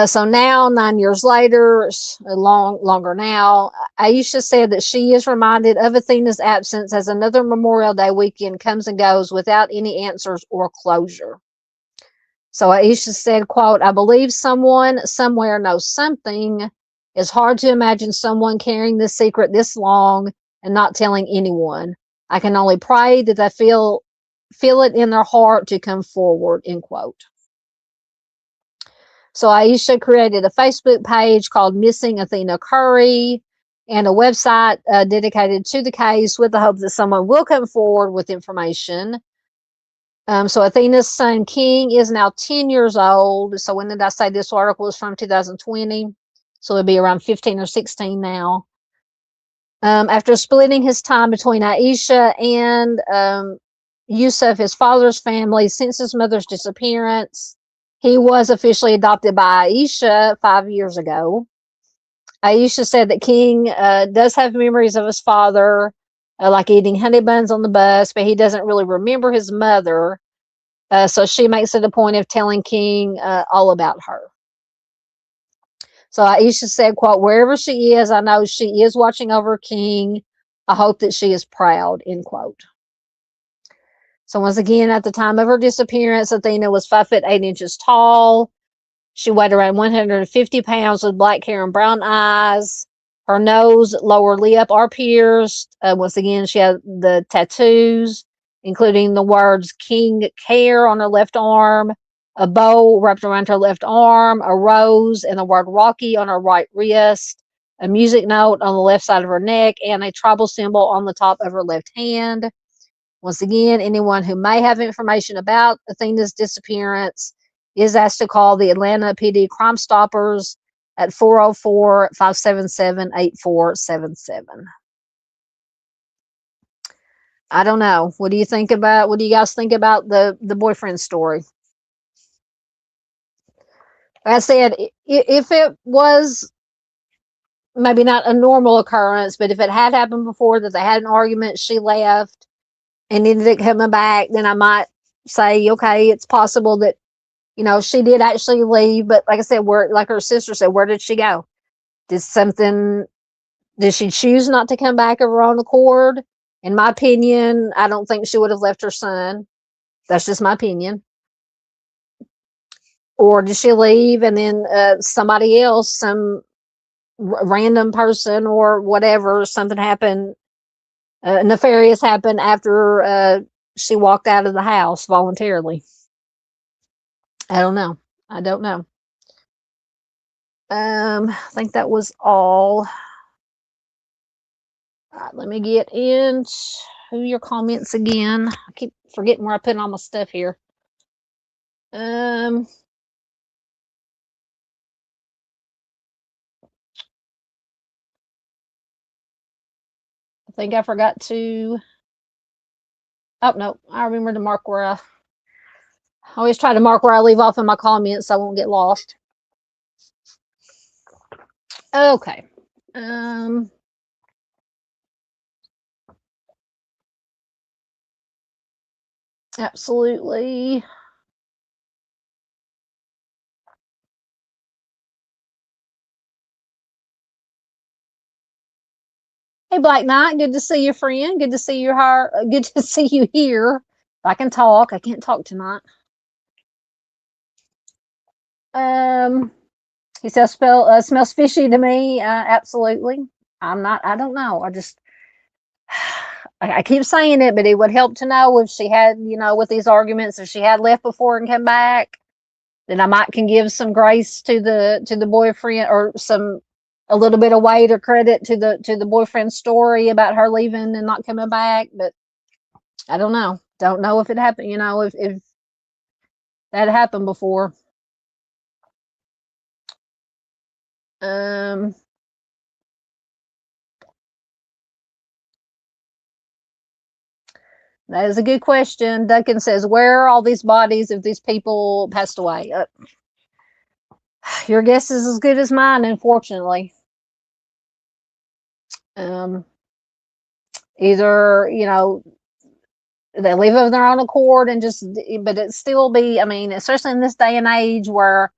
So now, 9 years later, longer now, Aisha said that she is reminded of Athena's absence as another Memorial Day weekend comes and goes without any answers or closure. So Aisha said, quote, I believe someone somewhere knows something. It's hard to imagine someone carrying this secret this long and not telling anyone. I can only pray that they feel it in their heart to come forward, end quote. So Aisha created a Facebook page called Missing Athena Curry and a website dedicated to the case with the hope that someone will come forward with information. So Athena's son, King, is now 10 years old. So when did I say this article is from 2020? So it'll be around 15 or 16 now. After splitting his time between Aisha and Yusuf, his father's family, since his mother's disappearance, he was officially adopted by Aisha 5 years ago. Aisha said that King does have memories of his father, like eating honey buns on the bus, but he doesn't really remember his mother. So she makes it a point of telling King all about her. So Aisha said, quote, wherever she is, I know she is watching over King. I hope that she is proud, end quote. So once again, at the time of her disappearance, Athena was 5'8" tall. She weighed around 150 pounds with black hair and brown eyes. Her nose, lower lip are pierced. Once again, she had the tattoos, including the words King Care on her left arm, a bow wrapped around her left arm, a rose, and the word Rocky on her right wrist, a music note on the left side of her neck, and a tribal symbol on the top of her left hand. Once again, anyone who may have information about Athena's disappearance is asked to call the Atlanta PD Crime Stoppers at 404-577-8477. I don't know. What do you guys think about the boyfriend story? Like I said, if it was maybe not a normal occurrence, but if it had happened before, that they had an argument, she left and ended up coming back, then I might say, okay, it's possible that, she did actually leave. But like I said, like her sister said, where did she go? Did she choose not to come back of her own accord? In my opinion, I don't think she would have left her son. That's just my opinion. Or did she leave and then somebody else, some random person or whatever, something happened, nefarious happened after she walked out of the house voluntarily? I don't know. I don't know. I think that was all. All right, let me get into your comments again. I keep forgetting where I put all my stuff here. I think I forgot to. Oh no, I remember to mark where I always try to mark where I leave off in my comments so I won't get lost. Okay. Absolutely. Hey, Black Knight, good to see you, friend. Good to see you here. Good to see you here. I can talk. I can't talk tonight. He says smells fishy to me. Absolutely. I'm not. I don't know. I keep saying it, but it would help to know if she had, with these arguments, if she had left before and come back, then I might can give some grace to the boyfriend, or a little bit of weight or credit to the boyfriend's story about her leaving and not coming back. But I don't know. Don't know if it happened. If that happened before. That is a good question. Duncan says, "Where are all these bodies if these people passed away?" Your guess is as good as mine, unfortunately. Either they leave of their own accord and but it still be. I mean, especially in this day and age where,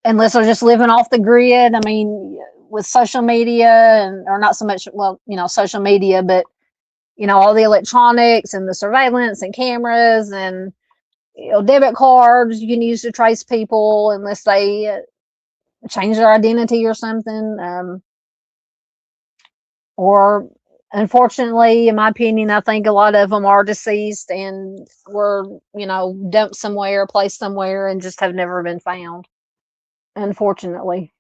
unless they're just living off the grid. I mean, with social media or not so much. Well, social media, but all the electronics and the surveillance and cameras and debit cards you can use to trace people unless they change their identity or something. Or unfortunately, in my opinion, I think a lot of them are deceased and were, dumped somewhere, placed somewhere, and just have never been found. Unfortunately.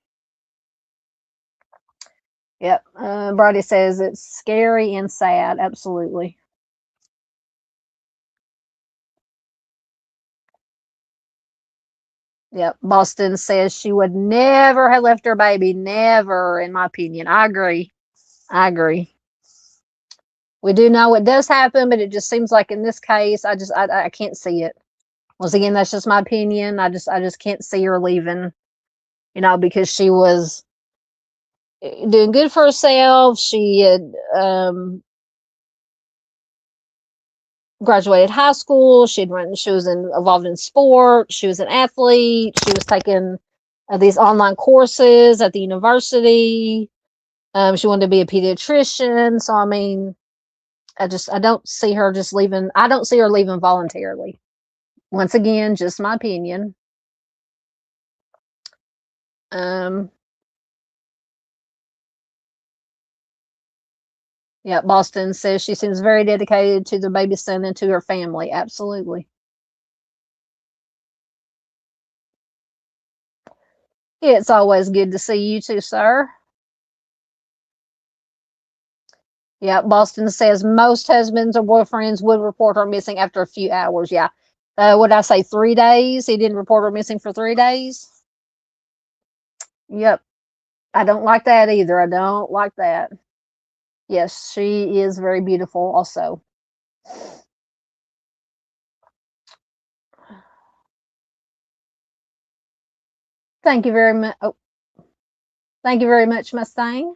Yep. Brody says it's scary and sad. Absolutely. Yep. Boston says she would never have left her baby. Never, in my opinion. I agree. I agree. We do know it does happen, but it just seems like in this case, I can't see it. Once again, that's just my opinion. I just can't see her leaving, because she was doing good for herself. She had graduated high school. She was involved in sport. She was an athlete. She was taking these online courses at the university. She wanted to be a pediatrician. So I mean, I don't see her just leaving. I don't see her leaving voluntarily. Once again, just my opinion. Um, yeah, Boston says she seems very dedicated to the baby son and to her family. Absolutely. It's always good to see you too, sir. Yeah, Boston says most husbands or boyfriends would report her missing after a few hours. Yeah. Would I say 3 days? He didn't report her missing for 3 days. Yep. I don't like that either. I don't like that. Yes, she is very beautiful also. Thank you very much. Oh, thank you very much, Mustang.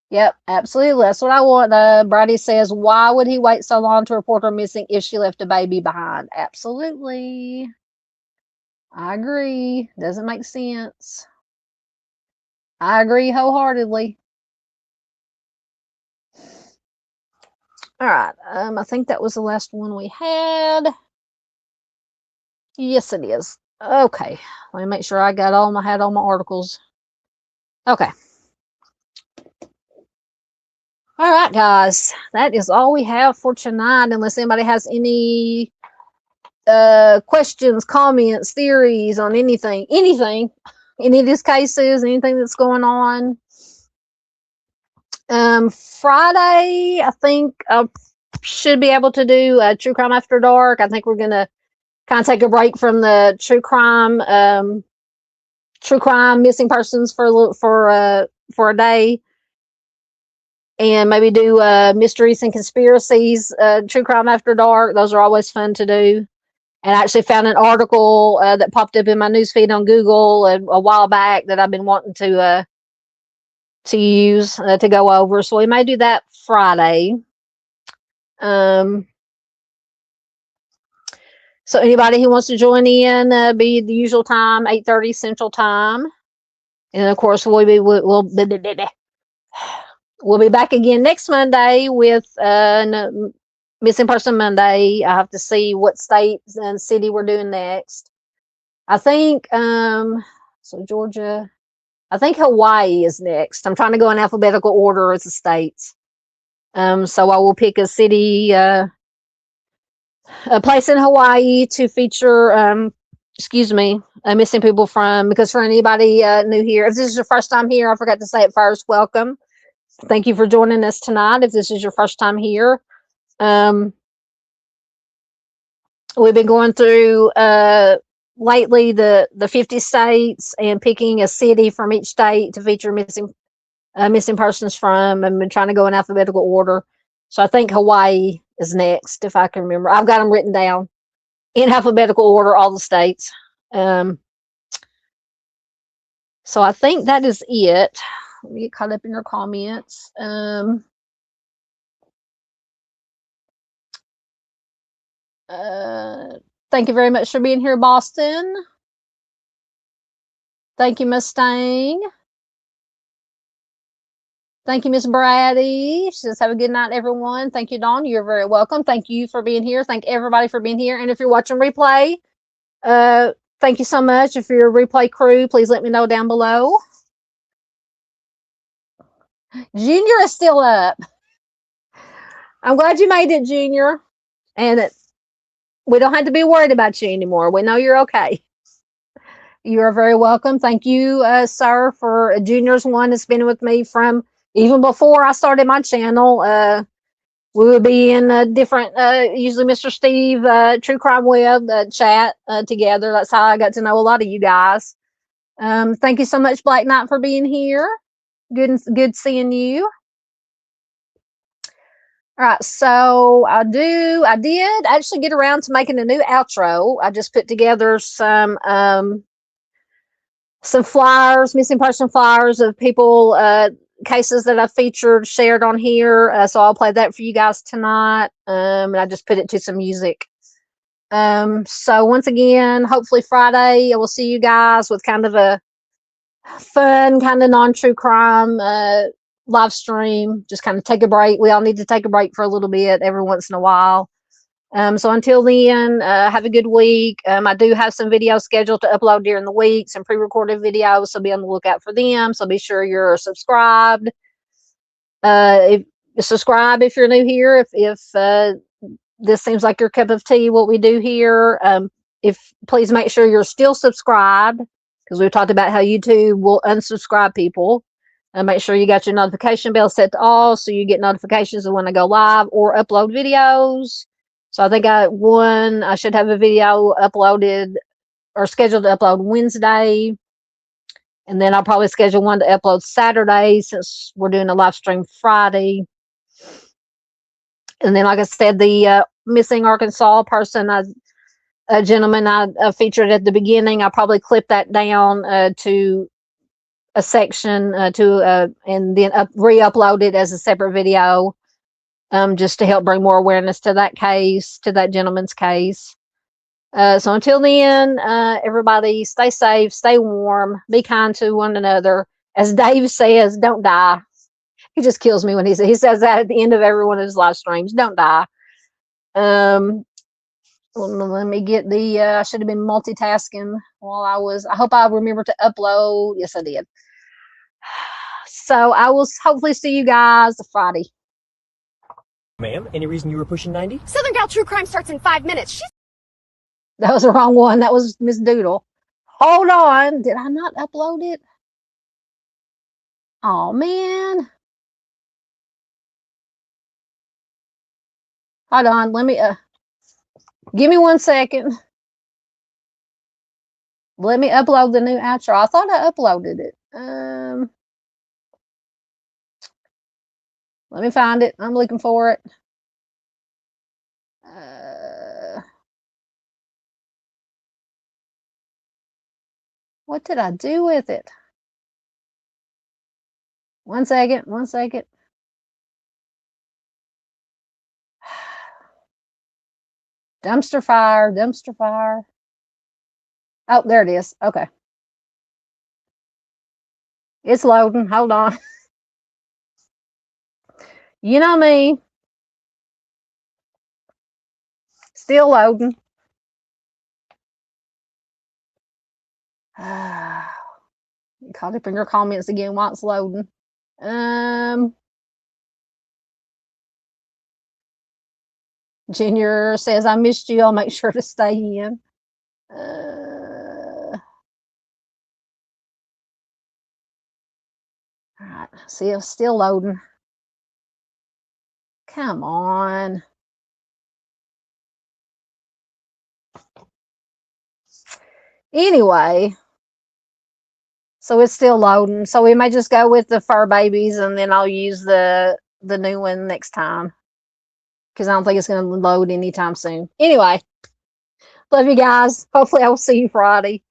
Yep, absolutely. That's what I want. Brady says, why would he wait so long to report her missing if she left a baby behind? Absolutely. I agree. Doesn't make sense. I agree wholeheartedly. All right. I think that was the last one we had. Yes, it is. Okay. Let me make sure I got all my, had all my articles. Okay. All right, guys. That is all we have for tonight, unless anybody has any questions, comments, theories on anything, any of these cases, anything that's going on. Friday, I think I should be able to do True Crime After Dark. I think we're gonna kind of take a break from the true crime missing persons for a day, and maybe do mysteries and conspiracies, True Crime After Dark. Those are always fun to do. And I actually found an article that popped up in my newsfeed on Google a while back that I've been wanting to use to go over. So we may do that Friday. So anybody who wants to join in, be the usual time, 8:30 Central Time. And of course, we'll be back again next Monday with Missing Person Monday. I have to see what state and city we're doing next. I think so Georgia. I think Hawaii is next. I'm trying to go in alphabetical order as the states. So I will pick a city, a place in Hawaii to feature. Missing people from, because for anybody new here, if this is your first time here, I forgot to say it first, welcome. Thank you for joining us tonight. If this is your first time here, we've been going through lately the 50 states and picking a city from each state to feature missing persons from, and been trying to go in alphabetical order. So I think Hawaii is next, if I can remember. I've got them written down in alphabetical order, all the states. So I think that is it. Let me get caught up in your comments. Thank you very much for being here, Boston. Thank you, Mustang. Thank you, Miss Brady. She says, have a good night, everyone. Thank you, Dawn. You're very welcome. Thank you for being here. Thank everybody for being here. And if you're watching replay, thank you so much. If you're a replay crew, please let me know down below. Junior is still up. I'm glad you made it, Junior. And we don't have to be worried about you anymore. We know you're okay. You are very welcome. Thank you, sir, for Junior's one that's been with me from even before I started my channel. We would be in different, usually Mr. Steve, True Crime Web chat together. That's how I got to know a lot of you guys. Thank you so much, Black Knight, for being here. Good seeing you. All right, so I did actually get around to making a new outro. I just put together some flyers, missing person flyers of people, cases that I featured, shared on here. So I'll play that for you guys tonight. And I just put it to some music. So once again, hopefully Friday, I will see you guys with kind of a fun, kind of non-true crime live stream. Just kind of take a break. We all need to take a break for a little bit every once in a while. So until then, have a good week. I do have some videos scheduled to upload during the week, some pre-recorded videos, so be on the lookout for them. So be sure you're subscribed. Subscribe if you're new here. If this seems like your cup of tea, what we do here, please make sure you're still subscribed, because we've talked about how YouTube will unsubscribe people. Make sure you got your notification bell set to all, so you get notifications of when I go live or upload videos. So I think I should have a video uploaded or scheduled to upload Wednesday. And then I'll probably schedule one to upload Saturday, since we're doing a live stream Friday. And then, like I said, the missing Arkansas person, a gentleman I featured at the beginning, I'll probably clip that down to a section and then re-upload it as a separate video. Just to help bring more awareness to that case, to that gentleman's case. So until then, everybody stay safe, stay warm, be kind to one another. As Dave says, don't die. He just kills me when he says that at the end of every one of his live streams. Don't die. let me get the, I should have been multitasking while I hope I remember to upload. Yes, I did. So I will hopefully see you guys Friday. Ma'am, any reason you were pushing 90? Southern Gal True Crime starts in 5 minutes. That was the wrong one. That was Miss Doodle. Hold on. Did I not upload it? Oh, man. Hold on. Let me, give me 1 second. Let me upload the new outro. I thought I uploaded it. Let me find it. I'm looking for it. What did I do with it? 1 second. 1 second. Dumpster fire. Dumpster fire. Oh, there it is. Okay. It's loading. Hold on. You know me. Still loading. Caught up in your comments again while it's loading. Junior says, I missed you. I'll make sure to stay in. All right. See, it's still loading. Come on. Anyway, so it's still loading. So we may just go with the fur babies, and then I'll use the new one next time, because I don't think it's going to load anytime soon. Anyway, love you guys. Hopefully I will see you Friday.